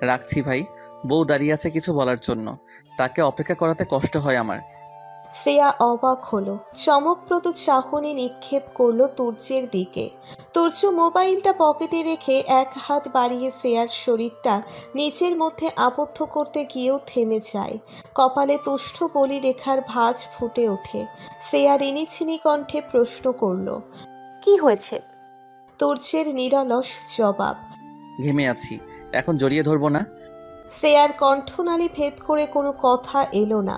রাখছি ভাই, বউ দাঁড়িয়ে আছে কিছু বলার জন্য। তাকে অপেক্ষা করাতে কষ্ট হয় আমার। শ্রেয়া অবাক হলো, চমকপ্রদ চাহনি নিক্ষেপ করলো তুর্যের দিকে। তুর্য মোবাইলটা পকেটে রেখে এক হাত বাড়িয়ে শ্রেয়ার শরীরটা নিচের মধ্যে আবদ্ধ করতে গিয়েও থেমে যায়। কপালে তুষ্ট বলি রেখার ভাঁজ ফুটে ওঠে। শ্রেয়া রিনিছিনি কণ্ঠে প্রশ্ন করলো। কি হয়েছে? তুর্যের নিরলস জবাব। ঘেমে আছি, এখন জড়িয়ে ধরবো না? শ্রেয়ার কণ্ঠনালী ভেদ করে কোনো কথা এলো না।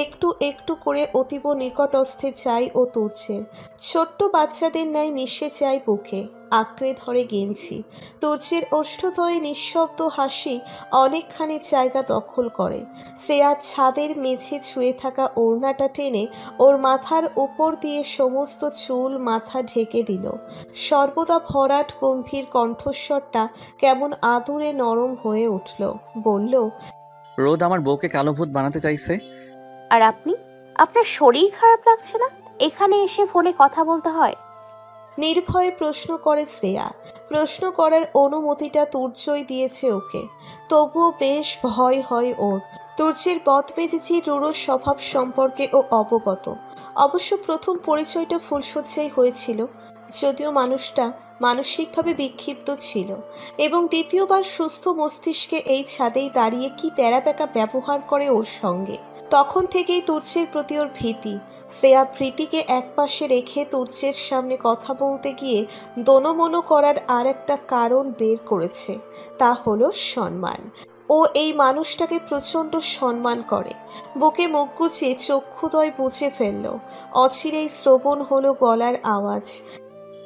একটু একটু করে অতীব নিকটস্থে যায় ও তুর্যের। ছোট্ট বাচ্চাদের ন্যায় মিশে যায় বুকে, আঁকড়ে ধরে গেঞ্জি। তুর্যের ওষ্ঠদ্বয়ে নিঃশব্দ হাসি অনেকখানি জায়গা দখল করে। শ্রেয়ার ছাদের মেঝে ছুঁয়ে থাকা ওড়নাটা টেনে ওর মাথার উপর দিয়ে সমস্ত চুল মাথা ঢেকে দিল। সর্বদা ভরাট গম্ভীর কণ্ঠস্বরটা কেমন আদুরে নরম হয়ে উঠল। বলল, রোদ আমার বউকে কালো ভূত বানাতে চাইছে। আর আপনি? আপনার শরীর খারাপ লাগছে না? এখানে এসে ফোনে কথা বলতে হয়? নির্ভয়ে প্রশ্ন করে শ্রেয়া। প্রশ্ন করার অনুমতিটা তুর্যই দিয়েছে ওকে। তবুও বেশ ভয় হয় ওর। তুর্যের বদমেজেজি রূঢ় স্বভাব সম্পর্কে ও অবগত। অবশ্য প্রথম পরিচয়টা ফুলশয্যাই হয়েছিল, যদিও মানুষটা মানসিকভাবে বিক্ষিপ্ত ছিল। এবং দ্বিতীয়বার সুস্থ মস্তিষ্কে এই ছাদেই দাঁড়িয়ে কি তেড়াবেঁকা ব্যবহার করে ওর সঙ্গে। তখন থেকেই তুর্যের প্রতি ওর ভীতি। শ্রেয়া প্রীতিকে একপাশে রেখে তুর্যের সামনে কথা বলতে গিয়ে দোনোমনো করার আর একটা কারণ বের করেছে, তা হলো সম্মান। ও এই মানুষটাকে প্রচণ্ড সম্মান করে। বুকে মুখ গুছিয়ে চক্ষুদয় বুঝে ফেলল। অচিরেই শ্রবণ হলো গলার আওয়াজ।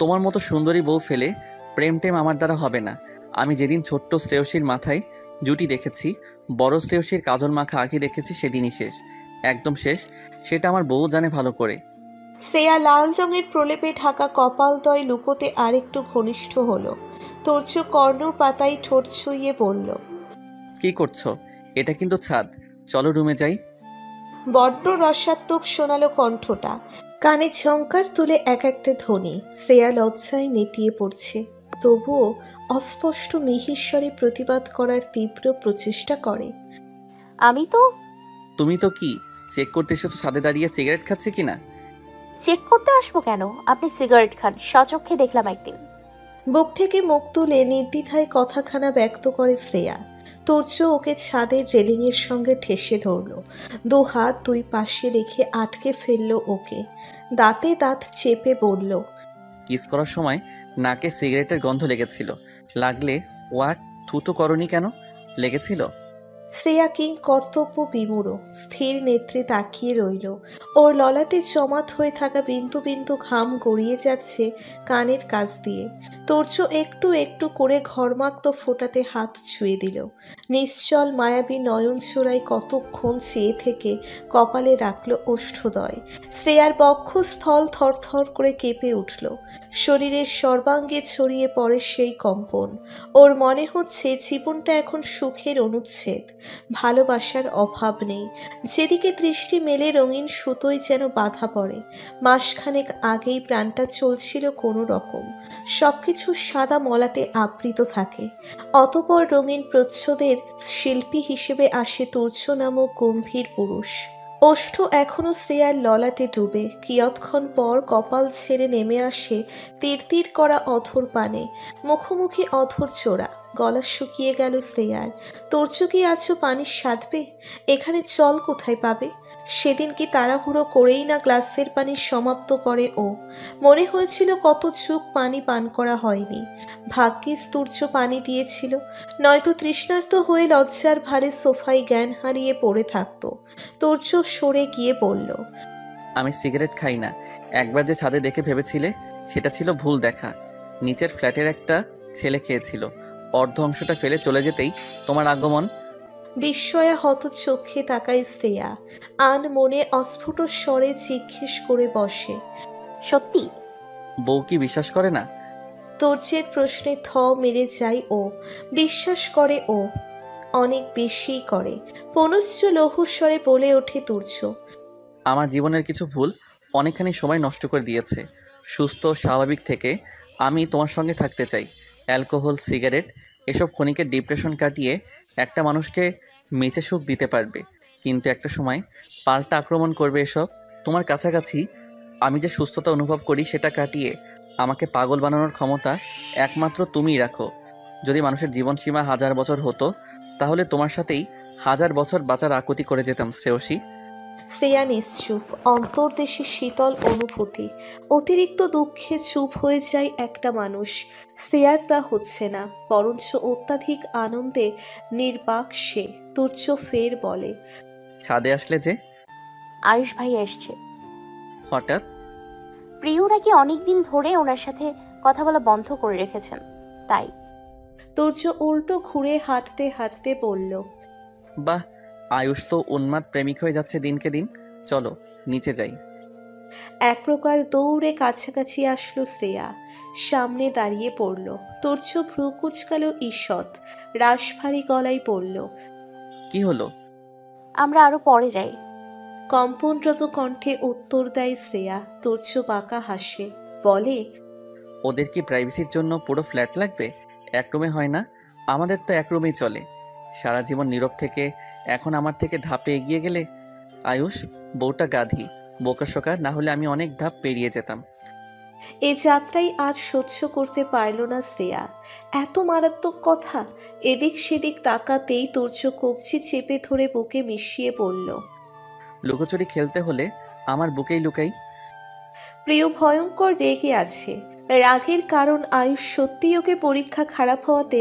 তোমার মতো সুন্দরী বউ ফেলে প্রেম টেম আমার দ্বারা হবে না। আমি যেদিন ছোট্ট শ্রেয়সীর মাথায় জুটি দেখেছি, বড় শ্রেয়সীর কাজল মাখা আঁখি দেখেছি, সেদিনই শেষ, একদম শেষ। সেটা আমার বউ জানে ভালো করে। শ্রেয়া লাল রঙের প্রলেপে ঢাকা কপালদয় লুকোতে আরেকটু ঘনিষ্ঠ হলো। তুর্য কর্ণর পাতায় ঠোঁট ছুঁয়ে বলল, কি করছো? এটা কিন্তু ছাদ, চলো রুমে যাই। বড্ড রসাত্মক শোনালো কণ্ঠটা। কানে ঝংকার তুলে এক একটা ধ্বনি। শ্রেয়া লজ্জায় নেতিয়ে পড়ছে, তবুও অস্পষ্ট মিহিস্বরে প্রতিবাদ করার তীব্র প্রচেষ্টা করে। আমি তো তুমি তো কি চেক করতে এসেছো ছাদে দাঁড়িয়ে সিগারেট খাচ্ছে কিনা? চেক করতে আসবো কেন? আপনি সিগারেট খান, স্বচক্ষে দেখলাম একদিন। বুক থেকে মুখ তুলে নির্দ্বিধায় কথাখানা ব্যক্ত করে শ্রেয়া। তুর্য ওকে ছাদের রেলিংয়ের সঙ্গে ঠেসে ধরল। দু হাত দুই পাশে রেখে আটকে ফেলল ওকে। দাঁতে দাঁত চেপে বলল, কিস করার সময় নাকে সিগারেটের গন্ধ লেগেছিল। লাগলে ওয়াক থুতো করনি কেন? লেগেছিল? শ্রেয়া কিং কর্তব্য বিমূঢ় স্থির নেত্রে তাকিয়ে রইল। ওর ললাটে জমাট হয়ে থাকা বিন্দু বিন্দু ঘাম গড়িয়ে যাচ্ছে কানের কাছ দিয়ে। তোর্য একটু একটু করে ঘর্মাক্ত ফোঁটাতে হাত ছুঁয়ে দিল। নিশ্চল মায়াবী নয়ন ছোড়ায় কতক্ষণ চেয়ে থেকে কপালে রাখল ওষ্ঠদয়। শ্রেয়ার বক্ষস্থল থরথর করে কেঁপে উঠল। শরীরের সর্বাঙ্গে ছড়িয়ে পড়ে সেই কম্পন। ওর মনে হচ্ছে জীবনটা এখন সুখের অনুচ্ছেদ, ভালোবাসার অভাব নেই। যেদিকে দৃষ্টি মেলে রঙিন সুতোয় যেন বাধা পড়ে। মাসখানেক আগেই প্রাণটা চলছিল কোনো রকম, সবকিছু সাদা মলাটে আবৃত থাকে। অতপর রঙিন প্রচ্ছদের শিল্পী হিসেবে আসে তুর্য নামক গম্ভীর পুরুষ। ওষ্ঠ এখনো শ্রেয়ার ললাটে ডুবে, কিয়ৎক্ষণ পর কপাল ছেড়ে নেমে আসে তীর করা অধর পানে। মুখোমুখি অধর চোরা, গলা শুকিয়ে গেল শ্রেয়ার। তুর্য কি আছো পানি সাধবে? এখানে জল কোথায় পাবে? সেদিন কি তাড়াহুড়ো করেই না গ্লাসের পানি সমাপ্ত করে ও। মনে হয়েছিল কত যুগ পানি পান করা হয়নি। ভাগ্যিস তুর্য পানি দিয়েছিল, নয়তো তৃষ্ণার্ত হয়ে লজ্জার ভারে সোফায় জ্ঞান হারিয়ে পড়ে থাকতো। তুর্য সরে গিয়ে বলল, আমি সিগারেট খাই না। একবার যে ছাদে দেখে ভেবেছিলে, সেটা ছিল ভুল দেখা। নিচের ফ্ল্যাটের একটা ছেলে খেয়েছিল। অর্ধ অংশটা ফেলে চলে যেতেই তোমার আগমন। বিস্ময়ে হত চোখে তাকায় শ্রেয়া। আন মনে অস্ফুট স্বরে জিজ্ঞেস করে বসে, সত্যি? বউ কি বিশ্বাস করে না? তুর্যের প্রশ্নে থ মেরে যায় ও। বিশ্বাস করে ও, অনেক বেশিই করে। পুনশ্চ লৌহস্বরে বলে ওঠে তুর্য, আমার জীবনের কিছু ভুল অনেকখানি সময় নষ্ট করে দিয়েছে। সুস্থ স্বাভাবিক থেকে আমি তোমার সঙ্গে থাকতে চাই। অ্যালকোহল, সিগারেট এসব ক্ষণিকের ডিপ্রেশন কাটিয়ে একটা মানুষকে মেচে সুখ দিতে পারবে, কিন্তু একটা সময় পাল্টা আক্রমণ করবে এসব। তোমার কাছাকাছি আমি যে সুস্থতা অনুভব করি সেটা কাটিয়ে আমাকে পাগল বানানোর ক্ষমতা একমাত্র তুমিই রাখো। যদি মানুষের জীবনসীমা 1000 বছর হতো তাহলে তোমার সাথেই 1000 বছর বাঁচার আকুতি করে যেতাম শ্রেয়সী। শ্রেয়া নিশ্চুপ, অন্তর্দেশে শীতল অনুভূতি। অতিরিক্ত দুঃখে চুপ হয়ে যায় একটা মানুষ। শ্রেয়ার তা হচ্ছে না, বরঞ্চ অত্যাধিক আনন্দে নির্বাক সে। তুর্য ফের বলে, ছাদে আসলে যে আয়ুষ ভাই এসছে। হঠাৎ? প্রিয় নাকি অনেকদিন ধরে ওনার সাথে কথা বলা বন্ধ করে রেখেছেন, তাই। তুর্য উল্টো ঘুরে হাঁটতে হাঁটতে বলল, বাহ, আয়ুষ তো উন্মাদ প্রেমিক হয়ে যাচ্ছে দিনকে দিন। চলো নিচে যাই। এক প্রকার দৌড়ে কাছাকাছি আসলো শ্রেয়া। সামনে দাঁড়িয়ে পড়ল। তুর্য ভ্রু কুচকালো ঈষৎ, রাশভারী গলায় পড়ল, কি হলো? আমরা আরো পরে যাই। কম্পনরত কণ্ঠে উত্তর দেয় শ্রেয়া। তুর্য বাঁকা হাসে, বলে, ওদের কি প্রাইভেসির জন্য পুরো ফ্ল্যাট লাগবে? এক রুমে হয় না? আমাদের তো এক রুমেই চলে। সারা জীবন নীরব থেকে এখন আমার থেকে ধাপে এগিয়ে গেলে। আয়ুষ, বউটা গাধি, বোকাশোকা, না হলে আমি অনেক ধাপ পেরিয়ে যেতাম। এ যাত্রাই আর সহ্য করতে পারল না শ্রেয়া। এত মারাত্মক কথা! এদিক সেদিক তাকাতেই তুর্য কবজি চেপে ধরে বুকে মিশিয়ে পড়ল। লুকোচুরি খেলতে হলে আমার বুকেই লুকাই। প্রিয় ভয়ঙ্কর রেগে আছে। রাগের কারণ আয়ুষ সত্যিই ওকে পরীক্ষা খারাপ হওয়াতে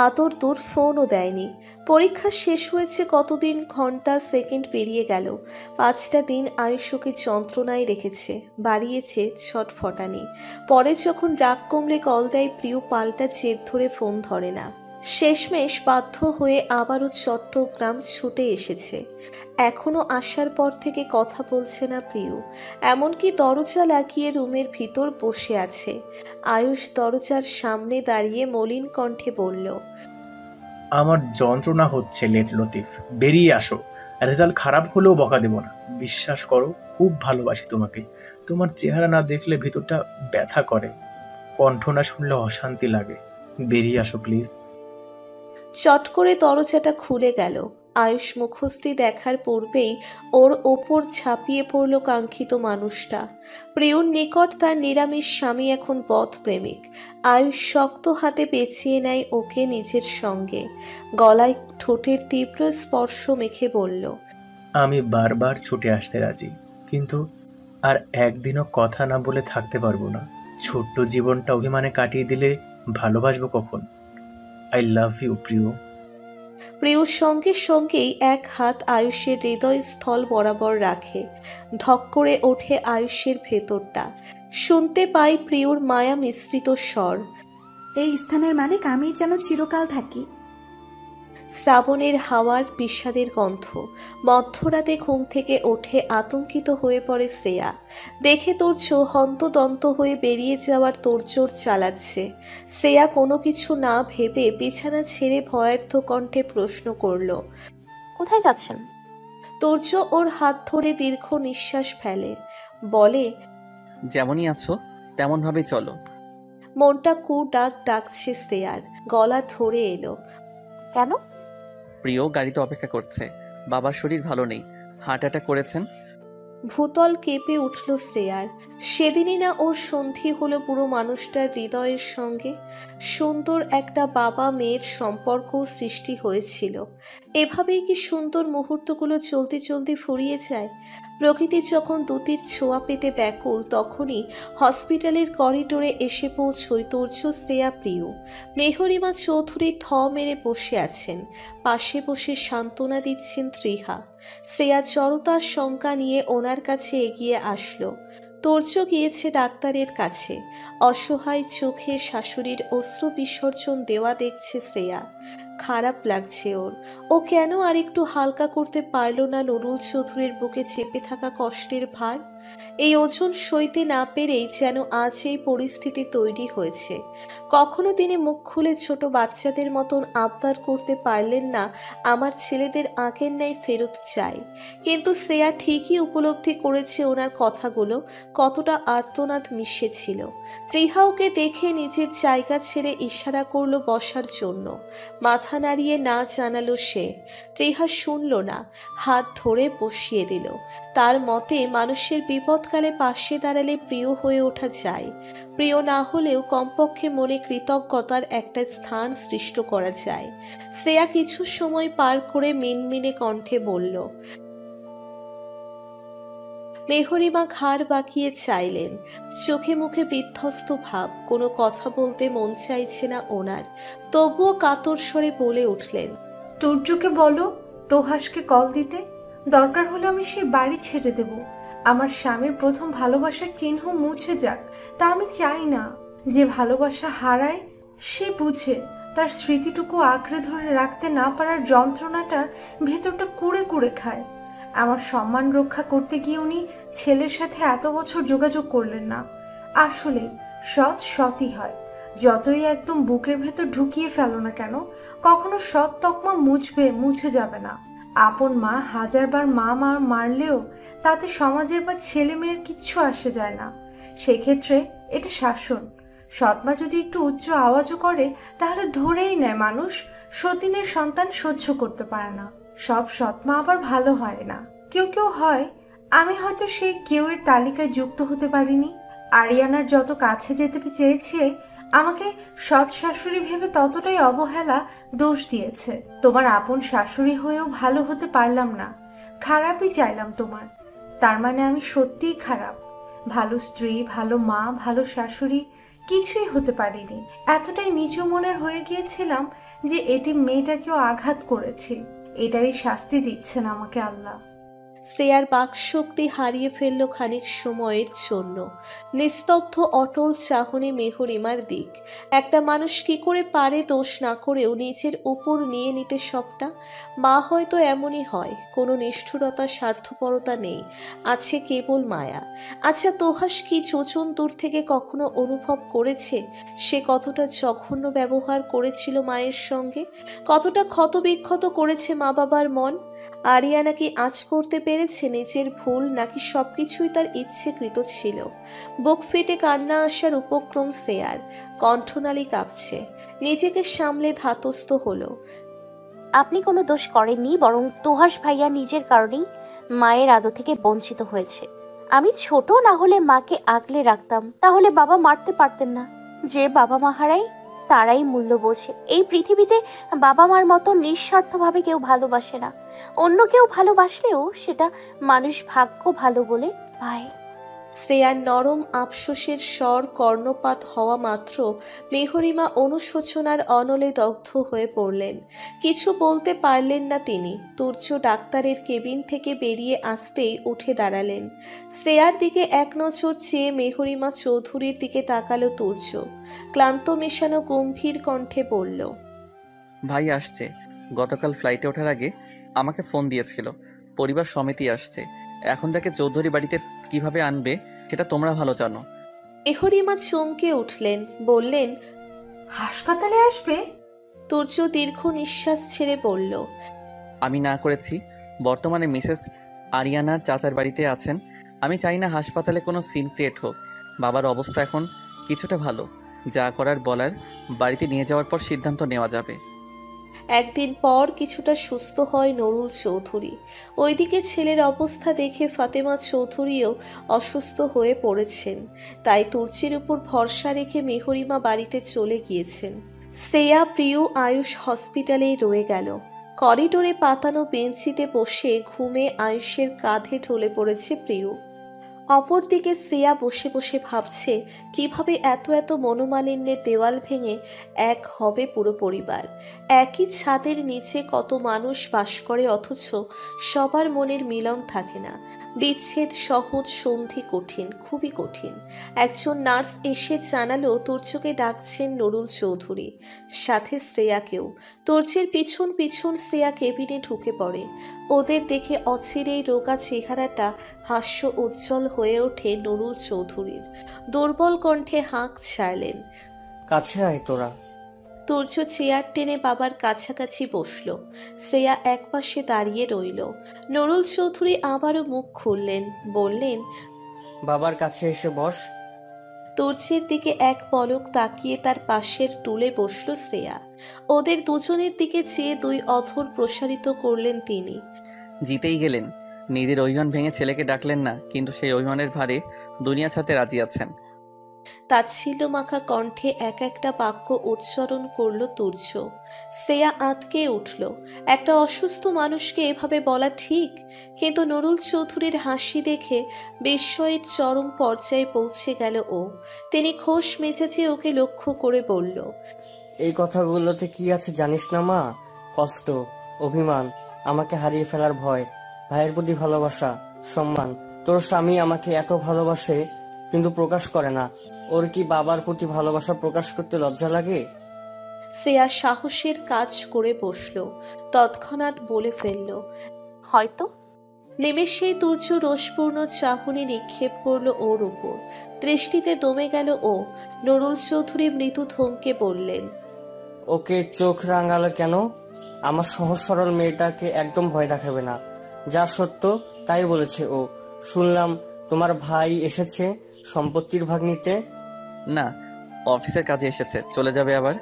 আদর দূর ফোনও দেয়নি। পরীক্ষা শেষ হয়েছে কতদিন, ঘন্টা সেকেন্ড পেরিয়ে গেল। 5টা দিন আয়ুষ ওকে যন্ত্রণায় রেখেছে, বাড়িয়েছে ছটফটানি। পরে যখন রাগ কমলে কল দেয়, প্রিয় পাল্টা জেদ ধরে ফোন ধরে না। শেষমেশ বাধ্য হয়ে আবারও চট্টগ্রাম ছুটে এসেছে। এখনো আসার পর থেকে কথা বলছে না প্রিয়, এমনকি দরজা লাগিয়ে রুমের ভিতর বসে আছে। আয়ুষ দরজার সামনে দাঁড়িয়ে মলিন কণ্ঠে বলল, আমার যন্ত্রণা হচ্ছে লেট লতিফ, বেরিয়ে আসো। রেজাল্ট খারাপ হলেও বকা দেব না, বিশ্বাস করো। খুব ভালোবাসি তোমাকে। তোমার চেহারা না দেখলে ভিতরটা ব্যথা করে, কণ্ঠ না শুনলে অশান্তি লাগে। বেরিয়ে আসো প্লিজ। চট করে দরজাটা খুলে গেল। আয়ুষ মুখশ্রী দেখার পূর্বেই ওর ওপর ঝাঁপিয়ে পড়ল কাঙ্ক্ষিত মানুষটা। প্রিয়র নিকট তার নিরামিষ স্বামী এখন পথ প্রেমিক। আয়ুষ শক্ত হাতে পেঁচিয়ে নেয় ওকে নিজের সঙ্গে। গলায় ঠোঁটের তীব্র স্পর্শ মেখে বলল, আমি বারবার ছুটে আসতে রাজি, কিন্তু আর একদিনও কথা না বলে থাকতে পারবো না। ছোট্ট জীবনটা অভিমানে কাটিয়ে দিলে ভালোবাসবো কখন? আই লাভ ইউ প্রিয়। প্রিয়র সঙ্গে সঙ্গেই এক হাত আয়ুষের হৃদয়স্থল বরাবর রাখে। ধক করে ওঠে আয়ুষের ভেতরটা। শুনতে পাই প্রিয়র মায়া মিশ্রিত স্বর, এই স্থানের মালিক আমি যেন চিরকাল থাকি। শ্রাবণের হাওয়ার বিষাদের গন্ধ। মধ্যরাতে ঘুম থেকে ওঠে আতঙ্কিত হয়ে পড়ে শ্রেয়া। দেখে তোর্য হন্তদন্ত হয়ে বেরিয়ে যাওয়ার তোড়জোড় চালাচ্ছে। শ্রেয়া কোনো কিছু না ভেবে বিছানা ছেড়ে ভয়ার্থ কণ্ঠে প্রশ্ন করল। কোথায় যাচ্ছেন? তোর্য ওর হাত ধরে দীর্ঘ নিঃশ্বাস ফেলে, বলে, যেমনই আছো তেমনভাবেই চলো। মনটা কু ডাক ডাকছে শ্রেয়ার, গলা ধরে এলো। কেন? প্রিয় গাড়িতে অপেক্ষা করছে। বাবার শরীর ভালো নেই, হার্ট অ্যাটাক করেছেন। ভূতল কেঁপে উঠল শ্রেয়ার। সেদিনই না ওর সন্ধি হলো পুরো মানুষটার হৃদয়ের সঙ্গে। সুন্দর একটা বাবা মেয়ের সম্পর্কও সৃষ্টি হয়েছিল। এভাবেই কি সুন্দর মুহূর্তগুলো চলতে চলতে ফুরিয়ে যায়? প্রকৃতি যখন দুতির ছোঁয়া পেতে ব্যাকুল, তখনই হসপিটালের করিডোরে এসে পৌঁছয় তোর্য, শ্রেয়া, প্রিয়। মেহরিমা চৌধুরী থ মেরে বসে আছেন। পাশে বসে সান্ত্বনা দিচ্ছেন ত্রিহা। শ্রেয়া জড়তার শঙ্কা নিয়ে ওনার কাছে এগিয়ে আসলো। তোর্য গিয়েছে ডাক্তারের কাছে। অসহায় চোখে শাশুড়ির অশ্রু বিসর্জন দেওয়া দেখছে শ্রেয়া। খারাপ লাগছে ওর। ও কেন আর একটু হালকা করতে পারল না নুরুল চৌধুরীর বুকে চেপে থাকা কষ্টের ভার? এই ওজন সইতে না পেরেই যেন আজ এই পরিস্থিতি তৈরি হয়েছে। কখনো তিনি মুখ খুলে ছোট বাচ্চাদের মতন আবদার করতে পারলেন না, আমার ছেলেদের আগের ন্যায় ফেরত চাই। কিন্তু শ্রেয়া ঠিকই উপলব্ধি করেছে ওনার কথাগুলো কতটা আর্তনাদ মিশেছিল। ত্রিহাওকে দেখে নিজের জায়গা ছেড়ে ইশারা করলো বসার জন্য। মাথা নাড়িয়ে না জানালো সে। ত্রিহা শুনল না, হাত ধরে বসিয়ে দিল। তার মতে মানুষের বিপদকালে পাশে দাঁড়ালে প্রিয় হয়ে ওঠা যায়। প্রিয় না হলেও কমপক্ষে মনে কৃতজ্ঞতার একটা স্থান সৃষ্টি করা যায়। শ্রেয়া কিছু সময় পার করে মিনমিনে কণ্ঠে বলল। মেহরিমা ঘাড় বাঁকিয়ে চাইলেন, চোখে মুখে বিধ্বস্ত ভাব, কোনো কথা বলতে মন চাইছে না ওনার। তবুও কাতর স্বরে বলে উঠলেন, তুর্যকে বলো তোহাসকে কল দিতে, দরকার হলে আমি সেই বাড়ি ছেড়ে দেব। আমার স্বামীর প্রথম ভালোবাসার চিহ্ন মুছে যাক, তা আমি চাই না। যে ভালোবাসা হারায় সে বুঝে তার স্মৃতিটুকু আঁকড়ে ধরে রাখতে না পারার যন্ত্রণাটা ভেতরটা কুড়ে কুড়ে খায়। আমার সম্মান রক্ষা করতে গিয়ে উনি ছেলের সাথে এত বছর যোগাযোগ করলেন না। আসলে সৎ সৎই হয়, যতই একদম বুকের ভেতর ঢুকিয়ে ফেলো না কেন, কখনো সৎ তকমা মুছে যাবে না। আপন মা হাজারবার মা মারলেও তাতে সমাজের বা ছেলে মেয়ের কিচ্ছু আসে যায় না। সেক্ষেত্রে এটা শাসন। সৎমা যদি একটু উচ্চ আওয়াজও করে তাহলে ধরেই নেয় মানুষ সতীনের সন্তান সহ্য করতে পারে না। সব সৎমা আবার ভালো হয় না, কেউ কেউ হয়। আমি হয়তো সেই কেউয়ের তালিকায় যুক্ত হতে পারিনি। আরিয়ানার যত কাছে যেতে চেয়েছে আমাকে সৎ শাশুড়ি ভেবে ততটাই অবহেলা দোষ দিয়েছে। তোমার আপন শাশুড়ি হয়েও ভালো হতে পারলাম না, খারাপই চাইলাম তোমার। তার মানে আমি সত্যিই খারাপ। ভালো স্ত্রী, ভালো মা, ভালো শাশুড়ি কিছুই হতে পারিনি। এতটাই নিচু মনের হয়ে গিয়েছিলাম যে এতিম মেয়েটাকেও আঘাত করেছি। এটারই শাস্তি দিচ্ছেন আমাকে আল্লাহ। শ্রেয়ার বাকশক্তি হারিয়ে ফেলল খানিক সময়ের জন্য। নিস্তব্ধ অটল চাহনি মেহরিমার দিক। একটা মানুষ কি করে পারে দোষ না করেও নিজের উপর নিয়ে নিতে সবটা? মা হয়তো এমনই হয়, কোনো নিষ্ঠুরতা স্বার্থপরতা নেই, আছে কেবল মায়া। আচ্ছা, তোহাস কি যোজন দূর থেকে কখনো অনুভব করেছে সে কতটা জঘন্য ব্যবহার করেছিল মায়ের সঙ্গে, কতটা ক্ষতবিক্ষত করেছে মা বাবার মন? আরিয়ানা কি আঁচ করতে পেরেছে নিজের ভুল, নাকি সবকিছুই তার ইচ্ছেকৃত ছিল? বুক ফেটে কান্না আসার উপক্রম শ্রেয়ার, কণ্ঠনালী কাঁপছে। নিজেকে সামলে ধাতস্থ হলো। আপনি কোনো দোষ করেননি, বরং তোহাস ভাইয়া নিজের কারণেই মায়ের আদর থেকে বঞ্চিত হয়েছে। আমি ছোট না হলে মাকে আগলে রাখতাম, তাহলে বাবা মারতে পারতেন না। যে বাবা মা হারায় তারাই মূল্য বোঝে। এই পৃথিবীতে বাবা মার মতো নিঃস্বার্থভাবে কেউ ভালোবাসে না। অন্য কেউ ভালোবাসলেও সেটা মানুষ ভাগ্য ভালো বলে পায়। শ্রেয়ার নরম আফসোসের স্বর কর্ণপাত হওয়া মাত্র মেহরিমা অনুশোচনার অনলে দগ্ধ হয়ে পড়লেন। কিছু বলতে পারলেন না তিনি। তুর্য ডাক্তারের কেবিন থেকে বেরিয়ে আসতেই উঠে দাঁড়ালেন। শ্রেয়ার দিকে এক নজর চেয়ে মেহরিমা চৌধুরীর দিকে তাকালো তুর্য। ক্লান্ত মেশানো গম্ভীর কণ্ঠে বলল, ভাই আসছে। গতকাল ফ্লাইটে ওঠার আগে আমাকে ফোন দিয়েছিল। পরিবার সমিতি আসছে। এখন তাকে চৌধুরী বাড়িতে কিভাবে আনবে সেটা তোমরা ভালো জানো। মেহরিমা চমকে উঠলেন, বললেন, হাসপাতালে আসবে? তুর্য দীর্ঘ নিঃশ্বাস ছেড়ে বলল, আমি না করেছি। বর্তমানে মিসেস আরিয়ানার চাচার বাড়িতে আছেন। আমি চাই না হাসপাতালে কোনো সিন ক্রিয়েট হোক। বাবার অবস্থা এখন কিছুটা ভালো। যা করার বলার বাড়িতে নিয়ে যাওয়ার পর সিদ্ধান্ত নেওয়া যাবে। একদিন পর কিছুটা সুস্থ হয় নুরুল চৌধুরী। ওইদিকে ছেলের অবস্থা দেখে ফাতেমা চৌধুরীও অসুস্থ হয়ে পড়েছেন। তাই তুর্চির উপর ভরসা রেখে মেহরিমা বাড়িতে চলে গিয়েছেন। শ্রেয়া প্রিয় আয়ুষ হসপিটালেই রয়ে গেল। করিডোরে পাতানো বেঞ্চিতে বসে ঘুমে আয়ুষের কাঁধে ঢলে পড়েছে প্রিয়। অপরদিকে শ্রেয়া বসে বসে ভাবছে কিভাবে এত এত মনোমালিন্যের দেওয়াল ভেঙে এক হবে পুরো পরিবার। একই ছাদের নিচে কত মানুষ বাস করে, অথচ সবার মনের মিলন থাকে না। বিচ্ছেদ সহজ, সন্ধি কঠিন, খুবই কঠিন। একজন নার্স এসে জানালো তুর্যকে ডাকছেন নুরুল চৌধুরী, সাথে শ্রেয়াকেও। তুর্যের পিছন পিছন শ্রেয়া কেবিনে ঢুকে পড়ে। ওদের দেখে অচিরেই রোগা চেহারাটা হাস্য উজ্জ্বল হয়ে ওঠে নুরুল চৌধুরীর। দুর্বল কণ্ঠে হাঁক ছাড়লেন, কাছে আয় তোরা। তুর্য চেয়ার টেনে বাবার কাছাকাছি বসল। শ্রেয়া একপাশে দাঁড়িয়ে রইল। নুরুল চৌধুরী আবারও মুখ খুললেন, বললেন, বাবার কাছে এসে বস। তুর্যের দিকে এক পলক তাকিয়ে তার পাশের টুলে বসল শ্রেয়া। ওদের দুজনের দিকে চেয়ে দুই অধর প্রসারিত করলেন তিনি। জিতেই গেলেন, নিজের অভিমান ভেঙে ছেলেকে ডাকলেন না, কিন্তু সেই অভিমানের ভারে দুনিয়া ছাড়তে রাজি আছেন। তাচ্ছিল্য মাখা কণ্ঠে এক একটা বাক্য উচ্চারণ করল তুর্য। শ্রেয়া আঁতকে উঠল। একটা অসুস্থ মানুষকে এভাবে বলা ঠিক? কিন্তু নুরুল চৌধুরীর হাসি দেখে বিস্ময়ের চরম পর্যায়ে পৌঁছে গেল ও। তিনি খোশ মেজাজে ওকে লক্ষ্য করে বলল, এই কথাগুলোতে কি আছে জানিস না মা? কষ্ট, অভিমান, আমাকে হারিয়ে ফেলার ভয়, ভাইয়ের প্রতি ভালোবাসা, সম্মান। তোর স্বামী আমাকে এত ভালোবাসে কিন্তু প্রকাশ করে না। ওর কি বাবার প্রতি ভালোবাসা প্রকাশ করতে লজ্জা লাগে? শ্রেয়া সাহসের কাজ করে বসল। তৎক্ষণাৎ বলে ফেলল, হয়তো। নিমেষেই তুর্য রোষপূর্ণ চাহনি নিক্ষেপ করল ওর উপর। দৃষ্টিতে দমে গেল ও। নুরুল চৌধুরী মৃদু ধমকে বললেন, ওকে চোখ রাঙালো কেন? আমার সহজ সরল মেয়েটাকে একদম ভয় দেখাবে না। যা সত্য তাই বলেছে ও। শুনলাম তোমার ভাই এসেছে সম্পত্তির ভাগ নিতে। না, অফিসের কাজে এসেছে, চলে যাবে আবার।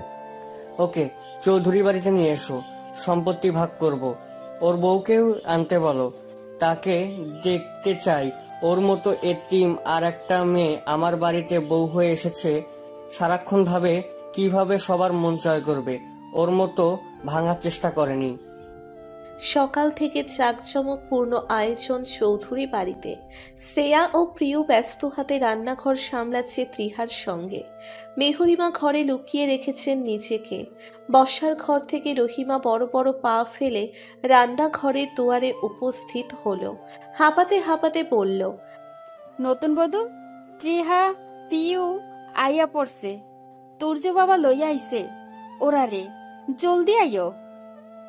ওকে চৌধুরী বাড়িতে নিয়ে এসো, সম্পত্তি ভাগ করব। ওর বউকেও আনতে বলো, তাকে দেখতে চাই। ওর মতো এতিম আর একটা মেয়ে আমার বাড়িতে বউ হয়ে এসেছে, সারাক্ষণ ভাবে কিভাবে সবার মন জয় করবে। ওর মতো ভাঙার চেষ্টা করেনি। সকাল থেকে জাঁকজমকপূর্ণ আয়োজন চৌধুরী বাড়িতে। শ্রেয়া ও প্রিয় ব্যস্ত হাতে রান্নাঘর সামলাচ্ছে ত্রিহার সঙ্গে। মেহরিমা ঘরে লুকিয়ে রেখেছেন নিজেকে। বসার ঘর থেকে রহিমা বড় বড় পা ফেলে রান্নাঘরের দুয়ারে উপস্থিত হলো। হাঁপাতে হাঁপাতে বলল, নতুন বধূ ত্রিহা পিউ আইয়া পড়ছে। তুর্য বাবা লইয়া আইছে ওরারে, জলদি আইও।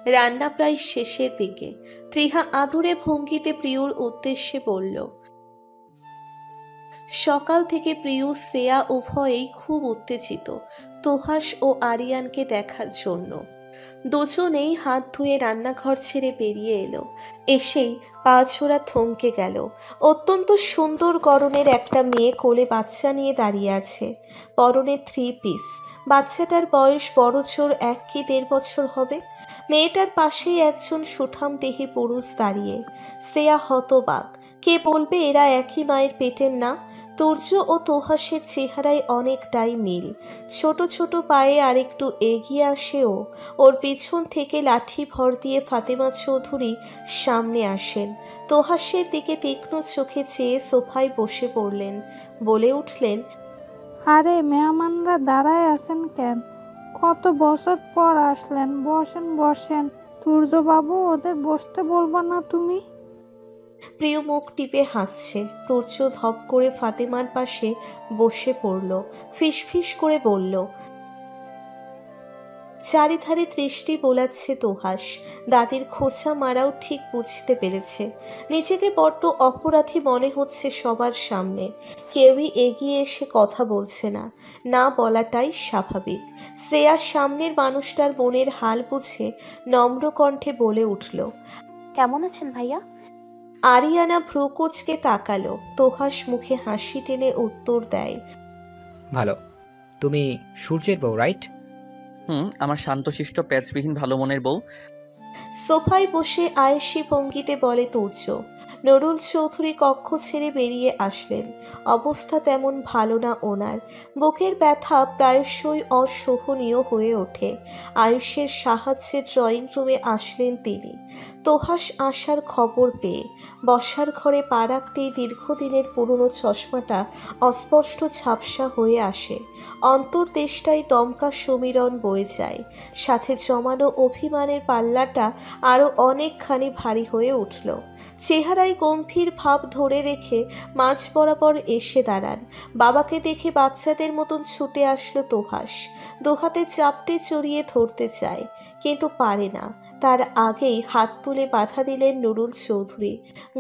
রান্না প্রায় শেষের দিকে। ত্রিহা আদুরে ভঙ্গিতে প্রিয়র উদ্দেশ্যে বলল, সকাল থেকে প্রিয় শ্রেয়া উভয়েই খুব উত্তেজিত তোহাস ও আরিয়ানকে দেখার জন্য। দুজনেই হাত ধুয়ে রান্নাঘর ছেড়ে বেরিয়ে এলো। এসেই পা ছোড়া থমকে গেল। অত্যন্ত সুন্দর গড়নের একটা মেয়ে কোলে বাচ্চা নিয়ে দাঁড়িয়ে আছে। পরনে 3 পিস। বাচ্চাটার বয়স বড়জোর 1 কি 1.5 বছর হবে। মেয়েটার পাশেই একজন সুঠামদেহী পুরুষ দাঁড়িয়ে। শ্রেয়া হতবাক। কে বলবে এরা একই মায়ের পেটের না? তুর্য ও তোহাসের চেহারায় অনেকটাই মিল। ছোট ছোট পায়ে আরেকটু এগিয়ে আসেও। ওর পিছন থেকে লাঠি ভর দিয়ে ফাতেমা চৌধুরী সামনে আসেন। তোহাসের দিকে তীক্ষ্ণ চোখে চেয়ে সোফায় বসে পড়লেন। বলে উঠলেন, আরে মেহমানরা দাঁড়ায় আছেন কেন? কত বছর পর আসলেন, বসেন বসেন। তুর্যবাবু, ওদের বসতে বলবো না তুমি? প্রিয় মুখ টিপে হাসছে। তুর্য ধপ করে ফাতেমার পাশে বসে পড়ল। ফিসফিস করে বলল, চারিধারে দৃষ্টি বোলাচ্ছে তোহাস। দাদির খোঁচা মারাও ঠিক বুঝতে পেরেছে। নিজেকে বড্ড অপরাধী মনে হচ্ছে সবার সামনে। কেউই এগিয়ে এসে কথা বলছে না, না বলাটাই স্বাভাবিক। শ্রেয়ার সামনের মানুষটার মনের হাল বুঝে নম্র কণ্ঠে বলে উঠল, কেমন আছেন ভাইয়া? আরিয়ানা ভ্রুকুচকে তাকালো। তোহাস মুখে হাসি টেনে উত্তর দেয়, ভালো। তুমি সূর্যের বউ, রাইট? আমার শান্তশিষ্ট প্যাচবিহীন ভালো মনের বউ। সোফায় বসে আয়েশি ভঙ্গিতে বলে তুর্য। নুরুল চৌধুরী কক্ষ ছেড়ে বেরিয়ে আসলেন। অবস্থা তেমন ভালো না ওনার। বুকের ব্যথা প্রায়শই অসহনীয় হয়ে ওঠে। আয়ুষের সাহায্যে ড্রয়িং রুমে আসলেন তিনি। তোহাস আসার খবর পেয়ে বসার ঘরে পা রাখতেই দীর্ঘদিনের পুরনো চশমাটা অস্পষ্ট ঝাপসা হয়ে আসে। অন্তর্দেশটাই দমকা সমীরণ বয়ে যায়, সাথে জমানো অভিমানের পাল্লাটা আরও অনেকখানি ভারী হয়ে উঠল। চেহারায় গম্ভীর ভাব ধরে রেখে মাঝ বরাবর এসে দাঁড়ান। বাবাকে দেখে বাচ্চাদের মতন ছুটে আসলো তোহাস। দুহাতে চাপটে চড়িয়ে ধরতে চায়, কিন্তু পারে না। তার আগেই হাত তুলে বাধা দিলেন নুরুল চৌধুরী।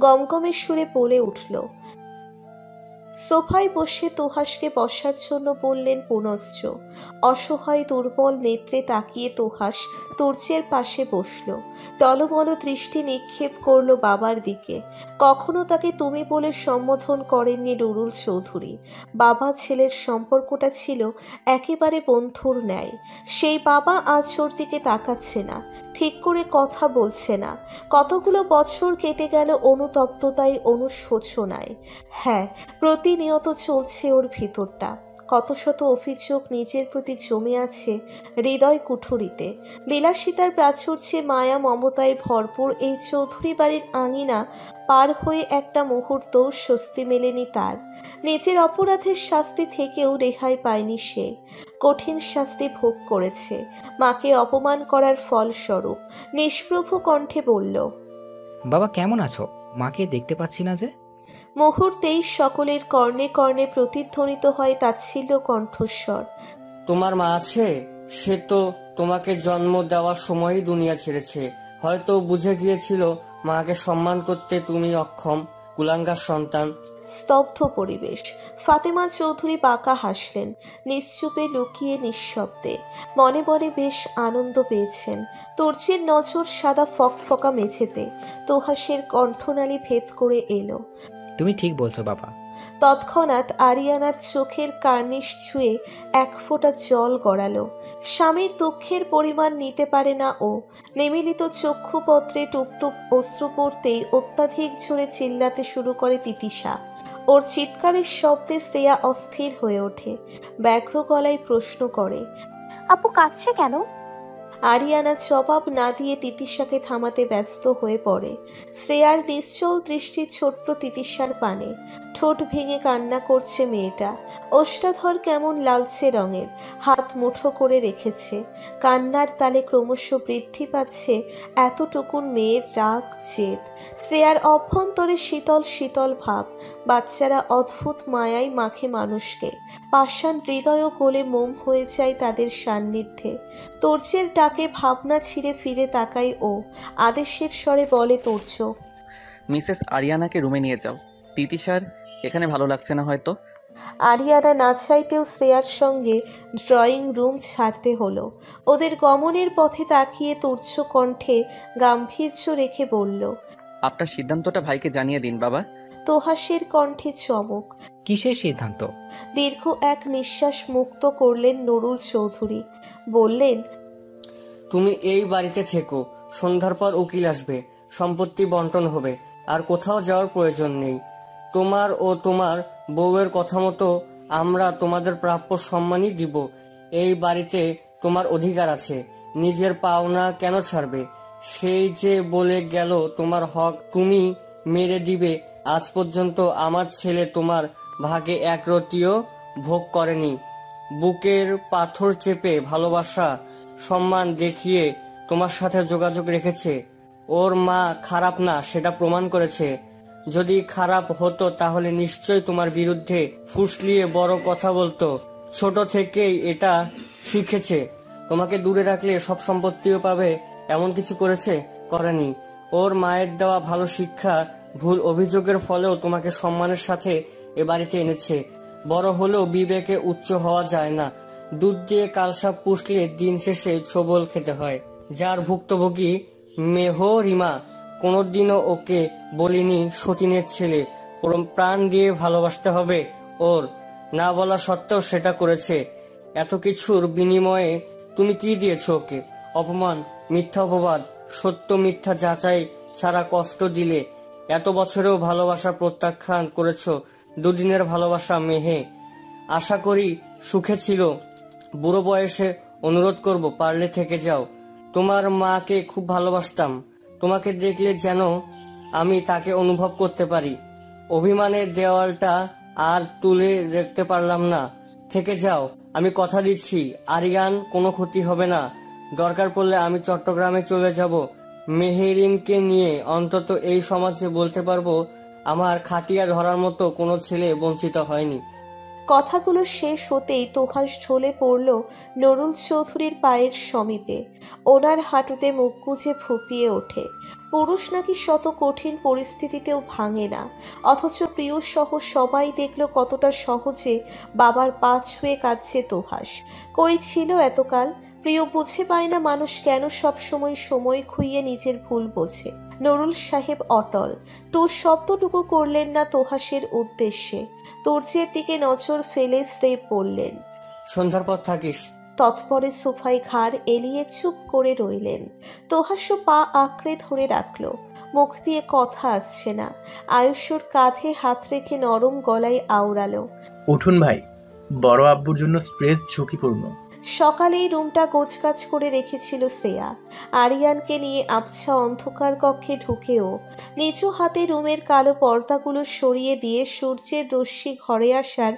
গমগমে সুরে বলে উঠল। সোফায় বসে তোহাসকে বসার জন্য বললেন পুনশ্চ। অসহায় দুর্বল নেত্রে তাকিয়ে তোহাস তুর্যের পাশে বসল। টলমল দৃষ্টি নিক্ষেপ করল বাবার দিকে। কখনো তাকে তুমি বলে সম্বোধন করেননি নুরুল চৌধুরী। বাবা ছেলের সম্পর্কটা ছিল একেবারে বন্ধুর ন্যায়। সেই বাবা আজ ওর দিকে তাকাচ্ছে না, ঠিক করে কথা বলছে না। কতগুলো বছর কেটে গেল অনুতপ্ততায়, অনুশোচনায়। হ্যাঁ, প্রতিনিয়ত চলছে ওর ভিতরটা। কত শত অভিযোগ নিজের প্রতি জমে আছে হৃদয় কুঠুরিতে। বিলাসিতার প্রাচুর্যে মায়া মমতায় ভরপুর এই চৌধুরী বাড়ির আঙিনা পার হয়ে একটা মুহূর্ত স্বস্তি মেলেনি তার। নিজের অপরাধের শাস্তি থেকেও রেহাই পায়নি সে। কঠিন শাস্তি ভোগ করেছে মাকে অপমান করার ফলস্বরূপ। নিষ্প্রভ কণ্ঠে বলল, বাবা কেমন আছো? মাকে দেখতে পাচ্ছি না যে। মুহূর্তেই সকলের কর্ণে কর্ণে প্রতিধ্বনিত হয় তাচ্ছিল্য কণ্ঠস্বর। তোমার মা আছে? সে তো তোমাকে জন্ম দেওয়ার সময়ই দুনিয়া ছেড়েছে। হয়তো বুঝে গিয়েছিল মাকে সম্মান করতে তুমি অক্ষম, কুলাঙ্গার সন্তান। স্তব্ধ পরিবেশ। ফাতেমা চৌধুরী বাঁকা হাসলেন, নিশ্চুপে লুকিয়ে নিঃশব্দে। মনে মনে বেশ আনন্দ পেয়েছেন। তুর্যের নজর সাদা ফকফকা মেঝেতে। তোহাসের কণ্ঠনালী ভেদ করে এলো। তুমি ঠিক বলছো বাবা। তৎক্ষণাৎ আরিয়ানার চোখের কার্নিশ ছুঁয়ে এক ফোঁটা জল গড়ালো। স্বামীর দুঃখের পরিমাণ নিতে পারে না ও। নিমিলিত চক্ষুপত্রে টুপটুপ অশ্রু পড়তেই অত্যাধিক জোরে চিল্লাতে শুরু করে তিতিশা। ওর চিৎকারের শব্দে শ্রেয়া অস্থির হয়ে ওঠে। ব্যগ্র গলায় প্রশ্ন করে, আপু কাঁদছে কেন? আরিয়ানা জবাব না দিয়ে তিতিশাকে থামাতে ব্যস্ত হয়ে পড়ে। শ্রেয়ার নিশ্চল দৃষ্টি ছোট্ট তিতিশার পানে। ঠোঁট ভেঙে কান্না করছে মেয়েটা। ওষ্ঠাধর কেমন লালচে রঙের, হাত মুঠো করে রেখেছে। কান্নার তালে ক্রমশ বৃদ্ধি পাচ্ছে এতটুকুন মেয়ের রাগ, জেদ। শ্রেয়ার অভ্যন্তরে শীতল শীতল ভাব। বাচ্চারা অদ্ভুত মায়ায় মাখে মানুষকে। পাষাণ হৃদয়ও গলে মোম হয়ে যায় তাদের সান্নিধ্যে। তোর্যের ডাকে ভাবনা ছিঁড়ে ফিরে তাকাই ও। আদেশের স্বরে বলে তোর্য, মিসেস আরিয়ানাকে রুমে নিয়ে যাও। তিতিশার এখানে ভালো লাগছে না হয়তো। আরিয়ানা না চাইতেও শ্রেয়ার সঙ্গে ড্রয়িং রুম ছাড়তে হলো। ওদের গমনের পথে তাকিয়ে তুর্য কণ্ঠে গাম্ভীর্য রেখে বলল, আপনার সিদ্ধান্তটা ভাইকে জানিয়ে দিন বাবা। তোহাসের কণ্ঠে চমক। কিসের সিদ্ধান্ত? দীর্ঘ এক নিঃশ্বাস মুক্ত করলেন নুরুল চৌধুরী। বললেন, তুমি এই বাড়িতে থেকো। সন্ধ্যার পর উকিল আসবে, সম্পত্তি বন্টন হবে, আর কোথাও যাওয়ার প্রয়োজন নেই। তোমার ও তোমার বউয়ের কথা মতো আমরা তোমাদের প্রাপ্য সম্মানই দিব। এই বাড়িতে তোমার অধিকার আছে। নিজের পাওনা কেন ছাড়বে? সেই যে বলে গেল তোমার হক তুমি মেরে দিবে। আজ পর্যন্ত আমার ছেলে তোমার ভাগে এক রতিও ভোগ করেনি। বুকের পাথর চেপে ভালোবাসা সম্মান দেখিয়ে তোমার সাথে যোগাযোগ রেখেছে। ওর মা খারাপ না সেটা প্রমাণ করেছে। যদি খারাপ হতো তাহলে নিশ্চয় তোমার বিরুদ্ধে ফুসলিয়ে বড় কথা বলতো। ছোট থেকেই এটা শিখেছে। তোমাকে দূরে রাখলে সব সম্পত্তিও পাবে এমন কিছু করেছে? করেনি। ওর মায়ের দেওয়া ভালো শিক্ষা ভুল অভিযোগের ফলেও তোমাকে সম্মানের সাথে এ বাড়িতে এনেছে। বড় হলেও বিবেকে উচ্চ হওয়া যায় না। দুধ দিয়ে কালসাপ পুষলে দিন শেষে ছোবল খেতে হয়। যার ভুক্তভোগী মেহরিমা, কোনোদিনও ওকে বলিনি সতীনের ছেলে, প্রাণ দিয়ে ভালোবাসতে হবে ওর। না বলা সত্ত্বেও সেটা করেছে। এত কিছুর বিনিময়ে তুমি কি দিয়েছ ওকে? অপমান, মিথ্যা অপবাদ, সত্য মিথ্যা যাচাই ছাড়া কষ্ট দিলে। এত বছরেও ভালোবাসা প্রত্যাখ্যান করেছো। দুদিনের ভালোবাসা মেহে, আশা করি সুখে ছিল। বুড়ো বয়সে অনুরোধ করব, পারলে থেকে যাও। তোমার মাকে খুব ভালোবাসতাম। তোমাকে দেখলে যেন আমি তাকে অনুভব করতে পারি। অভিমানের দেওয়ালটা আর তুলে রাখতে পারলাম না। থেকে যাও, আমি কথা দিচ্ছি। আরিয়ান, কোনো ক্ষতি হবে না। দরকার পড়লে আমি চট্টগ্রামে চলে যাব। মেহেরিনকে নিয়ে অন্তত এই সমাজে বলতে পারবো আমার খাটিয়া ধরার মতো কোনো ছেলে বঞ্চিত হয়নি। কথাগুলো শেষ হতেই তোহাস ঢলে পড়ল নুরুল চৌধুরীর পায়ের সমীপে। ওনার হাঁটুতে মুখ গুজে ফুঁপিয়ে ওঠে। পুরুষ নাকি শত কঠিন পরিস্থিতিতেও ভাঙে না, অথচ প্রিয় সহ সবাই দেখল কতটা সহজে বাবার পা ছুঁয়ে কাঁদছে তোহাস। কই ছিল এতকাল? প্রিয় বুঝে পায় না মানুষ কেন সবসময় সময় খুইয়ে নিজের ভুল বোঝে। নুরুল সাহেব অটল। টুস শব্দটুকু করলেন না তোহাসের উদ্দেশ্যে। তুর্যের দিকে নজর ফেলে স্রেফ বললেন, সন্ধ্যার পর থাকিস। তৎপরে সোফায় ঘাড় এলিয়ে চুপ করে রইলেন। তোহাসও পা আঁকড়ে ধরে রাখল। মুখ দিয়ে কথা আসছে না। আয়ুষ্যর কাঁধে হাত রেখে নরম গলায় আওড়ালো, উঠুন ভাই, বড় আব্বুর জন্য স্ট্রেস ঝুঁকিপূর্ণ। সকালেই রুমটা গোছগাছ করে রেখেছিল শ্রেয়া। আরিয়ানকে নিয়ে আবছা অন্ধকার কক্ষে ঢুকেও নিচু হাতে রুমের কালো পর্দাগুলো সরিয়ে দিয়ে সূর্যের রশ্মি ঘরে আসার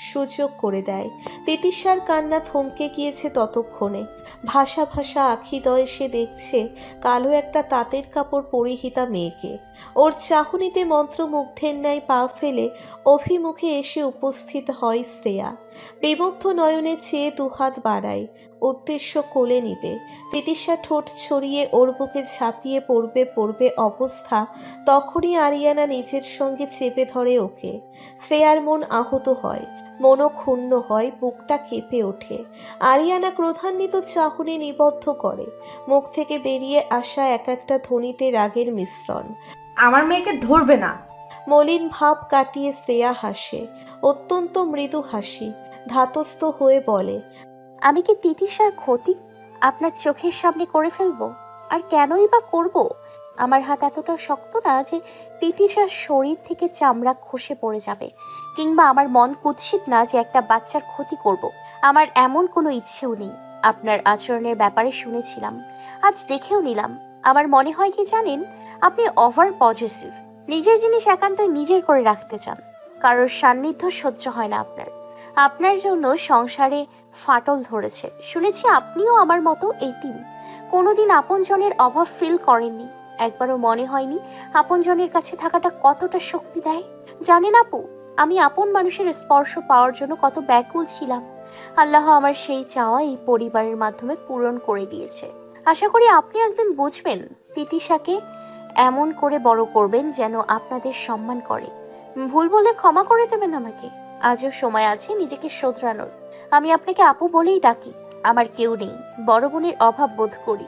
সুযোগ করে দেয়। তিতিশার কান্না থমকে গিয়েছে ততক্ষণে। ভাসা ভাসা আখিদয় সে দেখছে কালো একটা তাঁতের কাপড় পরিহিতা মেয়েকে। ওর চাহনিতে মন্ত্রমুগ্ধের ন্যায় পা ফেলে অভিমুখে এসে উপস্থিত হয় শ্রেয়া। বিমুগ্ধ নয়নে চেয়ে দুহাত বাড়ায়, উদ্দেশ্য কোলে নিবে। তিতিশা ঠোঁট ছড়িয়ে ওর বুকে ঝাঁপিয়ে পড়বে অবস্থা। তখনই আরিয়ানা নিজের সঙ্গে চেপে ধরে ওকে। শ্রেয়ার মন আহত হয়, মনও ক্ষুণ্ণ হয়, বুকটা কেঁপে ওঠে। আরিয়ানা ক্রোধান্বিত চাহনি নিবদ্ধ করে। মুখ থেকে বেরিয়ে আসা এক একটা ধ্বনিতে রাগের মিশ্রণ। আমার মেয়েকে ধরবে না। মলিন ভাব কাটিয়ে শ্রেয়া হাসে, অত্যন্ত মৃদু হাসি। ধাতস্থ হয়ে বলে, আমি কি তিতিশার ক্ষতি আপনার চোখের সামনে করে ফেলবো? আর কেনই বা করব? আমার হাত এতটা শক্ত না যে তিতিশার শরীর থেকে চামড়া খসে পড়ে যাবে, কিংবা আমার মন কুৎসিত না যে একটা বাচ্চার ক্ষতি করব। আমার এমন কোনো ইচ্ছেও নেই। আপনার আচরণের ব্যাপারে শুনেছিলাম, আজ দেখেও নিলাম। আমার মনে হয় কি জানেন, আপনি ওভার পজেসিভ। নিজের জিনিস একান্তই নিজের করে রাখতে চান। কারোর সান্নিধ্য সহ্য হয় না আপনার। আপনার জন্য সংসারে ফাটল ধরেছে। শুনেছি আপনিও আমার মতো এতিম। কোনোদিন আপনজনের অভাব ফিল করেননি। একবারও মনে হয়নি আপনজনের কাছে থাকাটা কতটা শক্তি দেয়। জানেন আপু, আমি আপন মানুষের স্পর্শ পাওয়ার জন্য কত ব্যাকুল ছিলাম। আল্লাহ আমার সেই চাওয়া এই পরিবারের মাধ্যমে পূরণ করে দিয়েছে। আশা করি আপনি একদিন বুঝবেন, তিতিশাকে এমন করে বড় করবেন যেন আপনাদের সম্মান করে। ভুল বলে ক্ষমা করে দেবেন আমাকে। আজও সময় আছে নিজেকে শোধরানোর। আমি আপনাকে আপু বলেই ডাকি। আমার কেউ নেই, বড় বোনের অভাব বোধ করি।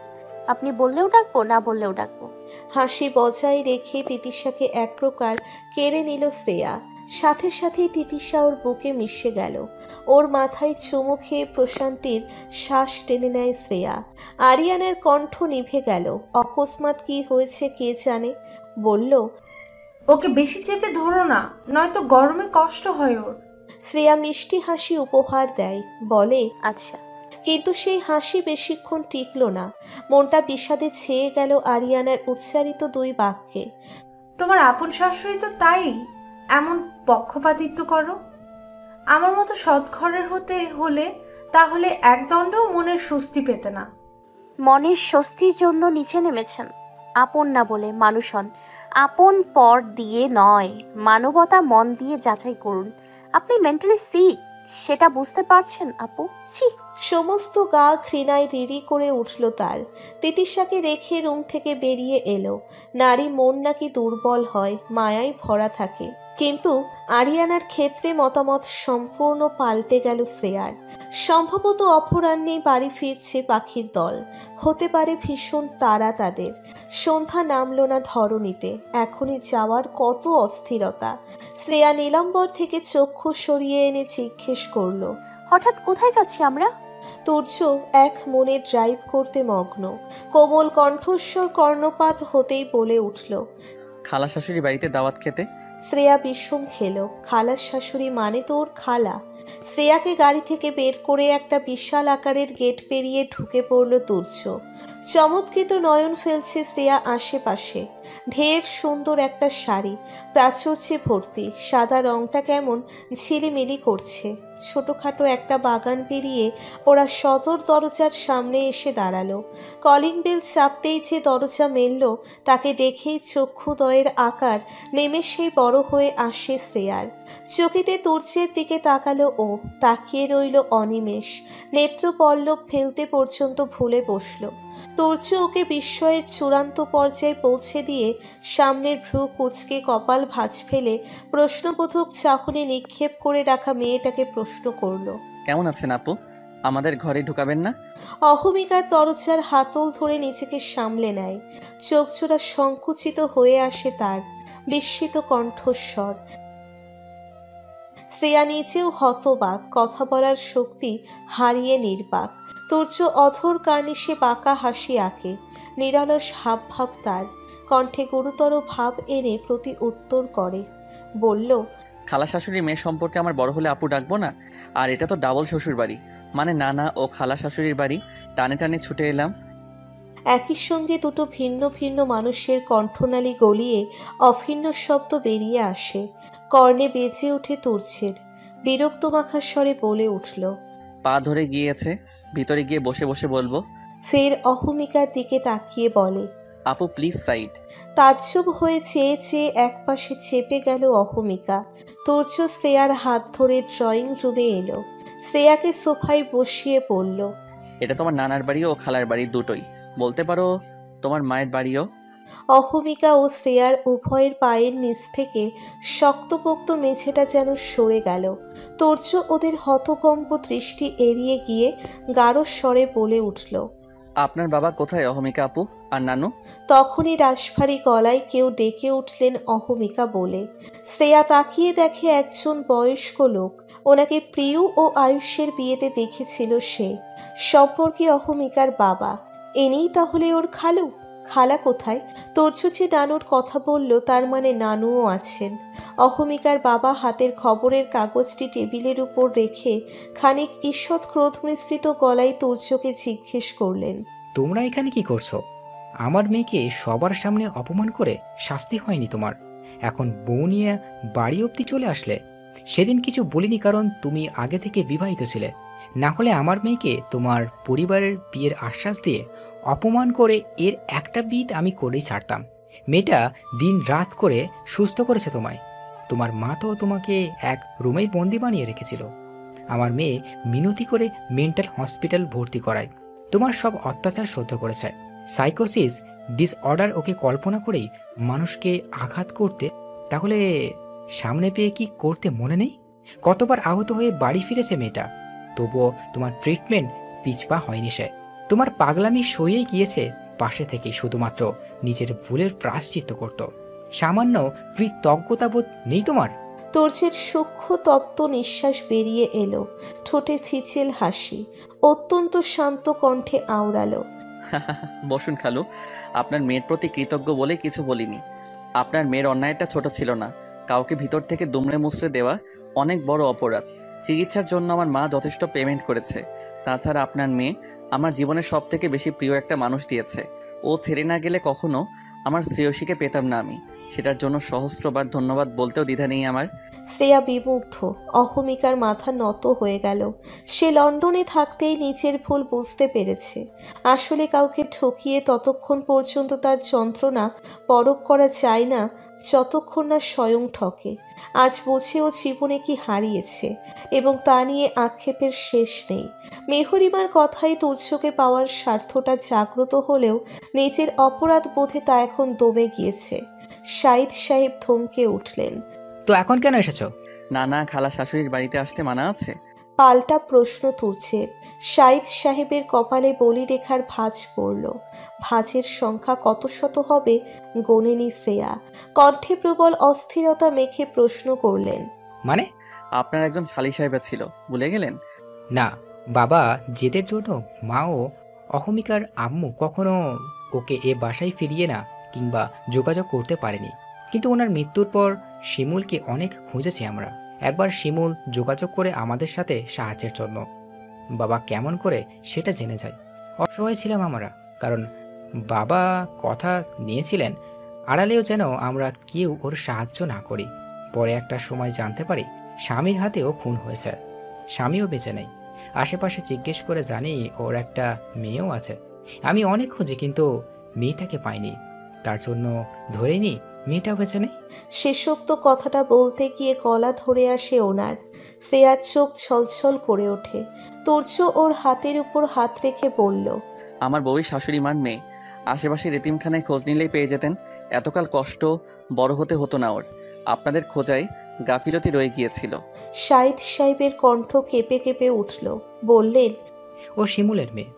আপনি বললেও ডাকবো, না বললেও ডাকবো। হাসি বজায় রেখে তিতিশাকে এক প্রকার কেড়ে নিল শ্রেয়া। সাথে সাথেই তিতিশা ওর বুকে মিশে গেল। ওর মাথায় চুমু খেয়ে প্রশান্তির শ্বাস টেনে নেয় শ্রেয়া। আরিয়ানের কণ্ঠ নিভে গেল। অকস্মাৎ কি হয়েছে কে জানে। বলল, ওকে বেশি চেপে ধরো না, নয়তো গরমে কষ্ট হয় ওর। শ্রেয়া মিষ্টি হাসি উপহার দেয়, বলে, আচ্ছা। কিন্তু সেই হাসি বেশিক্ষণ টিকল না। মনটা বিষাদে ছেয়ে গেল আরিয়ানার উচ্চারিত দুই বাক্যে। তোমার আপন শাশুড়ি তো তাই এমন পক্ষপাতিত্ব করো। আমার মতো সৎ ঘরের হতে হলে তাহলে এক দণ্ডও মনের স্বস্তি পেতে না। মনের স্বস্তির জন্য নিচে নেমেছেন। আপন না বলে মানুষ হন। আপন পর দিয়ে নয়, মানবতা মন দিয়ে যাচাই করুন। আপনি মেন্টালি সিক, সেটা বুঝতে পারছেন আপু? ছি। সমস্ত গা ঘৃণায় রিরি করে উঠল তার। তিতিশাকে রেখে রুম থেকে বেরিয়ে এলো। নারী মন নাকি দুর্বল হয়, মায়ায় ভরা থাকে। কিন্তু আরিয়ানার ক্ষেত্রে মতামত সম্পূর্ণ পাল্টে গেল শ্রেয়ার। সম্ভবত অপরাহ্নেই বাড়ি ফিরছে পাখির দল। হতে পারে ভীষণ তাড়া তাদের। সন্ধ্যা নামলো না ধরণীতে। এখনই যাওয়ার কত অস্থিরতা। শ্রেয়া নীলাম্বর থেকে চক্ষু সরিয়ে এনে জিজ্ঞেস করলো, হঠাৎ কোথায় যাচ্ছি আমরা? তুর্য এক মনে ড্রাইভ করতে মগ্ন। কোমল কণ্ঠস্বর কর্ণপাত হতেই বলে উঠল, খালা শাশুড়ি বাড়িতে দাওয়াত খেতে। শ্রেয়া বিষম খেলো। খালার শাশুড়ি মানে তো ওর খালা। শ্রেয়াকে গাড়ি থেকে বের করে একটা বিশাল আকারের গেট পেরিয়ে ঢুকে পড়ল তুর্য। চমৎকৃত নয়ন ফেলছে শ্রেয়া আশেপাশে। ঢের সুন্দর একটা শাড়ি, প্রাচুর্যে ভর্তি, সাদা রংটা কেমন ঝিলিমিলি করছে। ছোটখাটো একটা বাগান পেরিয়ে ওরা সদর দরজার সামনে এসে দাঁড়ালো। কলিং বেল চাপতেই যে দরজা মেলল তাকে দেখেই চক্ষুদয়ের আকার নিমেষেই বড় হয়ে আসে শ্রেয়ার। চকিতে তুর্যের দিকে তাকালো ও, তাকিয়ে রইল অনিমেষ। নেত্রপল্লব ফেলতে পর্যন্ত ভুলে বসল। তুর্য ওকে বিস্ময়ের চূড়ান্ত পর্যায়ে পৌঁছে দিয়ে সামনের ভ্রু কুঁচকে কপাল ভাঁজ ফেলে প্রশ্নবোধক চাহনি নিক্ষেপ করে রাখা মেয়েটাকে প্রশ্ন করল, কেমন আছেন আপু? আমাদের ঘরে ঢুকাবেন না? অহমিকার দরজার হাতল ধরে নিজেকে সামলে নেয়। চোখজোড়া সংকুচিত হয়ে আসে তার। বিস্মিত কণ্ঠস্বর। শ্রেয়া নিজেও হতবাক, কথা বলার শক্তি হারিয়ে নির্বাক। তুর্য অধর কার্নিশে বাঁকা হাসি আঁকে। নিরলস হাবভাব তার। কণ্ঠে গুরুতর ভাব এনে প্রতি উত্তর করে বলল, খালা শাশুড়ির মেয়ে সম্পর্কে আমার বড় হলে আপু ডাকবো না? আর এটা তো ডাবল শ্বশুর বাড়ি, মানে নানা ও খালা শাশুড়ির বাড়ি। টানে টানে ছুটে এলাম। একই সঙ্গে দুটো ভিন্ন ভিন্ন মানুষের কণ্ঠনালী গলিয়ে অভিন্ন শব্দ বেরিয়ে আসে। কর্ণে বেজে ওঠে তুর্যের। বিরক্ত মাখা স্বরে বলে উঠল, পা ধরে গিয়েছে, ভিতরে গিয়ে বসে বসে বলবো। ফের অহমিকার দিকে তাকিয়ে বলে, আপু প্লিজ সাইড। তাজ্জব হয়ে চেয়ে চেয়ে একপাশে চেপে গেল অহমিকা। তুর্য শ্রেয়ার হাত ধরে ড্রয়িং রুমে এলো। শ্রেয়াকে সোফায় বসিয়ে পড়ল, এটা তোমার নানার বাড়ি ও খালার বাড়ি দুটোই, বলতে পারো তোমার মায়ের বাড়িও। অহমিকা ও শ্রেয়ার উভয়ের পায়ের নিচ থেকে শক্তপোক্ত মেঝেটা যেন সরে গেল। তুর্য ওদের হতভম্ব দৃষ্টি এড়িয়ে গিয়ে গাঢ় স্বরে বলে উঠল, আপনার বাবা কোথায় অহমিকা আপু আর নানু? তখনই রাশভারী গলায় কেউ ডেকে উঠলেন অহমিকা বলে। শ্রেয়া তাকিয়ে দেখে একজন বয়স্ক লোক। ওনাকে প্রিয় ও আয়ুষের বিয়েতে দেখেছিল সে। সম্পর্কে অহমিকার বাবা। এনেই তাহলে ওর খালু? খালা কোথায়? তুর্য যে নানুর কথা বলল তার মানে নানুও আছেন। অহমিকার বাবা হাতের খবরের কাগজটি টেবিলের উপর রেখে খানিক ঈষৎ ক্রোধ মিশ্রিত গলায় তুর্যকে জিজ্ঞেস করলেন, তোমরা এখানে কি করছো? আমার মেয়েকে সবার সামনে অপমান করে শাস্তি হয়নি তোমার, এখন বউ নিয়ে বাড়ি অবধি চলে আসলে? সেদিন কিছু বলিনি কারণ তুমি আগে থেকে বিবাহিত ছিলে, না হলে আমার মেয়েকে তোমার পরিবারের বিয়ের আশ্বাস দিয়ে অপমান করে এর একটা বিদ আমি করেই ছাড়তাম। মেয়েটা দিন রাত করে সুস্থ করেছে তোমায়। তোমার মা তো তোমাকে এক রুমেই বন্দি বানিয়ে রেখেছিল। আমার মেয়ে মিনতি করে মেন্টাল হসপিটাল ভর্তি করায়। তোমার সব অত্যাচার সহ্য করেছে। সাইকোসিস ডিসঅর্ডার ওকে কল্পনা করেই মানুষকে আঘাত করতে। তাহলে সামনে পেয়ে কি করতে মনে নেই? কতবার আহত হয়ে বাড়ি ফিরেছে মেয়েটা, তবুও তোমার ট্রিটমেন্ট পিছপা হয়নি সে। তোমার পাগলামি সইয়ে গিয়েছে পাশে থেকে শুধুমাত্র নিজের ভুলের প্রায়শ্চিত্ত করত। সামান্য কৃতজ্ঞতাবোধ নেই তোমার? তুর্যের সূক্ষ্ম তপ্ত নিঃশ্বাস বেরিয়ে এলো। ঠোঁটে ফিচেল হাসি। অত্যন্ত শান্ত কণ্ঠে আওড়ালো, বসুন খালু, আপনার মেয়ের প্রতি কৃতজ্ঞ বলে কিছু বলিনি। আপনার মেয়ের অন্যায়টা ছোট ছিল না। কাউকে ভিতর থেকে দুমড়ে মুচড়ে দেওয়া অনেক বড় অপরাধ। চিকিৎসার জন্য আমার মা যথেষ্ট পেমেন্ট করেছে। তাছাড়া আপনার মেয়ে আমার জীবনের সব থেকে বেশি প্রিয় একটা মানুষ দিয়েছে। ও ছেড়ে না গেলে কখনো আমার শ্রেয়সীকে পেতাম না আমি। সেটার জন্য সহস্রবার ধন্যবাদ বলতেও দ্বিধা নেই আমার। শ্রেয়া বিমুগ্ধ। অহমিকার মাথা নত হয়ে গেল। সে লন্ডনে থাকতেই নিজের ভুল বুঝতে পেরেছে। আসলে কাউকে ঠকিয়ে ততক্ষণ পর্যন্ত তার যন্ত্রণা পরখ করা যায় না যতক্ষণ না স্বয়ং ঠকে। আজ বুঝেও জীবনে কি হারিয়েছে এবং তা নিয়ে আক্ষেপের শেষ নেই। মেহরিমার কথাই তুর্যকে পাওয়ার স্বার্থটা জাগ্রত হলেও নিজের অপরাধ বোধে তা এখন দমে গিয়েছে। শাহিদ সাহেব থমকে উঠলেন। তো এখন কেন এসেছো? নানা খালা শাশুড়ির বাড়িতে আসতে মানা আছে? পাল্টা প্রশ্ন তুর্যের। শাহিদ সাহেবের কপালে বলিরেখার ভাঁজ পড়ল। ভাঁজের সংখ্যা কত শত হবে গোনেনি শ্রেয়া। কণ্ঠে প্রবল অস্থিরতা মেখে প্রশ্ন করলেন, মানে? আপনার একজন শালি সাহেব ছিল, ভুলে গেলেন? না, বাবা জেদের জন্য মা ও অহমিকার আম্মু কখনো ওকে এ বাসায় ফিরিয়ে না কিংবা যোগাযোগ করতে পারেনি। কিন্তু ওনার মৃত্যুর পর শিমুলকে অনেক খুঁজেছি আমরা। একবার শিমুল যোগাযোগ করে আমাদের সাথে সাহায্যের জন্য। বাবা কেমন করে সেটা জেনে যায়। অসহায় ছিলাম আমরা, কারণ বাবা কথা নিয়েছিলেন আড়ালেও যেন আমরা কেউ ওর সাহায্য না করি। পরে একটা সময় জানতে পারি স্বামীর হাতেও খুন হয়েছে, স্বামীও বেঁচে নেই। আশেপাশে জিজ্ঞেস করে জানি ওর একটা মেয়েও আছে। আমি অনেক খুঁজি কিন্তু মেয়েটাকে পাইনি, তার জন্য ধরে নি মেয়েটা বেঁচে নেই। শেষোক্ত কথাটা বলতে গিয়ে গলা ধরে আসে ওনার। শ্রেয়ার চোখ ছলছল করে ওঠে। তুর্য ওর হাতের উপর হাত রেখে বলল, আমার বউই শাশুড়ি মার মেয়ে। আশেপাশে এতিমখানায় খোঁজ নিলেই পেয়ে যেতেন। এতকাল কষ্ট বড় হতে হতো না ওর। আপনাদের খোঁজায় গাফিলতি রয়ে গিয়েছিল। শাহিদ সাহেবের কণ্ঠ কেঁপে কেঁপে উঠল। বললেন, ও শিমুলের মেয়ে।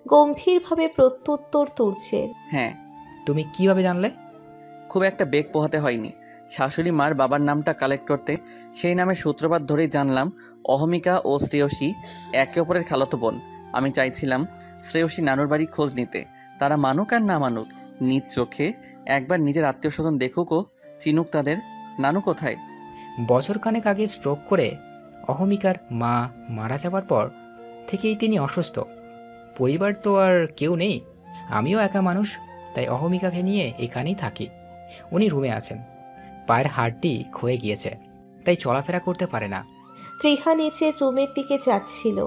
গম্ভীরভাবে প্রত্যুত্তর তুর্যের। হ্যাঁ। তুমি কিভাবে জানলে? খুব একটা বেগ পোহাতে হয়নি। শাশুড়ি মার বাবার নামটা কালেক্ট করতে সেই নামের সূত্রপাত ধরেই জানলাম অহমিকা ও শ্রেয়সী একে অপরের খালাতো বোন। আমি চাইছিলাম শ্রেয়সী নানুর বাড়ি খোঁজ নিতে। তারা মানুক আর না মানুক, নিজ চোখে একবার নিজের আত্মীয় স্বজন দেখুক ও চিনুক তাদের। নানু কোথায়? বছরখানেক আগে স্ট্রোক করে অহমিকার মা মারা যাবার পর থেকেই তিনি অসুস্থ। পরিবার তো আর কেউ নেই, আমিও একা মানুষ, তাই অহমিকাকে নিয়ে এখানেই থাকি। উনি রুমে আছেন, পায়ের হাড়টি ক্ষয়ে গিয়েছে, তাই চলাফেরা করতে পারে না। ত্রিহা নিচের রুমের দিকে যাচ্ছিল।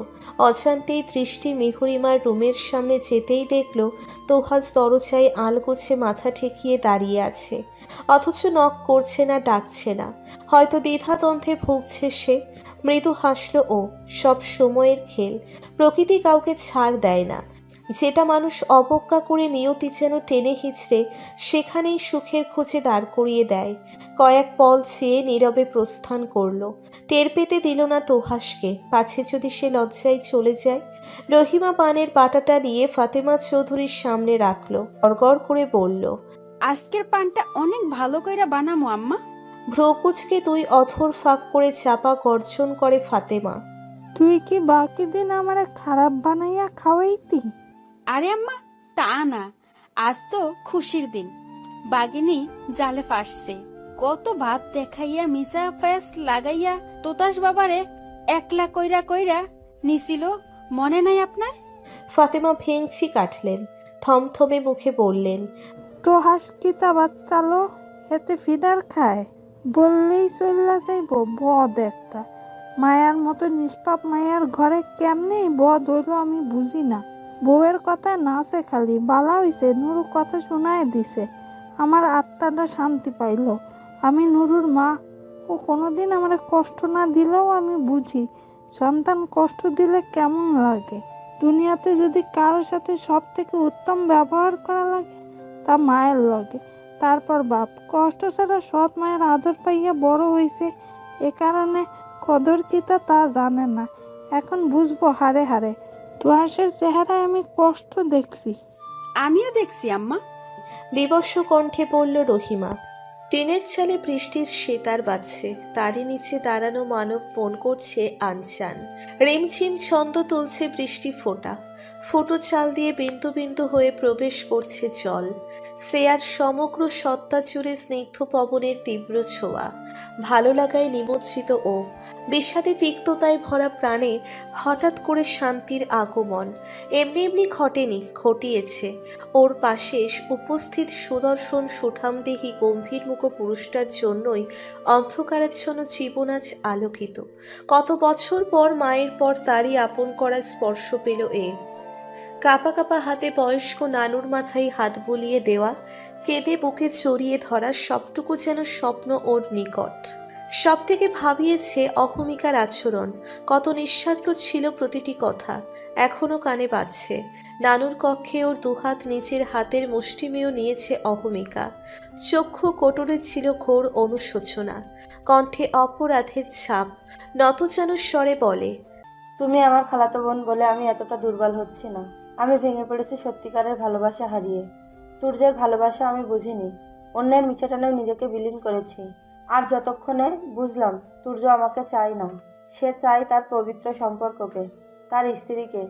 অজান্তেই দৃষ্টি মেহরিমার রুমের সামনে যেতেই দেখল তোহাজ দরজায় আলগোছে মাথা ঠেকিয়ে দাঁড়িয়ে আছে, অথচ নক করছে না, ডাকছে না। হয়তো দ্বিধাদ্বন্দ্বে ভুগছে সে। মৃদু হাসল ও। সব সময়ের খেল, প্রকৃতি কাউকে ছাড় দেয় না। যেটা মানুষ অবজ্ঞা করে নিয়তি যেন টেনে হিচড়ে সেখানেই সুখের খোঁজে দাঁড় করিয়ে দেয়। কয়েক পল চেয়ে নীরবে প্রস্থান করল। টের পেতে দিল না তোহাসকে, পাছে যদি সে লজ্জায় চলে যায়। রহিমা পানের বাটাটা নিয়ে ফাতেমা চৌধুরীর সামনে রাখলো। গড়গড় করে বলল, আজকের পানটা অনেক ভালো কইরা বানামো আম্মা। ভ্রকুচকে দুই অধর ফাঁক করে চাপা গর্জন করে ফাতেমা। তুই কি বাকি দিন আমারে খারাপ বানাইয়া খাওয়াইতি? আরে আম্মা, তা না, আজ তো খুশির দিন। বাগিনী জালে ফাঁসছে। কত ভাত দেখাইয়া মিশা ফেস লাগাইয়া তোতাস বাবারে একলা কইরা কইরা নিছিল, মনে নাই আপনার? ফাতেমা ভেংচি কাটলেন, থমথমে মুখে বললেন, তো হাসকিতা বাচ্চালো, এতে ফিডার খায় বললেই চল্লা যাইব। বদ একটা মায়ার মতো নিষ্পাপ মায়ার ঘরে কেমনে বদ হইল আমি বুঝি না। বউয়ের কথা নাচে খালি, বালা হইছে নুরু কথা শোনায় দিছে, আমার আত্মাটা শান্তি পাইল। আমি নুরুর মা, ও কোনোদিন আমার কষ্ট না দিলেও আমি বুঝি সন্তান কষ্ট দিলে কেমন লাগে। দুনিয়াতে যদি কারোর সাথে সব থেকে উত্তম ব্যবহার করা লাগে তা মায়ের লাগে, তারপর বাপ। কষ্ট ছাড়া সৎ মায়ের আদর পাইয়া বড় হইছে, এ কারণে কদর কিতা তা জানে না। এখন বুঝবো হারে হারে। তুয়াসের চেহারায় আমি কষ্ট দেখছি। আমিও দেখছি আম্মা। বিবস্ব কণ্ঠে বলল রহিমা। টিনের চালে বৃষ্টির সেতার বাজছে, তারই নিচে দাঁড়ানো মানব মন করছে আনচান। রিমঝিম ছন্দ তুলছে বৃষ্টি ফোঁটা, ফুটো চাল দিয়ে বিন্দু বিন্দু হয়ে প্রবেশ করছে জল। শ্রেয়ার সমগ্র সত্তা জুড়ে স্নিগ্ধ পবনের তীব্র ছোঁয়া। ভালো লাগায় নিমজ্জিত ও বিষাদে তিক্ততায় ভরা প্রাণে হঠাৎ করে শান্তির আগমন। এমনি এমনি ঘটেনি, ঘটিয়েছে। ওর পাশে উপস্থিত সুদর্শন সুঠামদেহী গম্ভীর মুখ পুরুষটার জন্যই অন্ধকারাচ্ছন্ন জীবন আজ আলোকিত। কত বছর পর মায়ের পর তারই আপন করা স্পর্শ পেল এ। কাপা কাপা হাতে বয়স্ক নানুর মাথায় হাত বুলিয়ে দেওয়া, কেঁদে বুকে জড়িয়ে ধরা, সবটুকু যেন স্বপ্ন ওর নিকট। সব থেকে ভাবিয়েছে অহমিকার আচরণ। কত নিঃস্বার্থ ছিল প্রতিটি কথা, এখনো কানে বাজছে। নানুর কক্ষে ওর দুহাত নিচের হাতের মুষ্টিমেয় নিয়েছে অহমিকা। চক্ষু কোটরে ছিল ঘোর অনুশোচনা, কণ্ঠে অপরাধের ছাপ। নতজানু স্বরে বলে, তুমি আমার খালাতো বোন বলে আমি এতটা দুর্বল হচ্ছি না। আমি ভেঙে পড়েছি সত্যিকারের ভালোবাসা হারিয়ে। সূর্যের ভালোবাসা আমি বুঝিনি, অন্যের মিছাটানেও নিজেকে বিলীন করেছি। আর যতক্ষণে বুঝলাম সূর্য আমাকে চায় না, সে চায় তার পবিত্র সম্পর্ককে, তার স্ত্রীকে।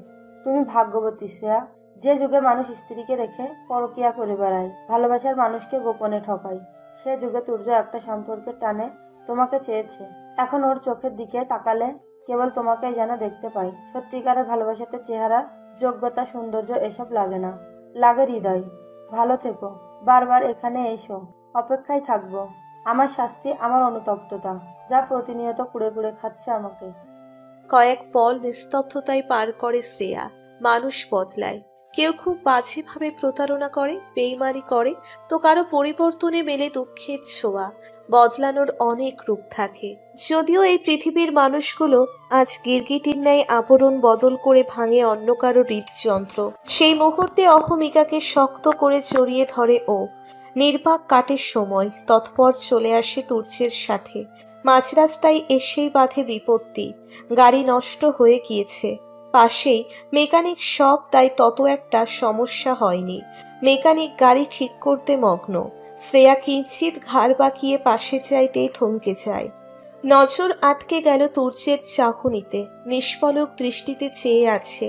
তুমি ভাগ্যবতী শ্রেয়া, যে যুগে মানুষ স্ত্রীকে রেখে পরকিয়া করে বেড়ায়, ভালোবাসার মানুষকে গোপনে ঠকায়, সে যুগে তুর্য একটা সম্পর্কের টানে তোমাকে চেয়েছে। এখন ওর চোখের দিকে তাকালে কেবল তোমাকেই যেন দেখতে পাই। সত্যিকারের ভালোবাসাতে চেহারা, যোগ্যতা, সৌন্দর্য এসব লাগে না, লাগে হৃদয়। ভালো থেকো, বারবার এখানে এসো, অপেক্ষায় থাকবো। আমার শাস্তি আমার অনুতপ্ততা, যা প্রতিনিয়ত কুড়ে কুড়ে খাচ্ছে আমাকে। কয়েক পল নিস্তব্ধতায় পার করে শ্রেয়া। মানুষ বদলায়, কেউ খুব বাজেভাবে প্রতারণা করে, বেইমানি করে, তো কারো পরিবর্তনে মেলে দুঃখের ছোঁয়া। বদলানোর অনেক রূপ থাকে। যদিও এই পৃথিবীর মানুষগুলো আজ গিরগিটির ন্যায় আবরণ বদল করে ভাঙে অন্য কারো হৃদযন্ত্র, সেই মুহূর্তে অহমিকাকে শক্ত করে জড়িয়ে ধরে ও। নির্বাক কাটের সময় তৎপর চলে আসে তুর্যের সাথে। মাঝ রাস্তায় এসেই বাধে বিপত্তি। গাড়ি নষ্ট হয়ে গিয়েছে পাশেই মেকানিক শপ, তাই তত একটা সমস্যা হয়নি। মেকানিক গাড়ি ঠিক করতে মগ্ন। শ্রেয়া কিঞ্চিত ঘাড় বাঁকিয়ে পাশে চাইতেই থমকে যায়। নজর আটকে গেল তুর্যের চাহনিতে। নিষ্পলক দৃষ্টিতে চেয়ে আছে।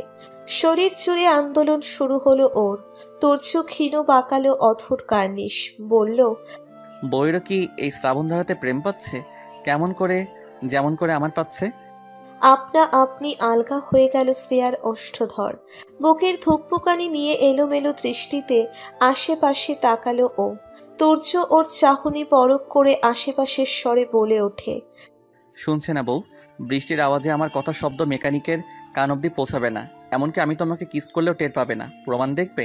শরীর জুড়ে আন্দোলন শুরু হলো ওর। তুর্য ক্ষীণ বাঁকালো অথর কার্নিশ, বলল, বইরও কি এই শ্রাবণধারাতে প্রেম পাচ্ছে? কেমন করে? যেমন করে আমার পাচ্ছে। আপনা আপনি আলগা হয়ে গেল শ্রেয়ার ওষ্ঠধর। বুকের ধুকপুকানি নিয়ে এলোমেলো দৃষ্টিতে আশেপাশে তাকালো ও। তুর্য ওর চাহনি পরখ করে আশেপাশের স্বরে বলে ওঠে, শুনছে না বউ? বৃষ্টির আওয়াজে আমার কথা শব্দ মেকানিকের কান অব্দি পৌঁছাবে না। এমনকি আমি তোমাকে কিস করলেও টের পাবে না। প্রমাণ দেখবে?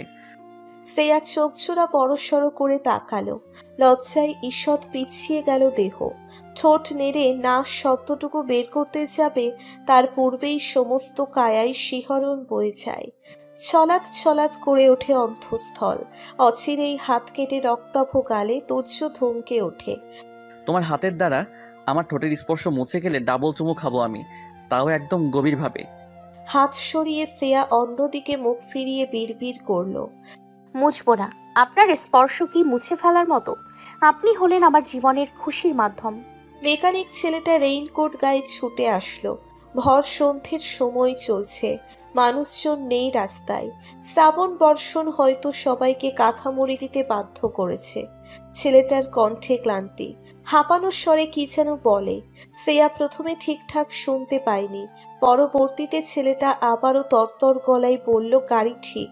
শ্রেয়া চোখজোড়া বড়সড় করে তাকালো। লজ্জায় ঈষৎ পিছিয়ে গেল দেহ। ঠোঁট নেড়ে না শব্দটুকু বের করতে যাবে, তার পূর্বেই সমস্ত কায়ায় শিহরণ বয়ে যায়। ছলাৎ ছলাৎ করে ওঠে অন্তঃস্থল। অচিরেই হাত কেটে রক্তাভ গালে তুর্য ধমকে ওঠে, তোমার হাতের দ্বারা আমার ঠোঁটের স্পর্শ মুছে গেলে ডাবল চুমু খাবো আমি, তাও একদম গভীরভাবে। হাত সরিয়ে শ্রেয়া অন্যদিকে মুখ ফিরিয়ে বিড়বিড় করল, মুছবো না। আপনার স্পর্শ কি মুছে ফেলার মতো? আপনি হলেন আমার জীবনের খুশির মাধ্যম। মেকানিক ছেলেটা রেইনকোট গায়ে ছুটে আসলো। ভর সন্ধ্যের সময় চলছে, মানুষজন নেই রাস্তায়। শ্রাবণ বর্ষণ হয়তো সবাইকে কাঁথামুড়ি দিতে বাধ্য করেছে। ছেলেটার কণ্ঠে ক্লান্তি, হাঁপানো স্বরে কি যেন বলে। শ্রেয়া প্রথমে ঠিকঠাক শুনতে পায়নি। পরবর্তীতে ছেলেটা আবারও তরতর গলায় বলল, গাড়ি ঠিক।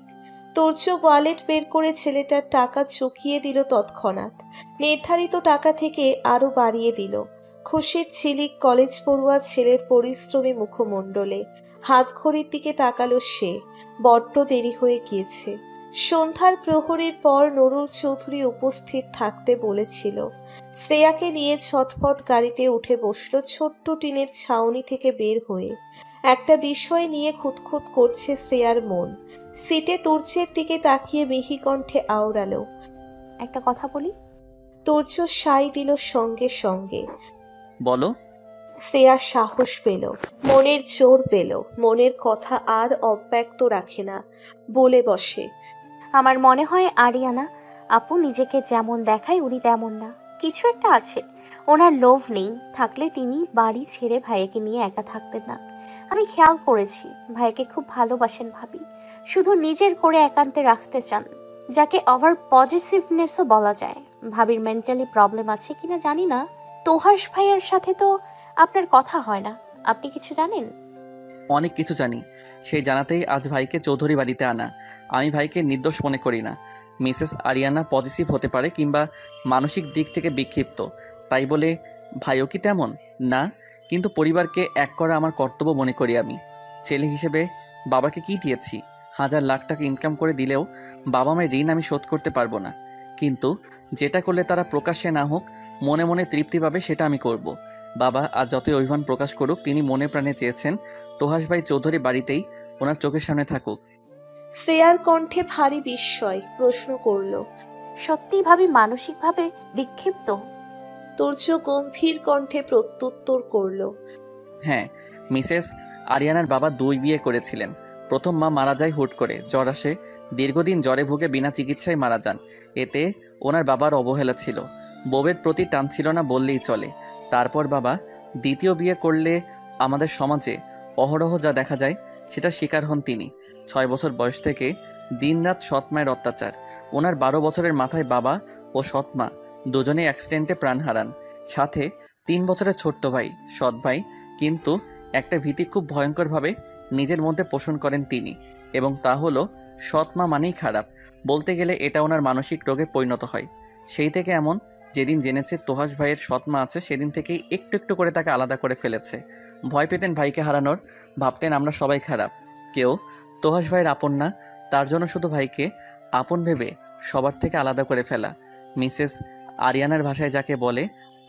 তুর্য ওয়ালেট বের করে ছেলেটার টাকা চুকিয়ে দিল তৎক্ষণাৎ। নির্ধারিত টাকা থেকে আরো বাড়িয়ে দিল। খুশির ঝিলিক কলেজ পড়ুয়া ছেলের পরিশ্রমী মুখমণ্ডলে। হাত ঘড়ির দিকে তাকালো সে। বড্ড দেরি হয়ে গিয়েছে। সন্ধ্যার প্রহরের পর নুরুল চৌধুরী উপস্থিত থাকতে বলেছিল। শ্রেয়াকে নিয়ে ছটফট গাড়িতে উঠে বসল ছোট্ট টিনের ছাউনি থেকে বের হয়ে। একটা বিষয় নিয়ে খুঁতখুত করছে শ্রেয়ার মন। সিটে তুর্যের দিকে তাকিয়ে মিহি কণ্ঠে আওড়ালো, একটা কথা বলি। তুর্য সাই দিল সঙ্গে সঙ্গে। বলো। শ্রেয়া সাহস পেল, মনের জোর পেল। মনের কথা আর অব্যক্ত রাখে না, বলে বসে, আমার মনে হয় আরিয়ানা আপু নিজেকে যেমন দেখায় উনি তেমন না। কিছু একটা আছে। ওনার লোভ নেই, থাকলে তিনি বাড়ি ছেড়ে ভাইয়াকে নিয়ে একা থাকতেন না। আমি খেয়াল করেছি ভাইয়াকে খুব ভালোবাসেন ভাবি, শুধু নিজের করে একান্তে রাখতে চান, যাকে ওভার পজিটিভনেসও বলা যায়। ভাবির মেন্টালি প্রবলেম আছে কিনা জানি না। তোহাস ভাইয়ার সাথে তো আপনার কথা হয় না, আপনি কিছু জানেন? অনেক কিছু জানি। সেই জানাতেই আজ ভাইকে চৌধুরী বাড়িতে আনা। আমি ভাইকে নির্দোষ মনে করি না। মিসেস আরিয়ানা পজিটিভ হতে পারে কিংবা মানসিক দিক থেকে বিক্ষিপ্ত, তাই বলে ভাইও কি তেমন না। কিন্তু পরিবারকে এক করা আমার কর্তব্য মনে করি আমি। ছেলে হিসেবে বাবাকে কি দিয়েছি? 1000 লাখ টাকা ইনকাম করে দিলেও বাবা মায়ের ঋণ আমি শোধ করতে পারবো না। কিন্তু যেটা করলে তারা প্রকাশ্যে না হোক, মনে মনে তৃপ্তি পাবে, সেটা আমি করব। বাবা আজ যতই অভিমান প্রকাশ করুক, তিনি মনে প্রাণে চেয়েছেন তোহাস ভাই চৌধুরী বাড়িতেই ওনার চোখের সামনে থাকুক। শ্রেয়ার কণ্ঠে ভারী বিস্ময়, প্রশ্ন করল, সত্যি ভাবি মানসিকভাবে বিক্ষিপ্ত? তুর্য গম্ভীর কণ্ঠে প্রত্যুত্তর করল, হ্যাঁ, মিসেস আরিয়ানার বাবা 2 বিয়ে করেছিলেন। প্রথম মা মারা যায় হুট করে, জ্বর আসে, দীর্ঘদিন জ্বরে ভুগে বিনা চিকিৎসায় মারা যান। এতে ওনার বাবার অবহেলা ছিল, বউয়ের প্রতি টান ছিল না বললেই চলে। তারপর বাবা দ্বিতীয় বিয়ে করলে আমাদের সমাজে অহরহ যা দেখা যায় সেটা শিকার হন তিনি। 6 বছর বয়স থেকে দিনরাত সৎ মায়ের অত্যাচার। ওনার 12 বছরের মাথায় বাবা ও সৎমা দুজনেই অ্যাক্সিডেন্টে প্রাণ হারান। সাথে 3 বছরের ছোট্ট ভাই, সৎ ভাই, কিন্তু একটা ভীতি খুব ভয়ঙ্করভাবে নিজের মধ্যে পোষণ করেন তিনি, এবং তা হলো সৎ মা মানেই খারাপ। বলতে গেলে এটা ওনার মানসিক রোগে পরিণত হয়। সেই থেকে এমন, যেদিন জেনেছে তোহাস ভাইয়ের সৎ মা আছে সেদিন থেকেই একটু একটু করে তাকে আলাদা করে ফেলেছে। ভয় পেতেন ভাইকে হারানোর, ভাবতেন আমরা সবাই খারাপ, কেউ তোহাস ভাইয়ের আপন না, তার জন্য শুধু ভাইকে আপন ভেবে সবার থেকে আলাদা করে ফেলা। মিসেস আরিয়ানার ভাষায় যাকে বলে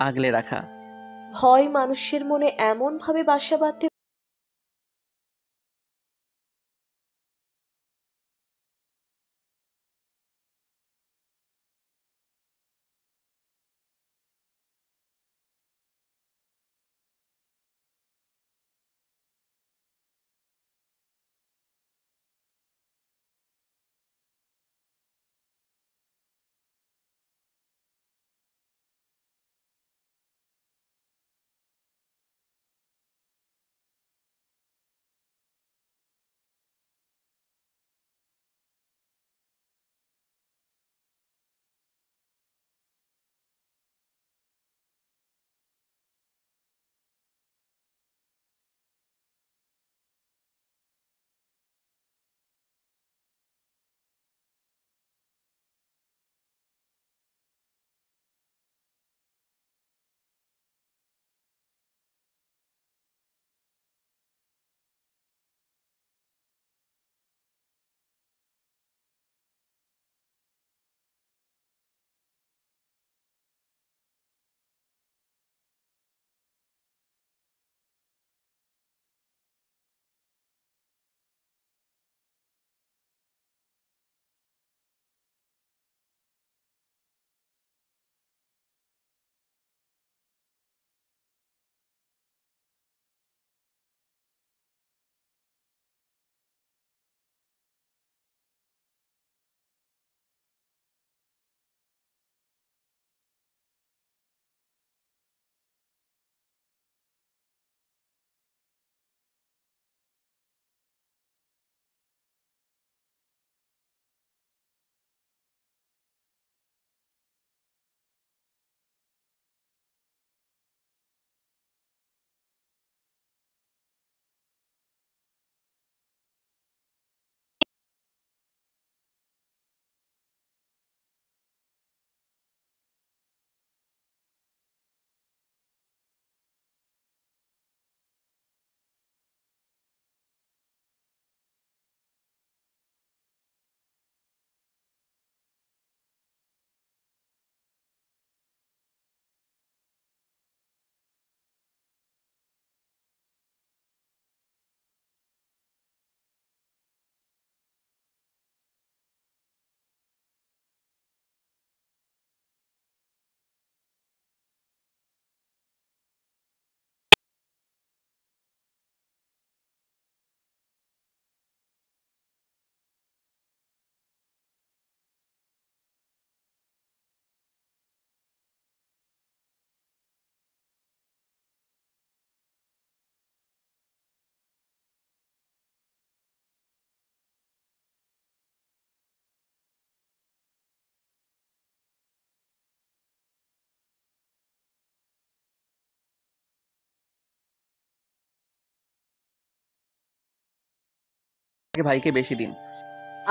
আগলে রাখা। ভয় মানুষের মনে এমনভাবে বাসা বাঁধতে ভাইকে বেশি দিন।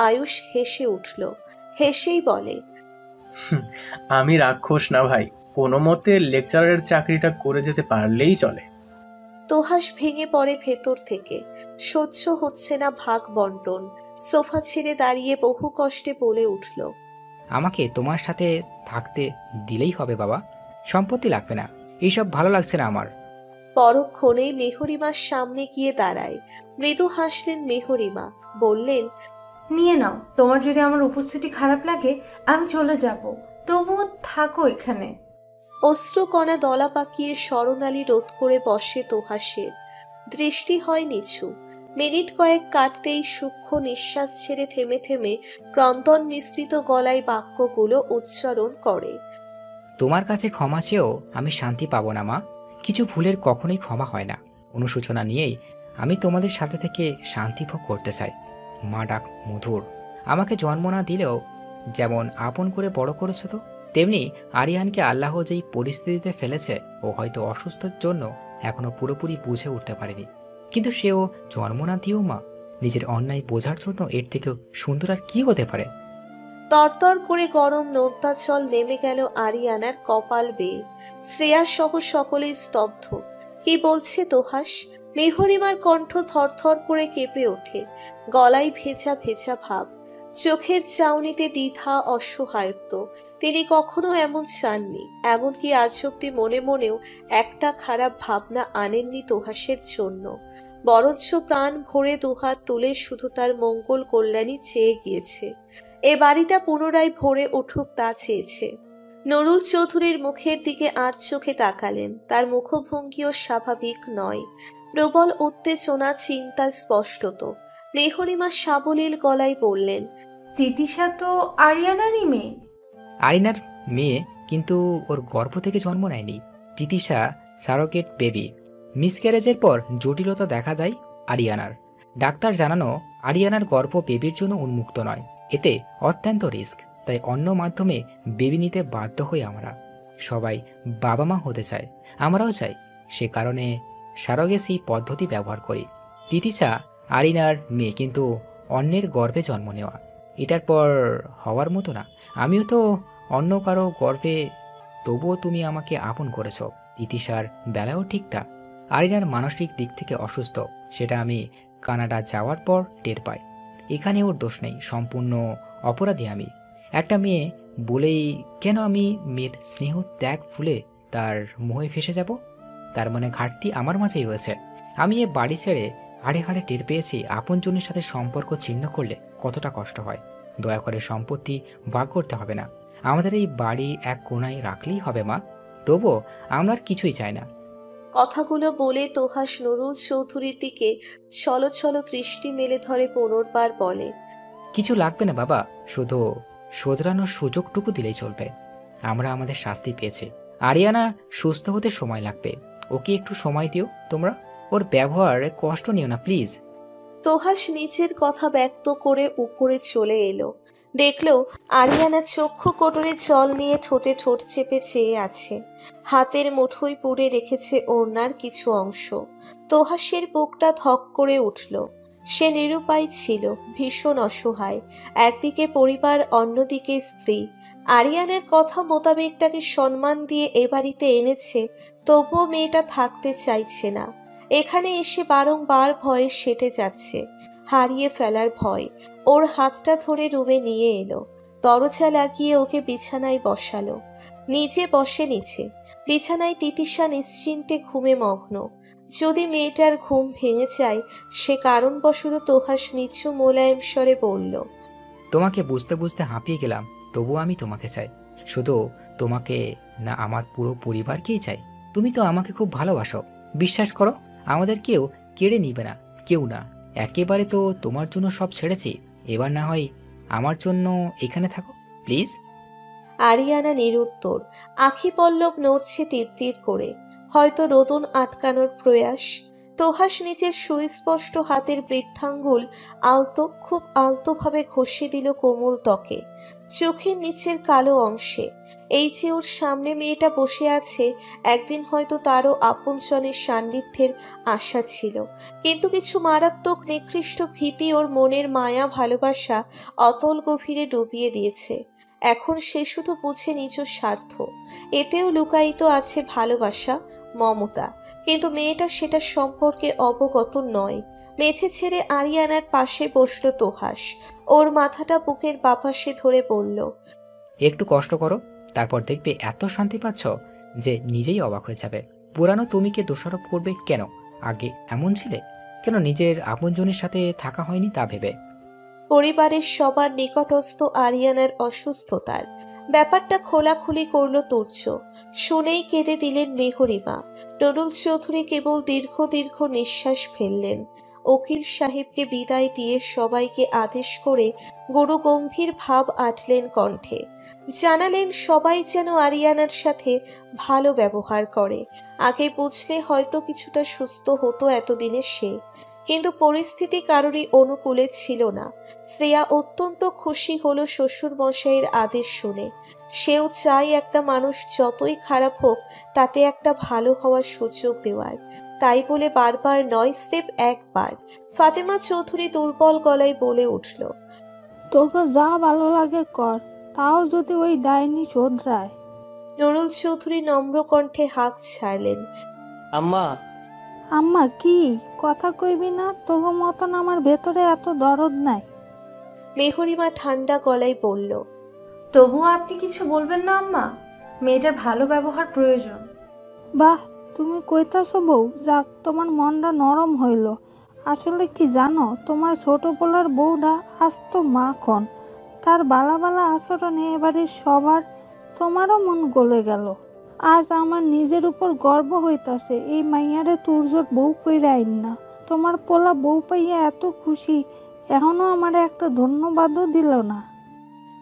আয়ুষ হেসে উঠল, হেসেই বলে, আমি রাক্ষস না ভাই, কোনো মতে লেকচারারের চাকরিটা করে যেতে পারলেই চলে। তোহাস ভেঙে পড়ে ভেতর থেকে। সহ্য হচ্ছে না ভাগ বন্টন। সোফা ছেড়ে দাঁড়িয়ে বহু কষ্টে বলে উঠল, আমাকে তোমার সাথে থাকতে দিলেই হবে বাবা, সম্পত্তি লাগবে না, এইসব ভালো লাগছে না আমার। পরক্ষণেই মেহরিমার সামনে গিয়ে দাঁড়ায়। মৃদু হাসলেন মেহরিমা, বললেন, নিয়ে নাও, তোমার যদি আমার উপস্থিতি খারাপ লাগে আমি চলে যাব, তবুও থাকো এখানে। অশ্রুকণা দলা পাকিয়ে স্মরণালী রোধ করে বসে তোহাসের। দৃষ্টি হয় নিচু। মিনিট কয়েক কাটতেই সূক্ষ্ম নিঃশ্বাস ছেড়ে থেমে থেমে ক্রন্দন মিশ্রিত গলায় বাক্যগুলো উচ্চারণ করে, তোমার কাছে ক্ষমা চেয়েও আমি শান্তি পাবো না মা, কিছু ভুলের কখনোই ক্ষমা হয় না। অনুশোচনা নিয়েই আমি তোমাদের সাথে থেকে শান্তি ভোগ করতে চাই। মা ডাক মধুর, আমাকে জন্ম না দিলেও যেমন আপন করে বড় করেছো, তো তেমনি আরিয়ানকে আল্লাহ যেই পরিস্থিতিতে ফেলেছে ও হয়তো অসুস্থতার জন্য এখনো পুরোপুরি বুঝে উঠতে পারেনি, কিন্তু সেও জন্ম না দিয়েও মা, নিজের অন্যায় বোঝার জন্য এর থেকেও সুন্দর আর কি হতে পারে। তরতর করে গরম নোনতা জল নেমে গেল আরিয়ানার কপাল বেয়ে। শ্রেয়া সহ সকলেই স্তব্ধ। কি বলছে তোহাস? মেহরিমার কণ্ঠ থরথর করে কেঁপে ওঠে, গলায় ভেজা ভেজা ভাব, চোখের চাউনিতে দ্বিধা, অসহায়ত্ব। তিনি কখনো এমন চাননি, এমনকি আজ অব্দি মনে মনেও একটা খারাপ ভাবনা আনেননি তোহাসের জন্য, বরঞ্চ প্রাণ ভরে দুহাত তুলে শুধু তার মঙ্গল কল্যাণই চেয়ে গিয়েছে। এ বাড়িটা পুনরায় ভরে উঠুক তা চেয়েছে। নুরুল চৌধুরীর মুখের দিকে আর চোখে তাকালেন। তার মুখভঙ্গিও স্বাভাবিক নয়, প্রবল উত্তেজনা, চিন্তা স্পষ্টত। মেহরিমা সাবলীল গলায় বললেন, তিতিশা তো আরিয়ানারই মেয়ে। আরিনার মেয়ে, কিন্তু ওর গর্ভ থেকে জন্ম নেয়নি। তিতিশা সারোগেট বেবি। মিসক্যারেজের পর জটিলতা দেখা দেয় আরিয়ানার। ডাক্তার জানানো আরিয়ানার গর্ভ বেবির জন্য উন্মুক্ত নয়, এতে অত্যন্ত রিস্ক। তাই অন্য মাধ্যমে বেবি নিতে বাধ্য হই আমরা। সবাই বাবা মা হতে চায়, আমরাও চাই, সে কারণে সারোগেসি পদ্ধতি ব্যবহার করি। তিতিশা আরিনার মেয়ে, কিন্তু অন্যের গর্ভে জন্ম নেওয়া এটার পর হওয়ার মতো না। আমিও তো অন্য কারো গর্ভে, তবুও তুমি আমাকে আপন করেছ। তিতিশার বেলাও ঠিকঠাক। আরিনার মানসিক দিক থেকে অসুস্থ, সেটা আমি কানাডা যাওয়ার পর টের পাই। এখানে ওর দোষ নেই, সম্পূর্ণ অপরাধী আমি। একটা মেয়ে বলেই কেন আমি মেয়ের স্নেহ ত্যাগ ফুলে তার মোহে ফেসে যাব? তার মানে ঘাটতি আমার মাঝেই রয়েছে। আমি এ বাড়ি ছেড়ে হাড়ে হাড়ে টের পেয়েছি আপনজনের সাথে সম্পর্ক ছিন্ন করলে কতটা কষ্ট হয়। দয়া করে সম্পত্তি ভাগ করতে হবে না, আমাদের এই বাড়ি এক কোণায় রাখলেই হবে মা। তবুও আমরা আর কিছুই চাই না। কথাগুলো বলে তোহাস নুরুল চৌধুরীর দিকে ছলো ছলো দৃষ্টি মেলে ধরে পুনর্বার বলে, কিছু লাগবে না বাবা, শুধু শোধরানোর সুযোগটুকু দিলেই চলবে। আমরা আমাদের শাস্তি পেয়েছি। আরিয়ানা সুস্থ হতে সময় লাগবে, ওকে একটু সময় দিও তোমরা। ওর ব্যবহারে কষ্ট নিও না প্লিজ। তোহাস নিজের কথা ব্যক্ত করে উপরে চলে এলো। দেখলো আরিয়ানা চক্ষু কোটরে জল নিয়ে ঠোঁটে ঠোঁট চেপে চেয়ে আছে। হাতের মুঠোয় পুড়ে রেখেছে ওড়নার কিছু অংশ। তোহাসের বুকটা ধক করে উঠল। সে নিরুপায় ছিল, ভীষণ অসহায়। একদিকে পরিবার, অন্যদিকে স্ত্রী। আরিয়ানের কথা মোতাবেক তাকে সম্মান দিয়ে এ বাড়িতে এনেছে, তবুও মেয়েটা থাকতে চাইছে না। এখানে এসে বারংবার ভয়ে সেটে যাচ্ছে, হারিয়ে ফেলার ভয়। ওর হাতটা ধরে রুমে নিয়ে এলো, দরজা লাগিয়ে ওকে বিছানায় বসালো। নিজে বসে নিচে। বিছানায় তিতিশা নিশ্চিন্তে ঘুমে মগ্ন। যদি মেয়েটার ঘুম ভেঙে যায়, সে কারণবশত তোহাস নিচু মোলায়েম স্বরে বলল, তোমাকে বুঝতে বুঝতে হাঁপিয়ে গেলাম, তবু আমি তোমাকে চাই। শুধু তোমাকে না, আমার পুরো পরিবারকেই চাই। তুমি তো আমাকে খুব ভালোবাসো, বিশ্বাস করো। আমাদের কেউ কেড়ে নিবে না, কেউ না। একেবারে তো তোমার জন্য সব ছেড়েছি, এবার না হয় আমার জন্য এখানে থাকো প্লিজ। আরিয়ানা নিরুত্তর, আখি পল্লব নড়ছে তীর করে, হয়তো রোদন আটকানোর প্রয়াস। তোহাস নিজের সুস্পষ্ট হাতের বৃদ্ধাঙ্গুল খুব আলতোভাবে ঘষে দিল কোমল ত্বকে, চোখের নিচের কালো অংশে। এই যে ওর সামনে মেয়েটা বসে আছে, একদিন হয়তো তারও আপনজনের সান্নিধ্যের আশা ছিল, কিন্তু কিছু মারাত্মক নিকৃষ্ট ভীতি ওর মনের মায়া ভালোবাসা অতল গভীরে ডুবিয়ে দিয়েছে। এখন সে শুধু বুঝে নিজ স্বার্থ, এতেও লুকায়িত আছে ভালোবাসা, মমতা। কিন্তু মেয়েটা সেটা সম্পর্কে অবগত নয়। মেঝে ছেড়ে আরিয়ানার পাশে বসলো তোহাস। ওর মাথাটা বুকের বাপাশে ধরে বলল, একটু কষ্ট করো, তারপর দেখবে এত শান্তি পাচ্ছ যে নিজেই অবাক হয়ে যাবে। পুরানো তুমিকে দোষারোপ করবে কেন? আগে এমন ছিলে কেন? নিজের আপনজনের সাথে থাকা হয়নি তা ভেবে। পরিবারের সবার নিকটস্থ আরিয়ানার অসুস্থতার ব্যাপারটা খোলাখুলি করলো তুর্য। শুনেই কেঁদে দিলেন মেহরিমা। নুরুল চৌধুরী কেবল দীর্ঘ দীর্ঘ নিঃশ্বাস ফেললেন। উকিল সাহেবকে বিদায় দিয়ে সবাইকে আদেশ করে গুরু গম্ভীর ভাব আটলেন কণ্ঠে। জানালেন সবাই যেন আরিয়ানার সাথে ভালো ব্যবহার করে। আগে বুঝলে হয়তো কিছুটা সুস্থ হতো এতদিনে সে, কিন্তু পরিস্থিতি কারোরই অনুকূলে ছিল না। শ্রেয়া অত্যন্ত খুশি হলো শ্বশুর মশাইয়ের আদেশ শুনে। সেও চায় একটা মানুষ যতই খারাপ হোক তাতে একটা ভালো হওয়ার সুযোগ দেওয়ার। তাই বলে বারবার নয়, স্রেফ একবার। ফাতেমা চৌধুরী দুর্বল গলায় বলে উঠল, তোকে যা ভালো লাগে কর, তাও যদি ওই ডাইনি শোধরায়। নুরুল চৌধুরী নম্র কণ্ঠে হাঁক ছাড়লেন, আম্মা। আম্মা কি কথা কইবি না? তোকে মতন আমার ভেতরে এত দরদ নাই। মেহরিমা ঠান্ডা গলায় বলল, তবুও আপনি কিছু বলবেন না আম্মা? মেয়েটার ভালো ব্যবহার প্রয়োজন। বাহ, তুমি কইতাছো বউ, যাক তোমার মনটা নরম হইল। আসলে কি জানো, তোমার ছোট পোলার বউটা আস্ত মাখন। তার বালা বালা আচরণে এবারে সবার, তোমারও মন গলে গেল। আজ আমার নিজের উপর গর্ব হইতাছে, এই মাইয়ারে তুর্যর বউ কইরা আইন না। তোমার পোলা বউ পাইয়া এত খুশি, এখনো আমার একটা ধন্যবাদও দিল না।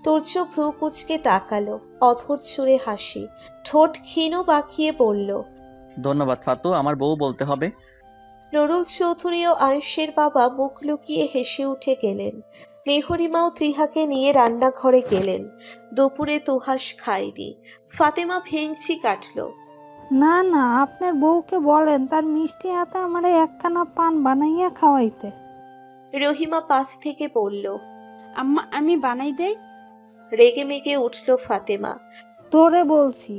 তুর্য ভ্রু কুচকে তাকালো, অধর ছুঁড়ে হাসি, ঠোঁট ক্ষীণ বাঁকিয়ে বলল, ধন্যবাদ ফাতু, আমার বউ বলতে হবে। নুরুল চৌধুরী ও আয়ুষের বাবা মুখ লুকিয়ে হেসে উঠে গেলেন। মেহরিমাও ত্রিহাকে নিয়ে রান্নাঘরে গেলেন। দুপুরে তুহাস খায়নি। ফাতেমা ভেংচি কাটল, না না, আপনার বউকে বলেন তার মিষ্টি হাতে আমারে একখানা পান বানাইয়া খাওয়াইতে। রহিমা পাশ থেকে বলল, আম্মা আমি বানাই দেই। রেগে মেগে উঠল ফাতেমা। তোরে বলছি।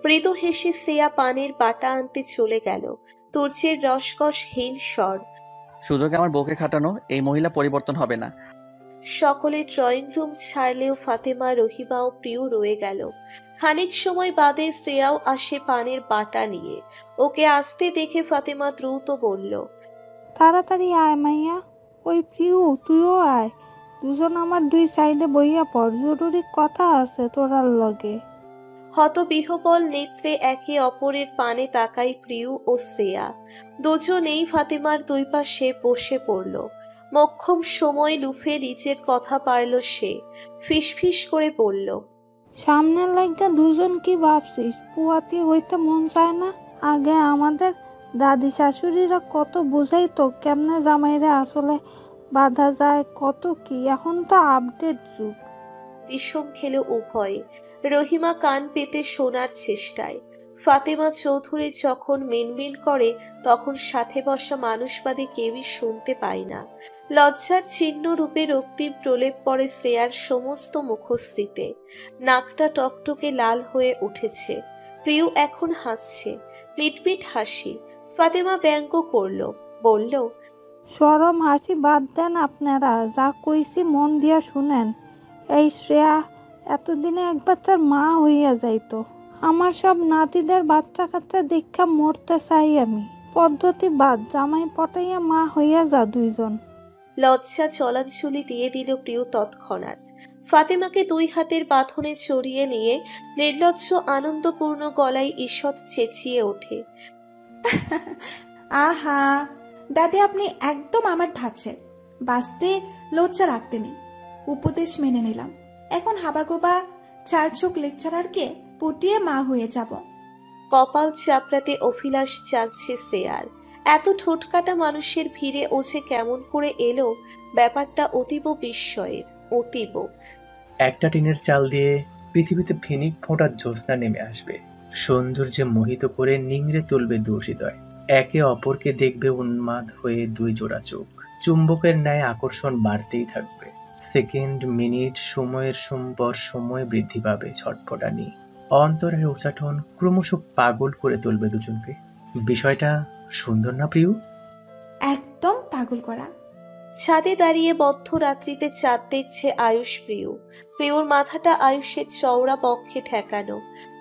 মৃদু হেসে শ্রেয়া পানের বাটা আনতে চলে গেল। তুর্যের রসকসহীন স্বর, সুযোগে আমার বউকে খাটানো, এই মহিলা পরিবর্তন হবে না। সকলে ড্রয়িং রুম ছাড়লেও ফাতেমা, রহিমা ও প্রিয় রয়ে গেল। খানিক সময় বাদে শ্রেয়াও আসে পানের বাটা নিয়ে। ওকে আসতে দেখে ফাতেমা দ্রুত বলল, তাড়াতাড়ি আয় মাইয়া। ওই প্রিয়, তুইও আয়। দুজন আমার দুই সাইডে বইয়া পড়, জরুরি কথা আছে তোরার লগে। হতবিহ্বল নেত্রে একে অপরের পানে তাকাই প্রিয় ও শ্রেয়া। দুজনেই ফাতেমার দুই পাশে বসে পড়ল। মক্ষম সময় লুফে নিচের কথা পারল সে। ফিসফিস করে বলল, সামনের লাইগা দুজন কি ভাবছিস? পুয়াতি হইতে মন চায় না? আগে আমাদের দাদি শাশুড়িরা কত বুঝাইতো কেমনে জামাইরে আসলে বাধা যায়, কত কি। এখন তো আপডেট যুগ। বিষম খেল উভয়ে। রহিমা কান পেতে শোনার চেষ্টায়। ফাতেমা চৌধুরী যখন মিনমিন করে তখন সাথে বসা মানুষবাদী কেউই শুনতে পায় না। লজ্জার চিহ্ন রূপে রক্তিম প্রলেপ পড়ে শ্রেয়ার সমস্ত মুখশ্রীতে। নাকটা টকটকে লাল হয়ে উঠেছে। প্রিয় এখন হাসছে, মিটমিট হাসি। ফাতেমা ব্যঙ্গ করল, বলল, সরম হাসি বাদ দেন আপনারা, যা কইছি মন দিয়া শুনেন। এই শ্রেয়া এতদিনে এক বাচ্চার মা হইয়া যাইতো। আমার সব নাতিদের বাচ্চা কাচ্চা দীক্ষা মরতে চাই আমি। পদ্ধতি বাদ, জামাই পটাইয়া মা হইয়া যা দুইজন। লজ্জা চলাঞ্চলি দিয়ে দিল প্রিয় তৎক্ষণাৎ। ফাতেমাকে দুই হাতের বাঁধনে চড়িয়ে নিয়ে নির্লজ্জ আনন্দপূর্ণ গলায় ঈষৎ চেঁচিয়ে ওঠে, আহা দাদি, আপনি একদম আমার ধাঁচের। বাঁচতে লজ্জা রাখতে নেই, উপদেশ মেনে নিলাম। এখন হাবাগোবা চার চোখ লেকচারারকে পটিয়ে মা হয়ে যাব। কপাল চাপড়াতে অভিলাষ জাগছে শ্রেয়ার। এত ঠোঁটকাটা মানুষের ভিড়ে ও যে কেমন করে এলো, ব্যাপারটা অতীব বিস্ময়ের, অতীব। একটা টিনের চাল দিয়ে পৃথিবীতে ফেনিক ফোঁটা জ্যোৎস্না নেমে আসবে, সৌন্দর্যে মোহিত করে নিংড়ে তুলবে দুহৃদয়। একে অপরকে দেখবে উন্মাদ হয়ে দুই জোড়া চোখ। চুম্বকের ন্যায় আকর্ষণ বাড়তেই থাকবে। সেকেন্ড, মিনিট, সময়ের পর সময় বৃদ্ধি পাবে ছটফটানি। অন্তরের উচাটন ক্রমশ পাগল করে তুলবে দুজনকে। বিষয়টা সুন্দর না প্রিয়? একদম পাগল করা। ছাদে দাঁড়িয়ে মধ্যরাত্রিতে চাঁদ দেখছে আয়ুষ প্রিয়। প্রিয়র মাথাটা আয়ুষের চওড়া বক্ষে ঠেকানো,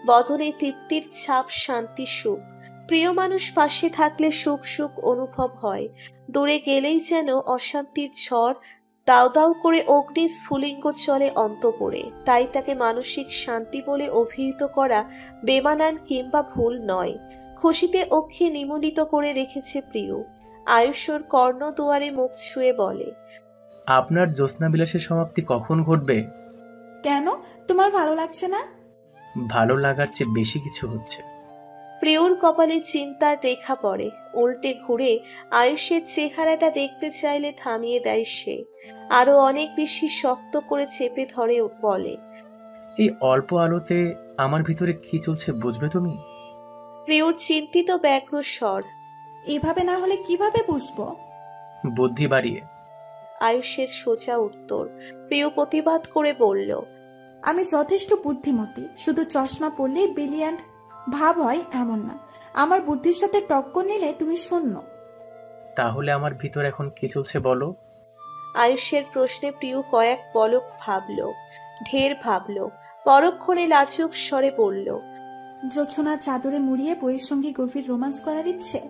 বদনে তৃপ্তির ছাপ, শান্তি, সুখ। প্রিয় মানুষ পাশে থাকলে সুখ সুখ অনুভব হয়, দূরে গেলেই যেন অশান্তির ঝড় দাউ দাউ করে অগ্নি স্ফুলিঙ্গ চলে অন্তঃপুরে। তাই তাকে মানসিক শান্তি বলে অভিহিত করা বেমানান কিংবা ভুল নয়। খুশিতে অক্ষে নিমুলিত করে রেখেছে প্রিয়। আয়ুষর কর্ণ দুয়ারে মুখ ছুঁয়ে বলে, আপনার জ্যোৎস্না বিলাসের সমাপ্তি কখন ঘটবে? কেন, তোমার ভালো লাগছে না? ভালো লাগার চেয়ে বেশি কিছু হচ্ছে। প্রিয়র কপালে চিন্তার রেখা পড়ে। উল্টে ঘুরে আয়ুষের চেহারাটা দেখতে চাইলে থামিয়ে দেয় সে। আরো অনেক বেশি শক্ত করে চেপে ধরে বলে, এই অল্প আলোতে আমার ভিতরে কি চলছে বুঝবে তুমি? প্রিয়র চিন্তিত ব্যগ্র স্বর। এভাবে না হলে কিভাবে বুঝবো? বুদ্ধি বাড়িয়ে। আয়ুষের সোজা উত্তর। প্রিয় প্রতিবাদ করে বলল, আমি যথেষ্ট বুদ্ধিমতী, শুধু চশমা পরলেই ব্রিলিয়ান্ট ভাব হয় এমন না। আমার বুদ্ধির সাথে টক্কর নিলে তুমি শূন্য। তাহলে আমার ভিতর এখন কি চলছে বলো? আয়ুষের প্রশ্নে প্রিয় কয়েক পলক ভাবল, ঢের ভাবল। পরক্ষণে লাজুক স্বরে বলল, জোছনা চাদরে মুড়িয়ে বইয়ের সঙ্গে গভীর রোমান্স করার ইচ্ছে।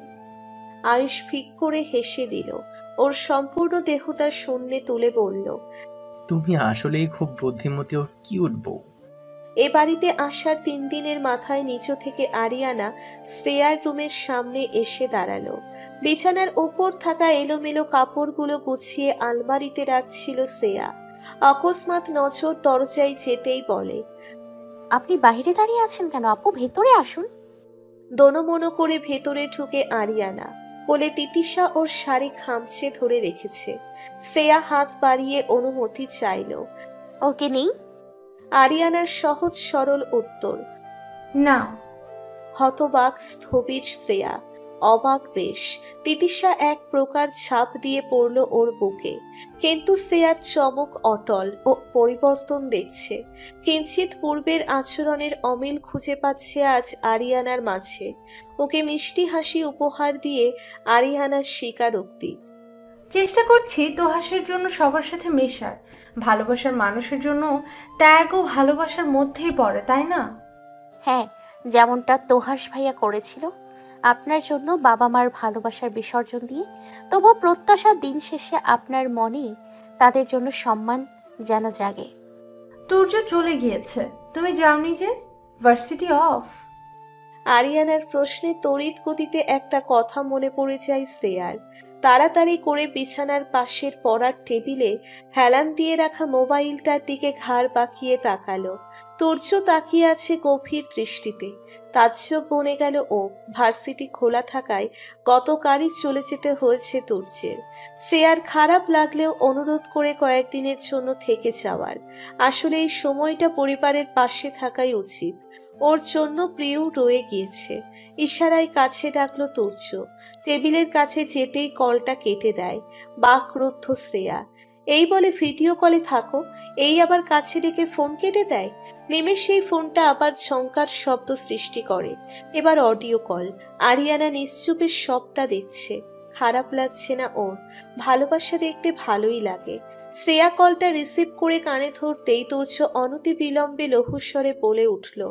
আয়ুষ ফিক করে হেসে দিল। ওর সম্পূর্ণ দেহটা শূন্যে তুলে বলল, তুমি আসলেই খুব বুদ্ধিমতী ও কিউট বউ। এ বাড়িতে আসার 3 দিনের মাথায় নিচু থেকে আরিয়ানা শ্রেয়ার রুমের সামনে এসে দাঁড়ালো। বিছানার ওপর থাকা এলোমেলো কাপড়গুলো গুছিয়ে আলমারিতে রাখছিল শ্রেয়া। অকস্মাৎ নজর দরজায় যেতেই বলে, আপনি বাইরে দাঁড়িয়ে আছেন কেন আপু? ভেতরে আসুন। দোনমনো করে ভেতরে ঢুকে আরিয়ানা। কোলে তিতিশা ওর শাড়ি খামচে ধরে রেখেছে। শ্রেয়া হাত বাড়িয়ে অনুমতি চাইল। ওকে নেই। আরিয়ানার সহজ সরল উত্তর। না। হতবাক স্থবির শ্রেয়া, অবাক বেশ। তিতিশা এক প্রকার ছাপ দিয়ে পড়ল ওর বুকে। কিন্তু শ্রেয়ার চমক অটল ও পরিবর্তন দেখছে। কিঞ্চিত পূর্বের আচরণের অমিল খুঁজে পাচ্ছে আজ আরিয়ানার মাঝে। ওকে মিষ্টি হাসি উপহার দিয়ে আরিয়ানার স্বীকারোক্তি। চেষ্টা করছি তোহাসের জন্য সবার সাথে মেশার। ভালোবাসার মানুষের জন্য ত্যাগ ও ভালোবাসার মধ্যেই পড়ে, তাই না? হ্যাঁ, যেমনটা তোহাস ভাইয়া করেছিল আপনার জন্য বাবা মার ভালোবাসার বিসর্জন দিয়ে। তবু প্রত্যাশা দিন শেষে আপনার মনে তাদের জন্য সম্মান যেন জাগে। সূর্য চলে গিয়েছে, তুমি যাওনি যে? Varsity off. আরিয়ানার প্রশ্নে তড়িৎ গতিতে একটা কথা মনে পড়ে যায় শ্রেয়ার। তাড়াতাড়ি করে বিছানার পাশের পড়ার টেবিলে হেলান দিয়ে রাখা মোবাইলটার দিকে ঘাড় বাঁকিয়ে তাকালো। তুর্য তাকিয়ে আছে গভীর দৃষ্টিতে। তাজ্জব বনে গেল ও। ভার্সিটি খোলা থাকায় গতকালই চলে যেতে হয়েছে তুর্যের। শ্রেয়ার খারাপ লাগলেও অনুরোধ করে কয়েকদিনের জন্য থেকে যাওয়ার। আসলে এই সময়টা পরিবারের পাশে থাকাই উচিত। ওর জন্য প্রিয় রয়ে গিয়েছে। ইশারায় কাছে ডাকলো তুর্য। টেবিলের কাছে যেতেই কলটা কেটে দেয়। বাকরুদ্ধ শ্রেয়া। এই বলে ভিডিও কলে থাকো, এই আবার কাছে ডেকে ফোন কেটে দেয়। নিমেষেই ফোনটা আবার ঝংকার শব্দ সৃষ্টি করে। এবার অডিও কল। আরিয়ানা নিশ্চুপে সবটা দেখছে। খারাপ লাগছে না ওর। ভালোবাসা দেখতে ভালোই লাগে। শ্রেয়া কলটা রিসিভ করে কানে ধরতেই তুর্য অনতি বিলম্বে লঘুস্বরে বলে উঠল,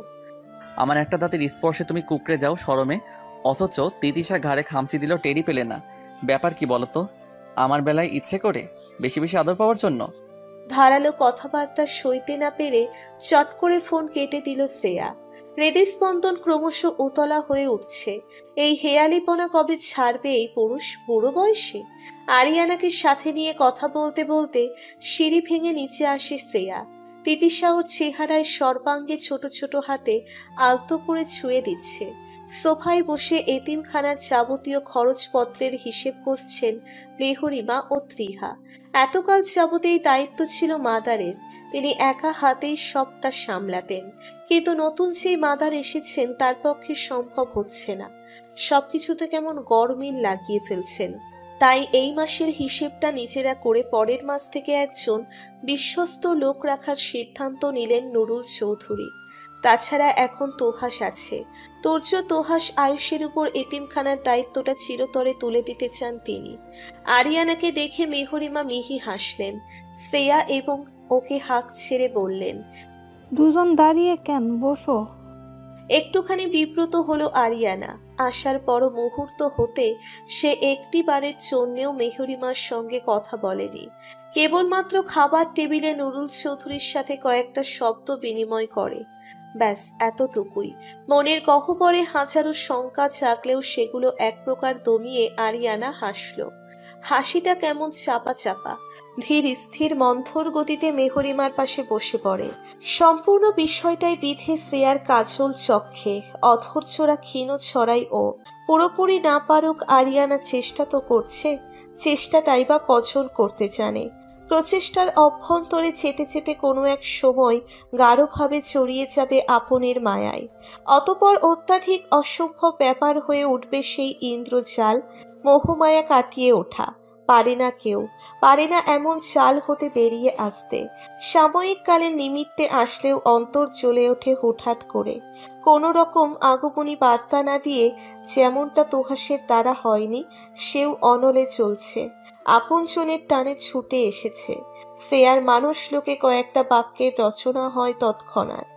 আমার একটা দাঁতের স্পর্শে তুমি কুকড়ে যাও শরমে, অথচ তিতিশা ঘাড়ে খামচি দিল টেরি পেলে না। ব্যাপার কি বলতো? আমার বেলায় ইচ্ছে করে বেশি বেশি আদর পাওয়ার জন্য? ধারালো কথাবার্তা সইতে না পেরে চট করে ফোন কেটে দিল শ্রেয়া। হৃদস্পন্দন ক্রমশ উতলা হয়ে উঠছে। এই হেয়ালিপনা কবে ছাড়বে এই পুরুষ বুড়ো বয়সে? আরিয়ানাকে সাথে নিয়ে কথা বলতে বলতে সিঁড়ি ভেঙে নিচে আসে শ্রেয়া। তিতিশা ওর চেহারায় সর্বাঙ্গে ছোট ছোট হাতে আলতো করে ছুঁয়ে দিচ্ছে। সোফায় বসে এতিমখানার যাবতীয় খরচপত্রের হিসেব কষছেন মেহরিমা ও ত্রিহা। এতকাল যাবত এই দায়িত্ব ছিল মাদারের। তিনি একা হাতেই সবটা সামলাতেন। কিন্তু নতুন যেই মাদার এসেছেন তার পক্ষে সম্ভব হচ্ছে না। সবকিছুতে কেমন গরমিল লাগিয়ে ফেলছেন। তাই এই মাসের হিসেবটা নিজেরা করে পরের মাস থেকে একজন বিশ্বস্ত লোক রাখার সিদ্ধান্ত নিলেন নুরুল চৌধুরী। তাছাড়া এখন তোহাস আছে। তুর্য তোহাস আয়ুষের উপর এতিমখানার দায়িত্বটা চিরতরে তুলে দিতে চান তিনি। আরিয়ানাকে দেখে মেহরিমা মিহি হাসলেন। শ্রেয়া এবং ওকে হাঁক ছেড়ে বললেন, দুজন দাঁড়িয়ে কেন, বসো। একটুখানি বিব্রত হলো আরিয়ানা। আসার পর মুহূর্ত হতে সে একটি বারের জন্যেও মেহরিমার সঙ্গে কথা বলেনি। কেবলমাত্র খাবার টেবিলে নুরুল চৌধুরীর সাথে কয়েকটা শব্দ বিনিময় করে। ব্যাস এতটুকুই। মনের গহ্বরে হাজারো শঙ্কা জাগলেও সেগুলো এক প্রকার দমিয়ে আরিয়ানা হাসল। হাসিটা কেমন চাপা চাপা। ধীর স্থির মন্থর গতিতে মেহরিমার পাশে বসে পড়ে। সম্পূর্ণ বিষয়টাই বিধে শ্রেয়ার কাজল চক্ষে। অধৈর্যরা ক্ষীণ ছড়াই ও। পুরোপুরি না পারুক আরিয়ানা চেষ্টা তো করছে, চেষ্টাটাই বা কজন করতে জানে। প্রচেষ্টার অভ্যন্তরে চেতে চেতে কোনো এক সময় গাঢ়ভাবে চড়িয়ে যাবে আপনের মায়ায়। অতপর অত্যাধিক অসম্ভব ব্যাপার হয়ে উঠবে সেই ইন্দ্রজাল। মোহমায়া কাটিয়ে ওঠা পারে না কেউ, পারে না এমন চাল হতে বেরিয়ে আসতে। সাময়িক কালের নিমিত্তে আসলেও অন্তর জ্বলে ওঠে হুটহাট করে। কোনো রকম আগমনী বার্তা না দিয়ে, যেমনটা তোহাসের দ্বারা হয়নি, সেও অনলে চলছে। আপনজনের টানে ছুটে এসেছে। শ্রেয়ার মানুষ লোকে কয়েকটা বাক্যের রচনা হয় তৎক্ষণাৎ।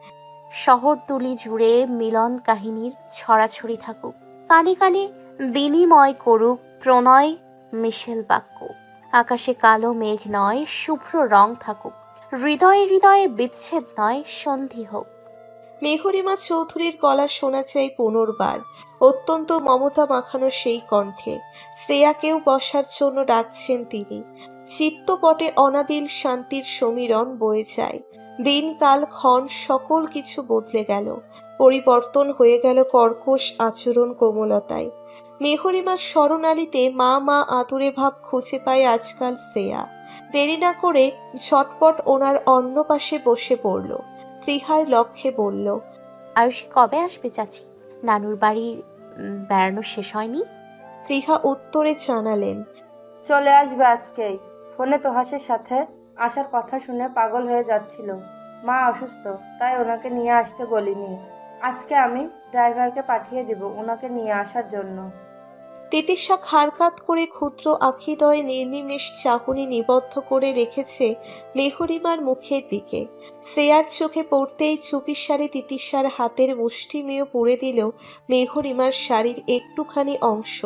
শহরতলি জুড়ে মিলন কাহিনীর ছড়াছড়ি থাকুক, কানে কানে বিনিময় করুক প্রণয় মিশেল বাক্য। আকাশে কালো মেঘ নয়, শুভ্র রং থাকুক, হৃদয়ে হৃদয়ে বিচ্ছেদ নয়, সন্ধি হোক। মেহরিমা চৌধুরীর গলা শোনা চাই পুনর্বার, অত্যন্ত মমতা মাখানো সেই কণ্ঠে। শ্রেয়াকেও বসার জন্য ডাকছেন তিনি। চিত্তপটে অনাবিল শান্তির সমীরণ বয়ে যায়। দিনকাল ক্ষণ সকল কিছু বদলে গেল, পরিবর্তন হয়ে গেল কর্কশ আচরণ কোমলতায়। মেহরিমার স্মরণালীতে মা মা আদুরে ভাব খুঁজে পায় আজকাল শ্রেয়া। দেরি না করে ঝটপট ওনার অন্য পাশে বসে পড়ল। ত্রিহার লক্ষ্যে বলল, আয়ুষী কবে আসবে চাচি? নানুর বাড়ির বেড়ানো শেষ হয়নি? ত্রিহা উত্তরে জানালেন, চলে আসবে আজকেই। ফোনে তোহাসের সাথে আসার কথা শুনে পাগল হয়ে যাচ্ছিল। মা অসুস্থ, তাই ওনাকে নিয়ে আসতে বলিনি। আজকে আমি ড্রাইভারকে পাঠিয়ে দিব ওনাকে নিয়ে আসার জন্য। তিতিশা খারকাত করে ক্ষুদ্র আখিদয়ে নির্নিমেষ চাহনি নিবদ্ধ করে রেখেছে মেহরিমার মুখের দিকে। শ্রেয়ার চোখে পড়তেই চুপিসারে তিতিশার হাতের মুষ্টিমেয় পুড়ে দিল মেহরিমার শাড়ির একটুখানি অংশ।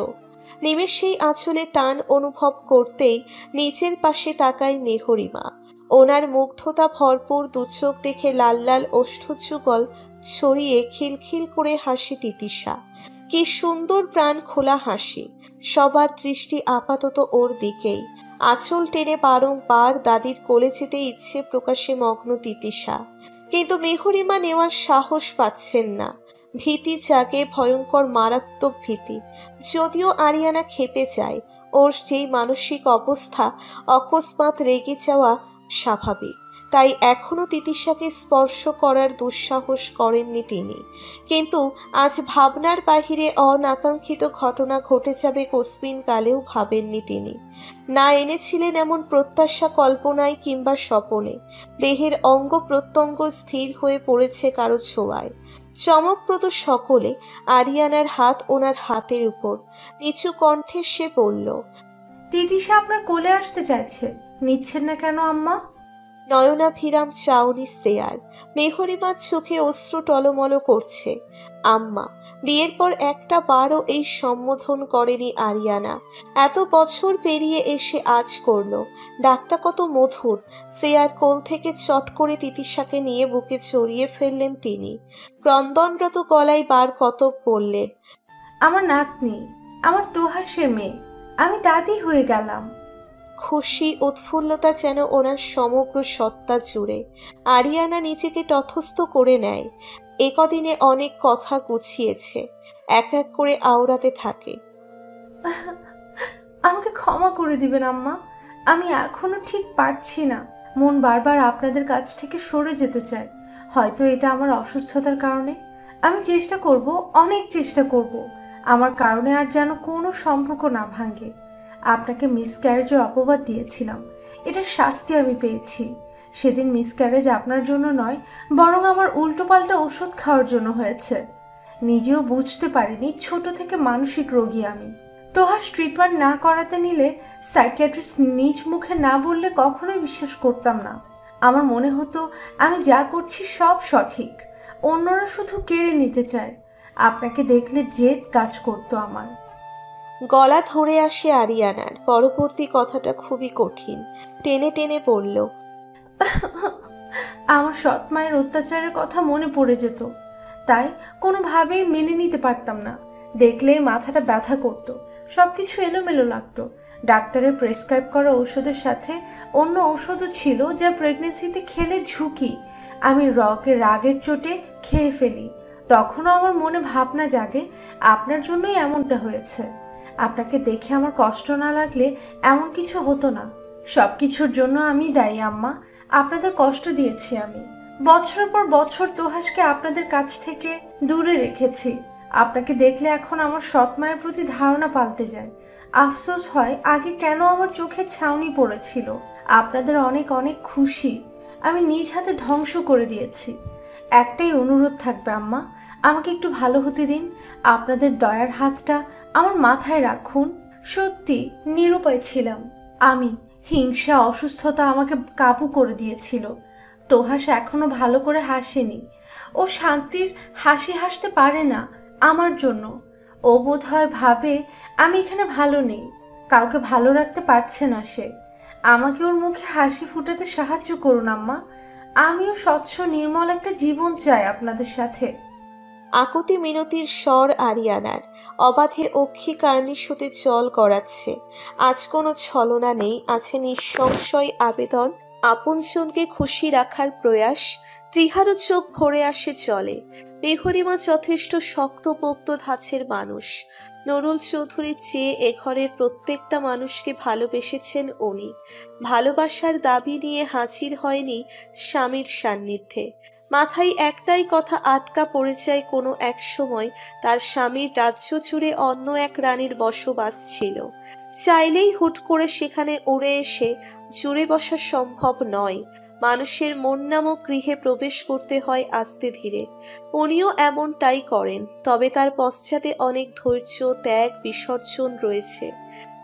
নিমেষেই আঁচলে টান অনুভব করতেই নিচের পাশে তাকায় মেহরিমা। ওনার মুগ্ধতা ভরপুর দুচোখ দেখে লাল লাল ওষ্ঠযুগল ছড়িয়ে খিলখিল করে হাসি তিতিশা। কি সুন্দর প্রাণ খোলা হাসি। সবার দৃষ্টি আপাতত ওর দিকেই। আঁচল টেনে বারংবার দাদির কোলে যেতে ইচ্ছে প্রকাশে মগ্ন তিতিশা, কিন্তু মেহরিমা নেওয়ার সাহস পাচ্ছেন না। ভীতি জাগে, ভয়ঙ্কর মারাত্মক ভীতি। যদিও আরিয়ানা খেপে যায়, ওর যেই মানসিক অবস্থা, অকস্মাৎ রেগে যাওয়া স্বাভাবিক। তাই এখনো তিতিশাকে স্পর্শ করার দুঃসাহস করেননি তিনি। কিন্তু আজ ভাবনার বাহিরে অনাকাঙ্ক্ষিত ঘটনা ঘটে যাবে কস্মিন কালেও ভাবেননি তিনি। না এনেছিলেন এমন প্রত্যাশা কল্পনায় কিংবা স্বপনে। দেহের অঙ্গ প্রত্যঙ্গ স্থির হয়ে পড়েছে কারো ছোঁয়ায়। চমকপ্রদ সকলে। আরিয়ানার হাত ওনার হাতের উপর। নিচু কণ্ঠে সে বলল, তিতিশা আপনার কোলে আসতে চাইছে, নিচ্ছেন না কেন আম্মা? নয়নাভিরাম চাউনি শ্রেয়ার। মেহরিমার চোখে অশ্রু টলমল করছে। আম্মা। বিয়ের পর একটা বারও এই সম্বোধন করেনি আরিয়ানা। এত বছর পেরিয়ে এসে আজ করলো। ডাকটা কত মধুর। শ্রেয়ার কোল থেকে চট করে তিতিশাকে নিয়ে বুকে চড়িয়ে ফেললেন তিনি। ক্রন্দনরত গলায় বার কতক বললেন, আমার নাতনি, আমার তোহাসের মেয়ে, আমি দাদি হয়ে গেলাম। খুশি উৎফুল্লতা যেন ওনার সমগ্র সত্তা জুড়ে। আরিয়ানা নিজেকে তথস্থ করে নেয়। একদিনে অনেক কথা গুছিয়েছে, এক এক করে আওড়াতে থাকে। আমাকে ক্ষমা করে দিবেন আম্মা, আমি এখনো ঠিক পারছি না। মন বারবার আপনাদের কাছ থেকে সরে যেতে চায়। হয়তো এটা আমার অসুস্থতার কারণে। আমি চেষ্টা করব, অনেক চেষ্টা করব, আমার কারণে আর যেন কোনো সম্পর্ক না ভাঙে। আপনাকে মিসক্যারেজের অপবাদ দিয়েছিলাম, এটার শাস্তি আমি পেয়েছি। সেদিন মিসক্যারেজ আপনার জন্য নয়, বরং আমার উল্টোপাল্টা ওষুধ খাওয়ার জন্য হয়েছে। নিজেও বুঝতে পারিনি ছোট থেকে মানসিক রোগী আমি। তোহাস ট্রিটমেন্ট না করাতে নিলে সাইকিয়াট্রিস্ট নিজ মুখে না বললে কখনোই বিশ্বাস করতাম না। আমার মনে হতো আমি যা করছি সব সঠিক, অন্যরা শুধু কেড়ে নিতে চায়। আপনাকে দেখলে জেদ কাজ করতো আমার। গলা ধরে আসে আরিয়ানার। পরবর্তী কথাটা খুবই কঠিন। টেনে টেনে বলল, আমার সৎ মায়ের অত্যাচারের কথা মনে পড়ে যেত, তাই কোনোভাবেই মেনে নিতে পারতাম না। দেখলেই মাথাটা ব্যথা করতো, সবকিছু এলোমেলো লাগতো। ডাক্তারের প্রেসক্রাইব করা ঔষধের সাথে অন্য ঔষধও ছিল যা প্রেগনেন্সিতে খেলে ঝুঁকি। আমি রাগের চোটে খেয়ে ফেলি। তখনও আমার মনে ভাবনা জাগে আপনার জন্যই এমনটা হয়েছে। আপনাকে দেখে আমার কষ্ট না লাগলে এমন কিছু হতো না। সব কিছুর জন্য আমি দায়ী আম্মা। আপনাদের কষ্ট দিয়েছি আমি। বছরের পর বছর তোহাসকে আপনাদের কাছ থেকে দূরে রেখেছি। আপনাকে দেখলে এখন আমার সৎ মায়ের প্রতি ধারণা পাল্টে যায়। আফসোস হয় আগে কেন আমার চোখে ছাউনি পড়েছিল। আপনাদের অনেক অনেক খুশি আমি নিজ হাতে ধ্বংস করে দিয়েছি। একটাই অনুরোধ থাকবে আম্মা, আমাকে একটু ভালো হতে দিন। আপনাদের দয়ার হাতটা আমার মাথায় রাখুন। সত্যি নিরুপায় ছিলাম আমি। হিংসা অসুস্থতা আমাকে কাবু করে দিয়েছিল। তোহাস এখনো ভালো করে হাসেনি। ও শান্তির হাসি হাসতে পারে না আমার জন্য। ও বোধ হয় ভাবে আমি এখানে ভালো নেই, কাউকে ভালো রাখতে পারছে না সে। আমাকে ওর মুখে হাসি ফুটাতে সাহায্য করুন আম্মা। আমিও স্বচ্ছ নির্মল একটা জীবন চাই আপনাদের সাথে। আকুতি মিনতির স্বর আরিয়ানার। অবাধে অক্ষি কার্নিশতে জল গড়াচ্ছে। আজ কোনো ছলনা নেই, আছে নিঃসংশয় আবেদন, আপনজনকে খুশি রাখার প্রয়াস। ত্রিহারও চোখ ভরে আসে জলে। মেহরিমা যথেষ্ট শক্তপোক্ত ধাঁচের মানুষ। নুরুল চৌধুরীর চেয়ে এ ঘরের প্রত্যেকটা মানুষকে ভালোবেসেছেন উনি। ভালোবাসার দাবি নিয়ে হাজির হয়নি স্বামীর সান্নিধ্যে। মাথায় একটাই কথা আটকা পড়ে যায়, কোনো এক সময় তার স্বামীর রাজ্য জুড়ে অন্য এক রানীর বসবাস ছিল। চাইলেই হুট করে সেখানে উড়ে এসে জুড়ে বসা সম্ভব নয়। মানুষের মন নামক গৃহে প্রবেশ করতে হয় আস্তে ধীরে। উনিও এমনটাই করেন, তবে তার পশ্চাতে অনেক ধৈর্য, ত্যাগ, বিসর্জন রয়েছে।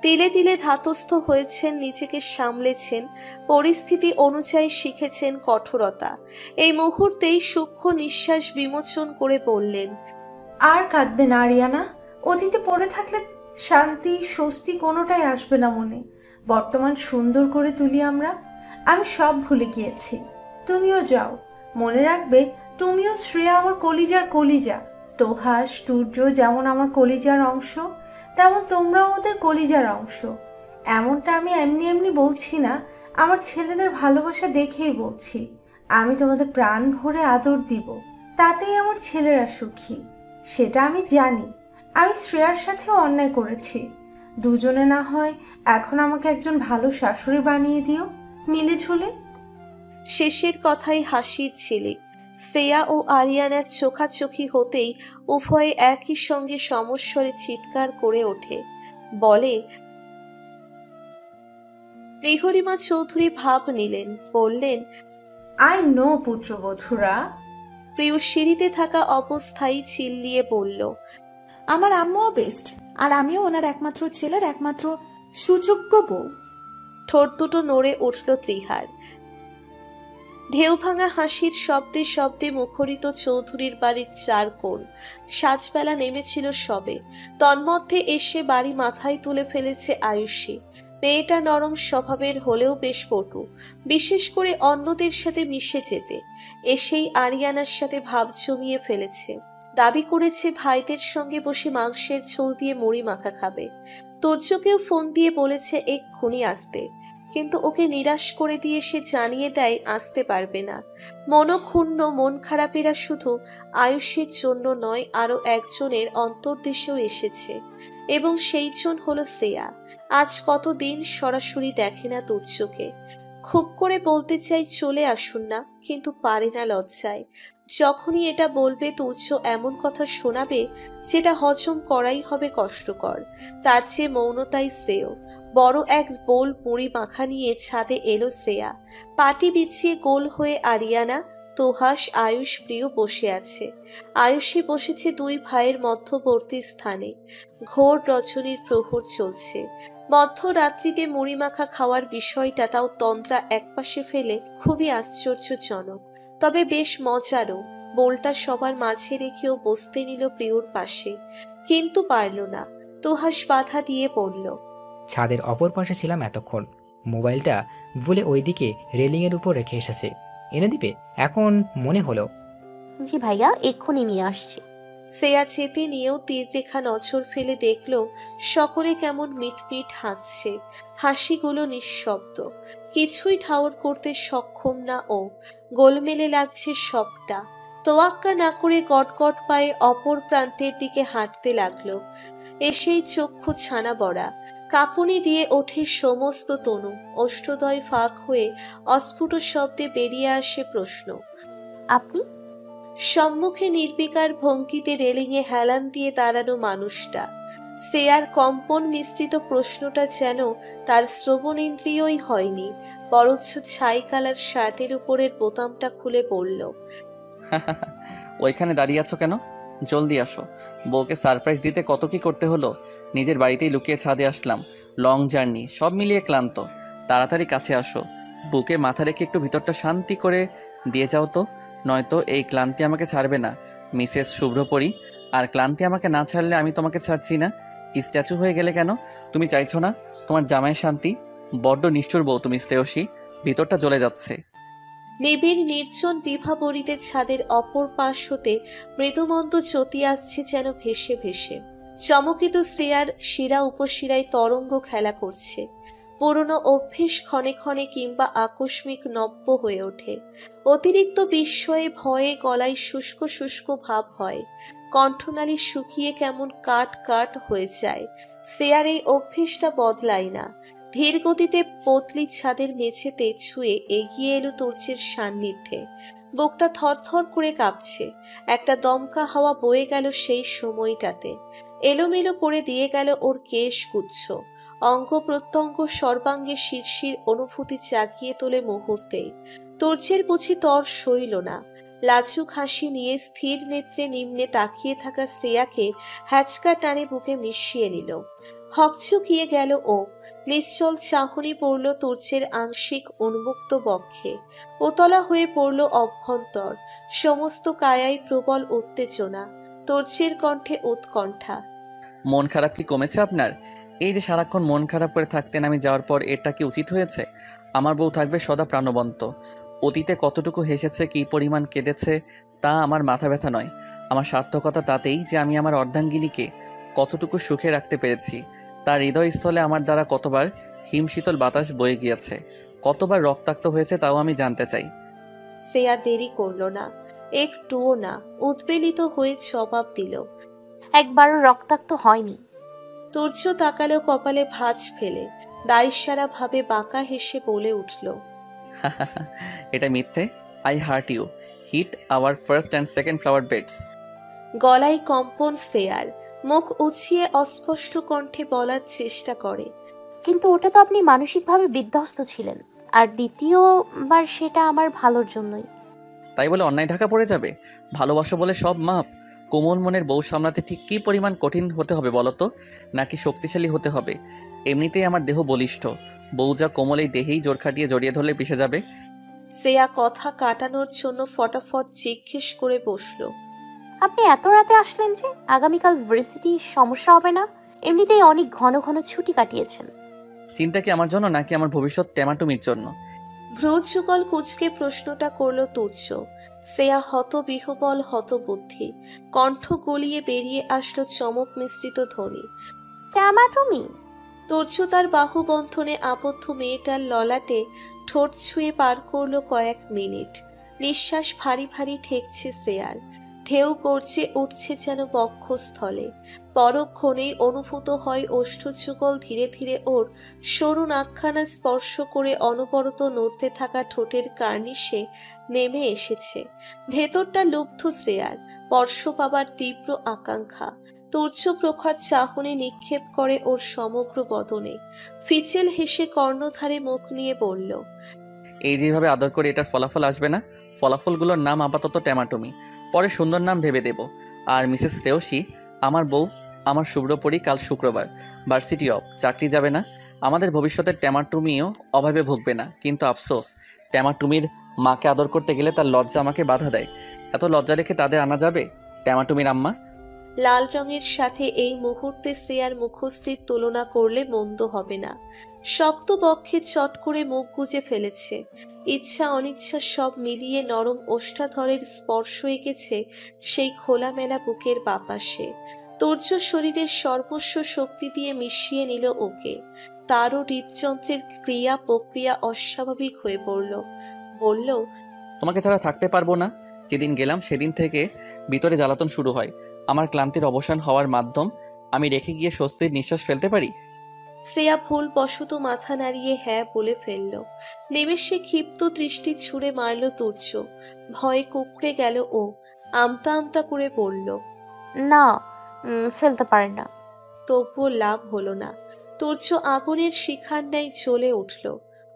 তিলে তিলে ধাতস্থ হয়েছেন, নিজেকে সামলেছেন, পরিস্থিতি অনুযায়ী শিখেছেন কঠোরতা। এই মুহূর্তেই সূক্ষ্ম নিঃশ্বাস বিমোচন করে বললেন, আর কাঁদবে না আরিয়ানা। অতীতে পড়ে থাকলে শান্তি স্বস্তি কোনোটাই আসবে না মনে। বর্তমান সুন্দর করে তুলি আমরা। আমি সব ভুলে গিয়েছি। তুমিও যাও, মনে রাখবে তুমিও শ্রেয়া আমার কলিজার কলিজা। তোহাস সূর্য যেমন আমার কলিজার অংশ, তেমন তোমরাও ওদের কলিজার অংশ। এমনটা আমি এমনি এমনি বলছি না, আমার ছেলেদের ভালোবাসা দেখেই বলছি। আমি তোমাদের প্রাণ ভরে আদর দিব, তাতেই আমার ছেলেরা সুখী। সেটা আমি জানি। আমি শ্রেয়ার সাথেও অন্যায় করেছি। দুজনে না হয় এখন আমাকে একজন ভালো শাশুড়ি বানিয়ে দিও, মিলে ঝুলে। শেষের কথাই হাসির ঝিলিক। শ্রেয়া ও আরিয়ানার চোখাচোখি হতেই উভয়ে একই সঙ্গে সমস্বরে চিৎকার করে ওঠে। বলে, মেহরিমা চৌধুরী ভাব নিলেন, বললেন, আই নো পুত্রবধূরা। প্রিয় সিঁড়িতে থাকা অবস্থায় চিল্লিয়ে বলল, আমার আম্মুও বেস্ট, আর আমিও ওনার একমাত্র ছেলের একমাত্র সুযোগ্য বউ। ঠোঁট দুটো নড়ে উঠল ত্রিহার। ঢেউ ভাঙা হাসির শব্দে শব্দে মুখরিত চৌধুরীর বাড়ির চার কোণ। সাজবেলা নেমেছিল সবে। তন্মধ্যে এসে বাড়ি মাথায় তুলে ফেলেছে আয়ুষী। মেয়েটা নরম স্বভাবের হলেও বেশ পটু, বিশেষ করে অন্যদের সাথে মিশে যেতে। এসেই আরিয়ানার সাথে ভাব জমিয়ে ফেলেছে। দাবি করেছে ভাইদের সঙ্গে বসে মাংসের ঝোল দিয়ে মুড়ি মাখা খাবে। তুর্যকেও ফোন দিয়ে বলেছে এক্ষুনি আসতে, কিন্তু ওকে নিরাশ করে দিয়ে সে জানিয়ে দেয় আসতে পারবে না। মনক্ষুণ্ণ মন খারাপেরা শুধু আয়ুষের জন্য নয়, আরও একজনের অন্তর্দেশেও এসেছে, এবং সেই জন হলো শ্রেয়া। আজ কতদিন সরাসরি দেখে না তুর্যকে। খুব করে বলতে চাই চলে আসুন না, কিন্তু পারে না লজ্জায়। যখনই এটা বলবে তুর্য এমন কথা শোনাবে যেটা হজম করাই হবে কষ্টকর। তার চেয়ে মৌনতাই শ্রেয়। বড় এক বোল মুড়ি মাখা নিয়ে ছাদে এলো শ্রেয়া। পাটি বিছিয়ে গোল হয়ে আরিয়ানা, তোহাস, আয়ুষ, প্রিয় বসে আছে। আয়ুষী বসেছে দুই ভাইয়ের মধ্যবর্তী স্থানে। ঘোর রজনীর প্রহর চলছে। মধ্যরাত্রিতে মুড়ি মাখা খাওয়ার বিষয়টা, তাও তন্দ্রা একপাশে ফেলে, খুবই আশ্চর্যজনক, তবে বেশ মজারও। বোলটা সবার মাঝে রেখেও বসতে নিল প্রিয়র পাশে, কিন্তু পারল না। তোহাস বাধা দিয়ে পড়ল, ছাদের অপর পাশে ছিলাম এতক্ষণ, মোবাইলটা ভুলে ওইদিকে রেলিংয়ের উপর রেখে এসেছে। এনে দিবে? এখন মনে হলো। জি ভাইয়া, এক্ষুনি নিয়ে আসছি। শ্রেয়া চেতে নিয়েও তীর রেখা নজর ফেলে দেখল সকলে কেমন মিটমিট হাসছে। হাসিগুলো নিঃশব্দ, কিছুই ঠাউর করতে সক্ষম না ও। গোলমেলে লাগছে সবটা। তোয়াক্কা না করে গটগট পায়ে অপর প্রান্তের দিকে হাঁটতে লাগলো। এসেই চক্ষু ছানা বড়া, কাঁপুনি দিয়ে ওঠে সমস্ত তনু। অষ্টদয় ফাঁক হয়ে অস্ফুট শব্দে বেরিয়ে আসে প্রশ্ন, আপনি? সম্মুখে নির্বিকার ভঙ্গিতে রেলিংয়ে হেলান দিয়ে দাঁড়ানো মানুষটা। শ্রেয়ার কম্পন মিশ্রিত প্রশ্নটা যেন তার শ্রবণেন্দ্রিয়ই হয়নি, বরঞ্চ ছাই কালার শার্টের উপরের বোতামটা খুলে পড়ল। ওইখানে দাঁড়িয়ে আছো কেন? জলদি আসো। বউকে সারপ্রাইজ দিতে কত কি করতে হলো। নিজের বাড়িতেই লুকিয়ে ছাদে আসলাম। লং জার্নি, সব মিলিয়ে ক্লান্ত। তাড়াতাড়ি কাছে আসো। বুকে মাথা রেখে একটু ভিতরটা শান্তি করে দিয়ে যাও তো, নয়তো এই ক্লান্তি আমাকে ছাড়বে না। মিসেস শুভ্রপরী, আর ক্লান্তি আমাকে না ছাড়লে আমি তোমাকে ছাড়ছি না। স্ট্যাচু হয়ে গেলে কেন? তুমি চাইছো না তোমার জামাইয়ের শান্তি? বড্ড নিষ্ঠুর বউ তুমি শ্রেয়সী, ভিতরটা জ্বলে যাচ্ছে। নিবিড় নির্জন বিভাবরীতে ছাদের অপর পাশ হতে মৃদুমন্দ জ্যোতি আসছে যেন ভেসে ভেসে। চমকিত শ্রেয়ার শিরা উপশিরায় তরঙ্গ খেলা করছে। পুরনো অভ্যেস ক্ষণে ক্ষণে কিংবা আকস্মিক নব্য হয়ে ওঠে। অতিরিক্ত বিস্ময়ে ভয়ে গলায় শুষ্ক শুষ্ক ভাব হয়। কণ্ঠনালী শুকিয়ে কেমন কাট কাট হয়ে যায়। শ্রেয়ার এই অভ্যেসটা বদলায় না। ধীর গতিতে পতলি ছাদের মেঝেতে ছুঁয়ে এগিয়ে এলো তুর্যের সান্নিধ্যে। বুকটা থরথর করে কাঁপছে। একটা দমকা হাওয়া বয়ে গেল সেই সময়টাতে। এলোমেলো করে দিয়ে গেল ওর কেশগুচ্ছ। অঙ্গ প্রত্যঙ্গ সর্বাঙ্গে শিরশির অনুভূতি জাগিয়ে তোলে মুহূর্তেই। তুর্যের বুঝি তর সইল না। লাজুক হাসি নিয়ে স্থির নেত্রে নিম্নে তাকিয়ে থাকা শ্রেয়াকে হ্যাচকা টানে বুকে মিশিয়ে নিল। হকচকিয়ে গেল ও। নিশ্চল চাহনি পড়ল তুর্যের আংশিক উন্মুক্ত বক্ষে। উতলা হয়ে পড়ল অভ্যন্তর। সমস্ত কায়ায় প্রবল উত্তেজনা। তুর্যের কণ্ঠে উৎকণ্ঠা। মন খারাপ কি কমেছে আপনার? এই যে সারাক্ষণ মন খারাপ করে থাকতেন আমি যাওয়ার পর, এটা কি উচিত হয়েছে? আমার বউ থাকবে সদা প্রাণবন্ত। অতীতে কতটুকু হেসেছে, কি পরিমাণ কেঁদেছে, তা আমার মাথা ব্যথা নয়। আমার সার্থকতা তাতেই যে আমি আমার অর্ধাঙ্গিনীকে কতটুকু সুখে রাখতে পেরেছি। তার হৃদয়স্থলে আমার দ্বারা কতবার হিমশীতল বাতাস বয়ে গিয়েছে, কতবার রক্তাক্ত হয়েছে, তাও আমি জানতে চাই। শ্রেয়া দেরি করল না, একটুও না। উদ্বেলিত হয়ে জবাব দিল, একবারও রক্তাক্ত হয়নি। তুর্য তাকালো কপালে ভাঁজ ফেলে। দায়সারা ভাবে বাঁকা হেসে বলে উঠল, এটা মিথ্যে। I hurt you. Hit our first and second flower beds. গলায় কম্পন শ্রেয়ার। মুখ উঁচিয়ে অস্পষ্ট কণ্ঠে বলার চেষ্টা করে, কিন্তু ওটা তো আপনি মানসিকভাবে বিধ্বস্ত ছিলেন, আর দ্বিতীয়বার সেটা আমার ভালোর জন্যই। তাই বলে অন্যায় ঢাকা পড়ে যাবে? ভালোবাসা বলে সব মাপ? কোমল মনের বউ সামলাতে ঠিক কী পরিমাণ কঠিন হতে হবে বলো তো? নাকি শক্তিশালী হতে হবে? এমনিতেই আমার দেহ বলিষ্ঠ, বউ যা কোমল, এই দেহেই জোর খাটিয়ে জড়িয়ে ধরলে পিষে যাবে। শ্রেয়া কথা কাটানোর জন্য ফটাফট জিজ্ঞেস করে বসল, আপনি এত রাতে আসলেন যে? আগামীকাল ভার্সিটি সমস্যা হবে না? এমনিতেই অনেক ঘন ঘন ছুটি কাটিয়েছেন। চিন্তা কি আমার জন্য নাকি আমার ভবিষ্যৎ টেমাটুমির জন্য? ভ্রুযুগল কুচকে প্রশ্নটা করল তুর্য। শ্রেয়া হতবিহবল, হতবুদ্ধি। কণ্ঠ গলিয়ে বেরিয়ে আসলো চমক মিশ্রিত ধ্বনি, ট্যামাটুমি। তুর্য তার বাহুবন্ধনে আবদ্ধ মেয়েটার ললাটে ঠোঁট ছুঁয়ে পার করলো কয়েক মিনিট। নিঃশ্বাস ভারী ভারী ঠেকছে শ্রেয়ার। ঢেউ গর্জে উঠছে যেন বক্ষস্থলে। পরক্ষণেই অনুভূত হয় ওষ্ঠযুগল ধীরে ধীরে ওর সরু নাকখানা স্পর্শ করে অনবরত নড়তে থাকা ঠোঁটের কার্নিশে নেমে এসেছে। ভেতরটা লুব্ধ শ্রেয়ার। স্পর্শ পাবার তীব্র আকাঙ্ক্ষা। তুর্য প্রখর চাহনি নিক্ষেপ করে ওর সমগ্র বদনে। ফিচেল হেসে কর্ণধারে মুখ নিয়ে বলল, এই যেভাবে আদর করে এটার ফলাফল আসবে না? ফলাফলগুলোর নাম আপাতত ট্যামাটুমি, পরে সুন্দর নাম ভেবে দেব। আর মিসেস শ্রেয়সী, আমার বউ, আমার শুভ্রপরী কাল শুক্রবার ভার্সিটি অফ, চাকরি যাবে না। আমাদের ভবিষ্যতের ট্যামাটুমিও অভাবে ভুগবে না। কিন্তু আফসোস, ট্যামাটুমির মাকে আদর করতে গেলে তার লজ্জা আমাকে বাধা দেয়। এত লজ্জা রেখে তাদের আনা যাবে? ট্যামাটুমির আম্মা, লাল রঙের সাথে এই মুহূর্তে শ্রেয়ার মুখশ্রীর তুলনা করলে মন্দ হবে না। শক্ত বক্ষে চট করে মুখ গুজে ফেলেছে। ইচ্ছা অনিচ্ছা সব মিলিয়ে নরম ওষ্ঠাধরের স্পর্শ এঁকেছে সেই খোলামেলা বুকের বাপাশে। তুর্য শরীরের সর্বস্ব শক্তি দিয়ে মিশিয়ে নিল ওকে। তারও হৃদযন্ত্রের ক্রিয়া প্রক্রিয়া অস্বাভাবিক হয়ে পড়ল। বলল, তোমাকে ছাড়া থাকতে পারবো না। যেদিন গেলাম সেদিন থেকে ভিতরে জ্বালাতন শুরু হয়। আমার ক্লান্তির অবসান হওয়ার মাধ্যম আমি রেখে গিয়ে স্বস্তির নিঃশ্বাস ফেলতে পারি। শ্রেয়া ভুলবশত মাথা নাড়িয়ে হ্যাঁ বলে ফেলল। নিমেষে ক্ষিপ্ত দৃষ্টি ছুঁড়ে মারল তুর্য। ভয়ে কুঁকড়ে গেল ও। আমতা আমতা করে বলল, না, ফেলতে পারে না। তবুও লাভ হলো না। তুর্য আগুনের শিখার ন্যায় জ্বলে উঠল।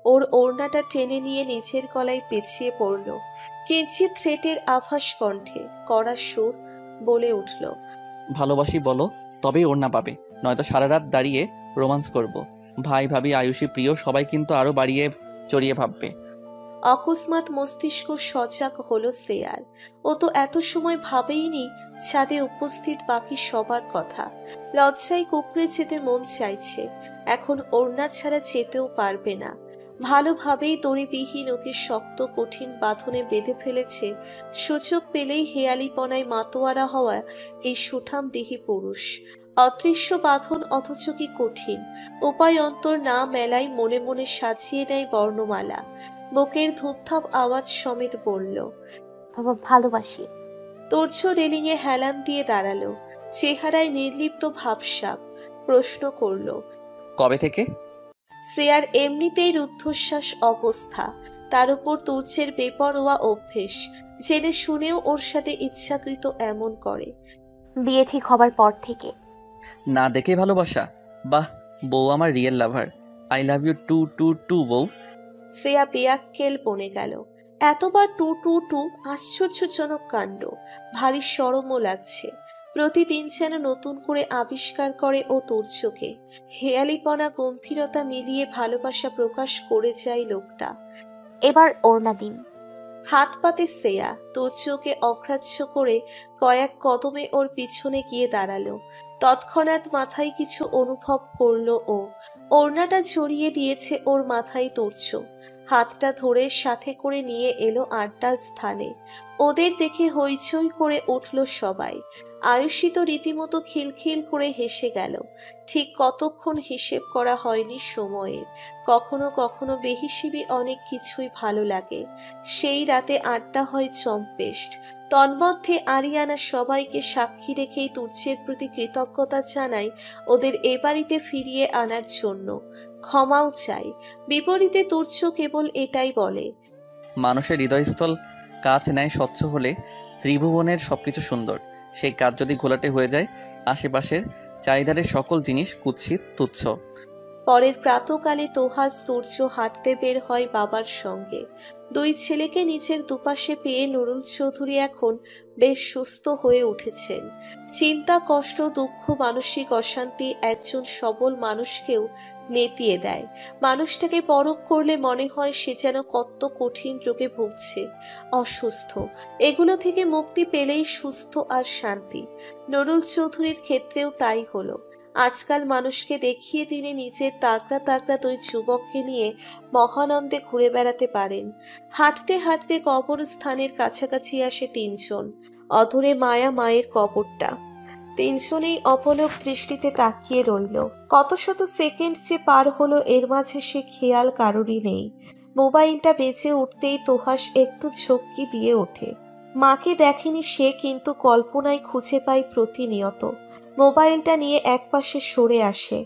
ওর ওড়নাটা টেনে নিয়ে নিচের গলায় পেঁচিয়ে পড়ল। কিঞ্চিত থ্রেটের আভাস কণ্ঠে, কড়া সুর বলে উঠল, ভালোবাসি বলো, তবেই ওড়না পাবে, নয়তো সারা রাত দাঁড়িয়ে রোমান্স করব। ভাই ভাবি আয়ুষী প্রিয় সবাই কিন্তু আরো বাড়িয়ে চড়িয়ে ভাববে। অকস্মাৎ মস্তিষ্ক সজাগ হলো শ্রেয়ার। ও তো এত সময় ভাবেইনি ছাদে উপস্থিত বাকি সবার কথা। লজ্জায় কুকড়ে যেতে মন চাইছে। এখন ওড়না ছাড়া যেতেও পারবে না। ভালোভাবেই দড়িবিহীন ওকে শক্ত কঠিন বাঁধনে বেঁধে ফেলেছে। সুযোগ পেলেই হেয়ালিপনায় মাতোয়ারা হওয়া এই সুঠাম দেহি পুরুষ। অদৃশ্য বাঁধন অথচ কি কঠিন। উপায় অন্তর না মেলায় মনে মনে সাজিয়ে নেয় বর্ণমালা। বুকের ধূপধাপ আওয়াজ সমেত বলল, বাবা ভালোবাসি। তুর্য রেলিংয়ে হেলান দিয়ে দাঁড়ালো। চেহারায় নির্লিপ্ত ভাবসাব। প্রশ্ন করল, কবে থেকে? শ্রেয়ার এমনিতেই রুদ্ধশ্বাস অবস্থা, তার উপর তুর্যের বেপরোয়া অভ্যেস। জেনে শুনেও ওর সাথে ইচ্ছাকৃত এমন করে। বিয়ে ঠিক হবার পর থেকে। না দেখে ভালোবাসা? বাহ, বউ আমার real lover. I love you too too too বউ। শ্রেয়া বেয়াক্কেল বনে গেল। এতবার টু টু টু, আশ্চর্যজনক কাণ্ড। ভারী শরমও লাগছে। প্রতিদিন যেন নতুন করে আবিষ্কার করে ও তুর্যকে। হেয়ালিপনা গম্ভীরতা মিলিয়ে ভালোবাসা প্রকাশ করে যায় লোকটা। এবার ওড়না দিন। হাত পাতে শ্রেয়া। তুর্যকে অগ্রাহ্য করে কয়েক কদমে ওর পিছনে গিয়ে দাঁড়ালো। তৎক্ষণাৎ মাথায় কিছু অনুভব করলো ও। ওড়নাটা জড়িয়ে দিয়েছে ওর মাথায় তুর্য। হাতটা ধরে সাথে করে নিয়ে এলো আড্ডার স্থানে। ওদের দেখে হইচই করে উঠল সবাই। আয়ুষী তো রীতিমতো খিলখিল করে হেসে গেল। ঠিক কতক্ষণ হিসেব করা হয়নি সময়ের। কখনো কখনো বেহিসেবি অনেক কিছুই ভালো লাগে। সেই রাতে আড্ডা হয় চম্পেষ্ট। তন্মধ্যে আরিয়ানা সবাইকে সাক্ষী রেখেই তুর্যের প্রতি কৃতজ্ঞতা জানায় ওদের এ বাড়িতে ফিরিয়ে আনার জন্য। ক্ষমাও চাই। বিপরীতে তুর্য কেবল এটাই বলে, মানুষের হৃদয়স্থল কাজ নেয় স্বচ্ছ হলে ত্রিভুবনের সবকিছু সুন্দর। সেই কাজ যদি ঘোলাটে হয়ে যায়, আশেপাশের চারিধারের সকল জিনিস কুৎসিত তুচ্ছ। পরের প্রাতকালে তোহাস তুর্য হাঁটতে বের হয় বাবার সঙ্গে। দুই ছেলেকে নিজের দুপাশে পেয়ে নুরুল চৌধুরী এখন বেশ সুস্থ হয়ে উঠেছেন। চিন্তা, কষ্ট, দুঃখ, মানসিক অশান্তি একজন সবল মানুষকেও নেতিয়ে দেয়। মানুষটাকে পরখ করলে মনে হয় সে যেন কত কঠিন রোগে ভুগছে, অসুস্থ। এগুলো থেকে মুক্তি পেলেই সুস্থ আর শান্তি। নুরুল চৌধুরীর ক্ষেত্রেও তাই হলো। আজকাল মানুষকে দেখিয়ে দিনে নিজের তাগড়া তাগড়া দুই যুবককে নিয়ে মহানন্দে ঘুরে বেড়াতে পারেন। হাঁটতে হাঁটতে কবরস্থানের কাছাকাছি আসে তিনজন। অধরে মায়া মায়ের কবরটা। তিনজনেই অপলক দৃষ্টিতে তাকিয়ে রইল। কত শত সেকেন্ড যে পার হলো এর মাঝে সে খেয়াল কারোরই নেই। মোবাইলটা বেজে উঠতেই তোহাস একটু ঝক্কি দিয়ে ওঠে। মাকে দেখেনি সে, কিন্তু কল্পনায় খুঁজে পায় প্রতিনিয়ত। মোবাইলটা নিয়ে একপাশে সরে আসে।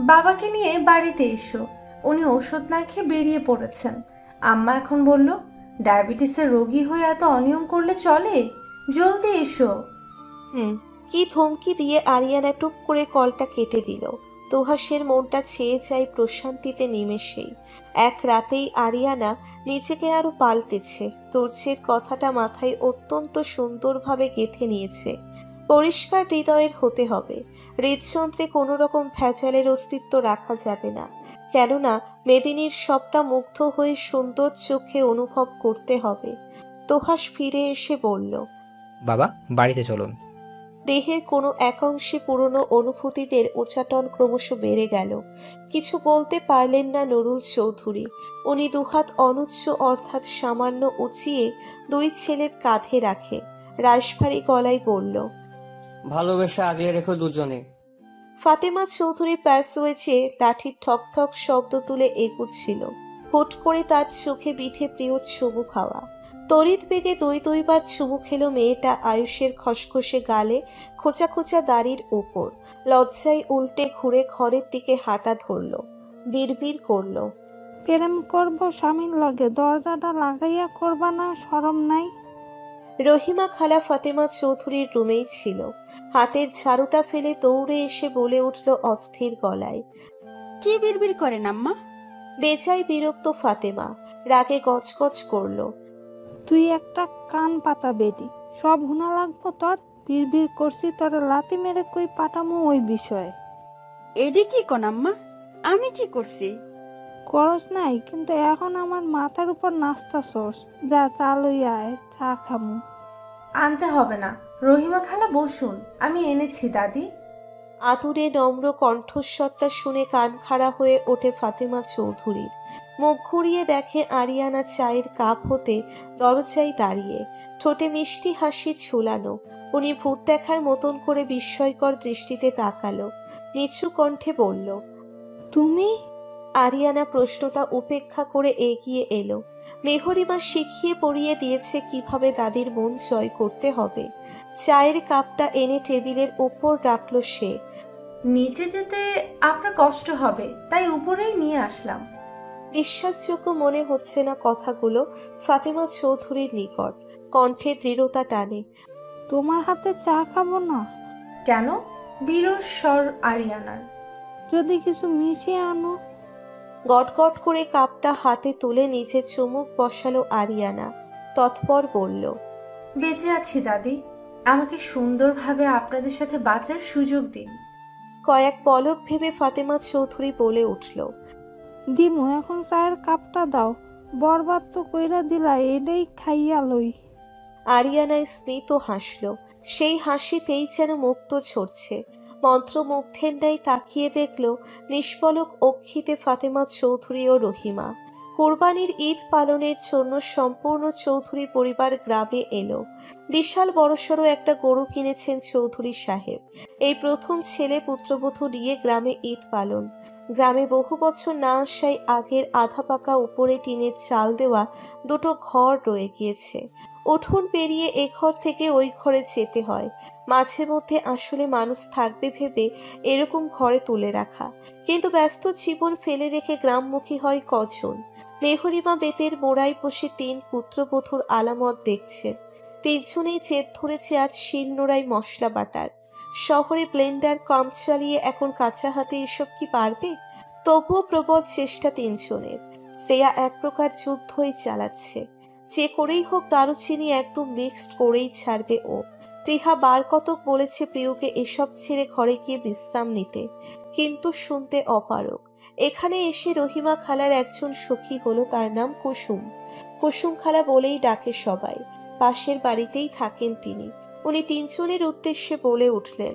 বাবাকে নিয়ে বাড়িতে এসো, উনি ওষুধ না খেয়ে বেরিয়ে পড়েছেন। আম্মা এখন বলল, ডায়াবেটিসের রোগী হয়ে এত অনিয়ম করলে চলে, জলদি এসো। কি ধমকি দিয়ে আরিয়ানা টুপ করে কলটা কেটে দিল। তোহাসের মনটা ছেয়ে যায় প্রশান্তিতে নিমেষেই। এক রাতেই আরিয়ানা নিজেকে আরো পাল্টেছে। তুর্যের কথাটা মাথায় অত্যন্ত সুন্দরভাবে গেঁথে নিয়েছে। পরিষ্কার হৃদয়ের হতে হবে। হৃদযন্ত্রে কোনো রকম ভেজালের অস্তিত্ব রাখা যাবে না। কেননা মেদিনীর সবটা মুগ্ধ হয়ে সুন্দর চোখে অনুভব করতে হবে। তোহাস ফিরে এসে বলল, বাবা বাড়িতে চলুন। দেহের কোনো একাংশে পুরনো অনুভূতিদের উচ্চাটন ক্রমশ বেড়ে গেল। কিছু বলতে পারলেন না নুরুল চৌধুরী। উনি দুহাত অনুচ্চ অর্থাৎ সামান্য উঁচিয়ে দুই ছেলের কাঁধে রাখে রাশভারী গলায় বলল, ভালোবেসে আগলে রেখো দুজনে। ফাতেমা চৌধুরী প্যাসওয়েজে লাঠির ঠক ঠক শব্দ তুলে এগুচ্ছিল। হুট করে তার চোখে বিধে প্রিয়র চুমু খাওয়া। তড়িৎ বেগে দুইবার চুমু খেল মেয়েটা আয়ুষের খসখসে গালে, খোঁচা খোঁচা দাড়ির উপর। লজ্জায় উল্টে ঘুরে ঘরের দিকে হাঁটা ধরল। বিড়বিড় করল, প্রেম করব স্বামীর লগে, দরজাটা লাগাইয়া করবা না, শরম নাই? রহিমা খালা ফাতেমা চৌধুরীর রুমেই ছিল। হাতের ঝাড়ুটা ফেলে দৌড়ে এসে বলে উঠল অস্থির গলায়, কি বিড়বিড় করেন আম্মা? বেজায় বিরক্ত ফাতেমা, রাগে গজগজ করল, তুই একটা কান পাতা বেটি, সব হুনা লাগবো তোর? বিড়বিড় করছি তোরে লাতি মেরে কই পাঠামো ওই বিষয়ে। এডি কি কোন আম্মা? আমি কি করছি? করস নাই, কিন্তু এখন আমার মাথার উপর নাস্তা সোস। যা চা লইয়া আয়, চা খামু। আনতে হবে না, রহিমা খালা বসুন, আমি এনেছি দাদি। আতুরে নম্র কণ্ঠস্বরটা শুনে কান খাড়া হয়ে ওঠে ফাতেমা চৌধুরীর। মুখ ঘুরিয়ে দেখে আরিয়ানা চায়ের কাপ হতে দরজায় দাঁড়িয়ে, ঠোঁটে মিষ্টি হাসি ঝুলানো। উনি ভূত দেখার মতন করে বিস্ময়কর দৃষ্টিতে তাকালো, নিচু কণ্ঠে বলল, তুমি? আরিয়ানা প্রশ্নটা উপেক্ষা করে এগিয়ে এলো। মেহরিমা শিখিয়ে পড়িয়ে দিয়েছে কিভাবে দাদির মন জয় করতে হবে। চায়ের কাপটা এনে টেবিলের উপর রাখলো সে। নিচে যেতে আপনার কষ্ট হবে, তাই উপরেই নিয়ে আসলাম। বিশ্বাসযোগ্য মনে হচ্ছে না কথাগুলো ফাতেমা চৌধুরীর নিকট। কণ্ঠে দৃঢ়তা টানে, তোমার হাতে চা খাবো না? কেন? বিরস স্বর আরিয়ানার। যদি কিছু মিশিয়ে আনো। গটগট করে কাপটা হাতে তুলে নিচে চুমুক বসালো আরিয়ানা। তৎপর বলল, বেঁচে আছি দাদি, আমাকে সুন্দরভাবে আপনাদের সাথে বাঁচার সুযোগ দিন। কয়েক পলক ভেবে ফাতেমা চৌধুরী বলে উঠল, দিমু, এখন চায়ের কাপটা দাও। বরবাদ তো কইরা দিলা, এটাই খাইয়া লই। আরিয়ানা স্মিত হাসল, সেই হাসিতেই যেন মুক্ত ঝরছে। মন্ত্রমুগ্ধেন্ডাই তাকিয়ে দেখল নিষ্পলক অক্ষিতে ফাতেমা চৌধুরী ও রহিমা। কোরবানির ঈদ পালনের জন্য সম্পূর্ণ চৌধুরী পরিবার গ্রামে এলো। বিশাল বড়সড় একটা গরু কিনেছেন চৌধুরী সাহেব। এই প্রথম ছেলে পুত্রবধূ নিয়ে গ্রামে ঈদ পালন। গ্রামে বহু বছর না আসায় আগের আধা পাকা উপরে টিনের চাল দেওয়া দুটো ঘর রয়ে গিয়েছে। উঠোন পেরিয়ে এ ঘর থেকে ওই ঘরে যেতে হয়। মাঝে মধ্যে আসলে মানুষ থাকবে ভেবে এরকম ঘরে তুলে রাখা, কিন্তু ব্যস্ত জীবন ফেলে রেখে গ্রামমুখী হয় কজন। মেহরিমা বেতের মোড়ায় বসে 3 পুত্রবধূর আলামত দেখছেন। 3 জনেই জেদ ধরেছে আজ শিলনোড়ায় মশলা বাটার। শহরে ব্লেন্ডার কম চালিয়ে এখন কাঁচা হাতে এসব কি পারবে? তবুও প্রবল চেষ্টা 3 জনের। শ্রেয়া এক প্রকার যুদ্ধই চালাচ্ছে। যে করেই হোক দারুচিনি একদম মিক্সড করেই ছাড়বে ও। ত্রিহা বার কতক বলেছে প্রিয়কে এসব ছেড়ে ঘরে গিয়ে বিশ্রাম নিতে, কিন্তু শুনতে অপারক। এখানে এসে রহিমা খালার একজন সখী হলো, তার নাম কুসুম। কুসুম খালা বলেই ডাকে সবাই। পাশের বাড়িতেই থাকেন তিনি। উনি 3 জনের উদ্দেশ্যে বলে উঠলেন,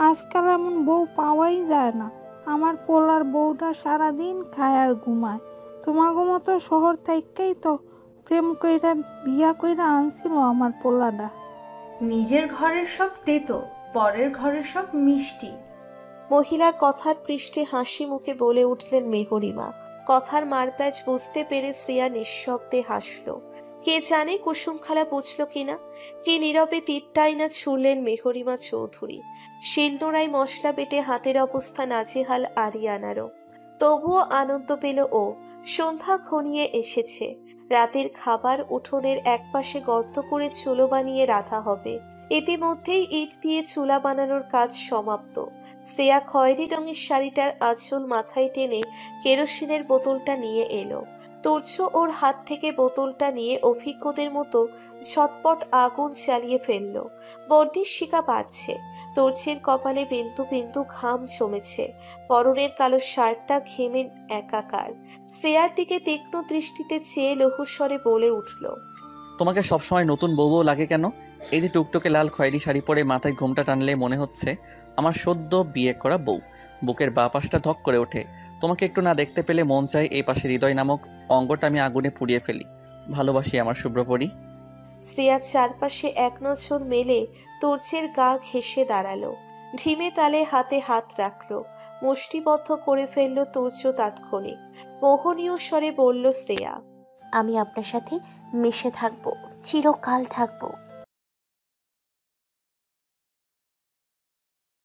আজকাল এমন বউ পাওয়াই যায় না। আমার পোলার বউটা সারাদিন খায় আর ঘুমায়। তোমাকে মতো শহর থেকেই তো প্রেম কইরা বিয়া কইরা আনছিল আমার পোলাটা। নিজের ঘরের সব তেতো, পরের ঘরের সব মিষ্টি। মহিলার কথার পৃষ্ঠে হাসি মুখে বলে উঠলেন মেহরিমা। কথার মারপ্যাচ বুঝতে পেরে শ্রেয়া নিঃশব্দে হাসল। কে জানে কুসুম খালা বুঝল কিনা। কি নীরবে তীরটাই না ছুড়লেন মেহরিমা চৌধুরী। শিলনোড়ায় মশলা বেটে হাতের অবস্থা নাজেহাল আরিয়ানারও। তবুও আনন্দ পেল ও। সন্ধ্যা ঘনিয়ে এসেছে। রাতের খাবার উঠোনের একপাশে গর্ত করে চুলো বানিয়ে রাধা হবে। ইতিমধ্যেই ইট দিয়ে চুলা বানানোর কাজ সমাপ্ত। শ্রেয়া খয়েরি রঙের শাড়িটার আঁচল মাথায় টেনে কেরোসিনের বোতলটা নিয়ে এলো। তুর্য ওর হাত থেকে বোতলটা নিয়ে অভিজ্ঞদের মতো ঝটপট আগুন চালিয়ে ফেলল। বন্ডির শিকা বাড়ছে। তুর্যের কপালে বিন্দু বিন্দু ঘাম জমেছে। পরনের কালো শার্টটা ঘেমে একাকার। শ্রেয়ার দিকে তীক্ষ্ণ দৃষ্টিতে চেয়ে লঘুস্বরে বলে উঠল, তোমাকে সবসময় নতুন বউ বউ লাগে কেন? এই যে টুকটুকে লাল খয়েরি শাড়ি পরে মাথায় ঘোমটা টানলে মনে হচ্ছে আমার সদ্য বিয়ে করা বউ। বুকের বাঁ পাশটা ধক করে ওঠে। তোমাকে একটু না দেখতে পেলে মন চায় এই পাশে হৃদয় নামক অঙ্গটা আমি আগুনে পুড়িয়ে ফেলি। ভালোবাসি আমার শুভ্রপরী। শ্রেয়ার চারপাশে এক নজর মেলে তুর্যের গা ঘেঁষে দাঁড়ালো। ঢিমে তালে হাতে হাত রাখলো, মুষ্টিবদ্ধ করে ফেললো তুর্য তাৎক্ষণিক। মোহনীয় স্বরে বলল শ্রেয়া, আমি আপনার সাথে মিশে থাকবো, চিরকাল থাকবো।